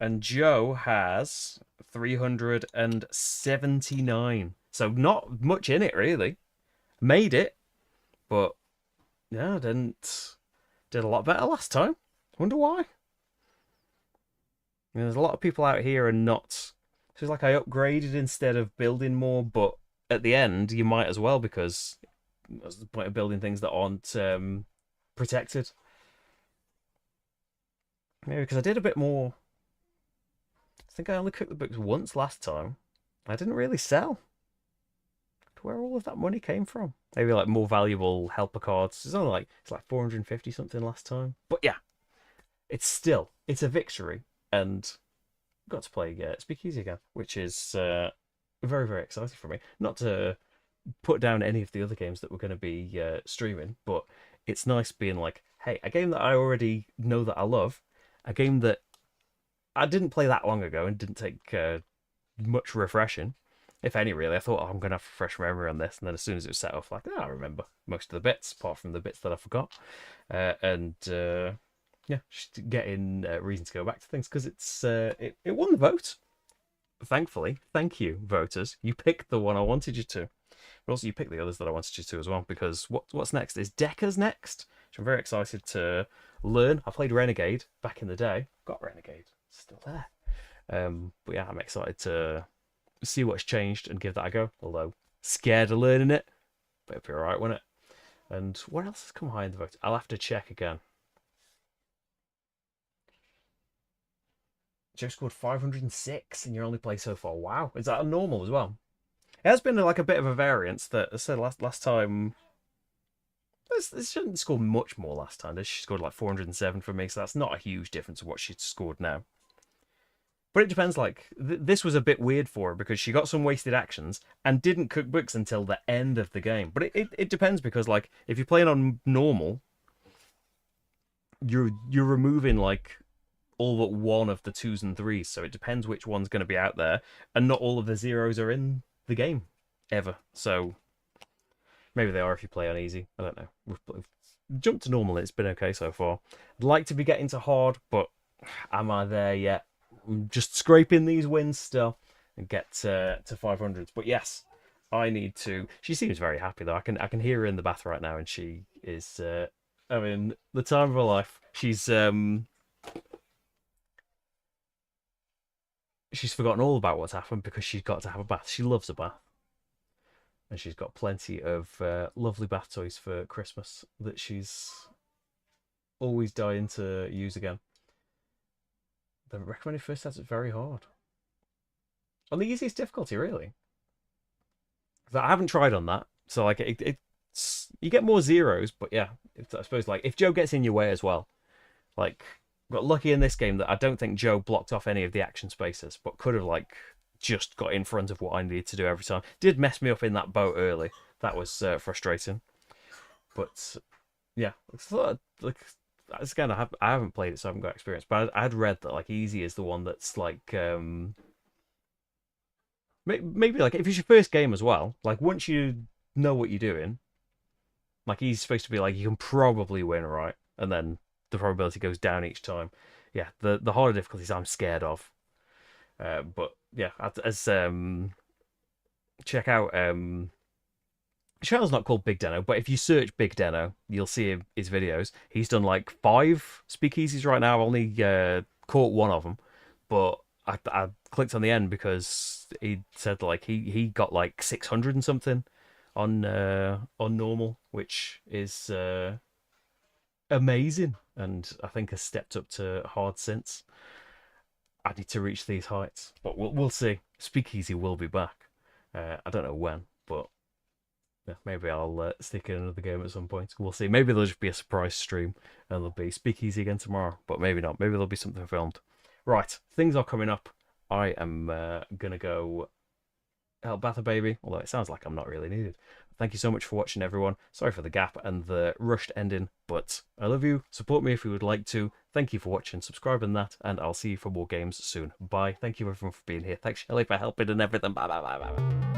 And Joe has 379. So not much in it, really. Made it, but yeah, did a lot better last time. Wonder why. And there's a lot of people out here and not. So it's like I upgraded instead of building more, but at the end you might as well because what's the point of building things that aren't protected? Maybe because I did a bit more. I think I only cooked the books once last time. I didn't really sell. Where all of that money came from? Maybe like more valuable helper cards. It's like 450 something last time. But yeah, it's a victory, and got to play Speakeasy again, which is very very exciting for me. Not to put down any of the other games that we're going to be streaming, but it's nice being like, hey, a game that I already know that I love, a game that I didn't play that long ago and didn't take much refreshing, if any, really. I thought, oh, I'm going to have a fresh memory on this. And then as soon as it was set off, like, oh, I remember most of the bits, apart from the bits that I forgot. Yeah, just getting reason to go back to things because it won the vote. Thankfully, thank you, voters. You picked the one I wanted you to. But also, you picked the others that I wanted you to as well, because what's next is Decker's next, which I'm very excited to learn. I played Renegade back in the day. Got Renegade. It's still there. But yeah, I'm excited to see what's changed and give that a go. Although, scared of learning it. But it'll be alright, won't it? And what else has come high in the vote? I'll have to check again. Joe scored 506 in your only play so far. Wow. Is that a normal as well? It has been like a bit of a variance that I said last time. This shouldn't score much more last time. She scored like 407 for me, so that's not a huge difference of what she scored now. But it depends, like, this was a bit weird for her because she got some wasted actions and didn't cook books until the end of the game. But it depends because, like, if you're playing on normal, you're removing, like, all but one of the 2s and 3s, so it depends which one's going to be out there, and not all of the 0s are in the game, ever. So, maybe they are if you play on easy. I don't know. We've jumped to normal, it's been okay so far. I'd like to be getting to hard, but am I there yet? I'm just scraping these wins still and get to 500s. But yes, I need to. She seems very happy though. I can hear her in the bath right now, and she is having the time of her life. She's forgotten all about what's happened because she's got to have a bath. She loves a bath, and she's got plenty of lovely bath toys for Christmas that she's always dying to use again. The recommended first stats is very hard. On the easiest difficulty, really. I haven't tried on that, so like it's you get more 0s, but yeah, I suppose like if Joe gets in your way as well, like got lucky in this game that I don't think Joe blocked off any of the action spaces, but could have like just got in front of what I needed to do every time. Did mess me up in that boat early. That was frustrating, but yeah, like again, I haven't played it, so I haven't got experience. But I had read that like easy is the one that's like maybe like if it's your first game as well. Like once you know what you're doing, like easy's supposed to be like you can probably win, right? And then the probability goes down each time. Yeah, the harder difficulties I'm scared of. But yeah, as check out channel's not called Big Deno, but if you search Big Deno, you'll see his videos. He's done like 5 speakeasies right now. I've only caught one of them, but I clicked on the end because he said like he got like 600 and something on normal, which is amazing, and I think has stepped up to hard since. I need to reach these heights, but we'll see. Speakeasy will be back. I don't know when, but yeah, maybe I'll stick in another game at some point. We'll see. Maybe there'll just be a surprise stream and there'll be Speakeasy again tomorrow, but maybe not. Maybe there'll be something filmed. Right, things are coming up. I am gonna go help bath a baby, although it sounds like I'm not really needed. Thank you so much for watching, everyone. Sorry for the gap and the rushed ending, but I love you. Support me if you would like to. Thank you for watching, subscribe and that, and I'll see you for more games soon. Bye. Thank you everyone for being here. Thanks, Shelley, for helping and everything. Bye, bye, bye, bye.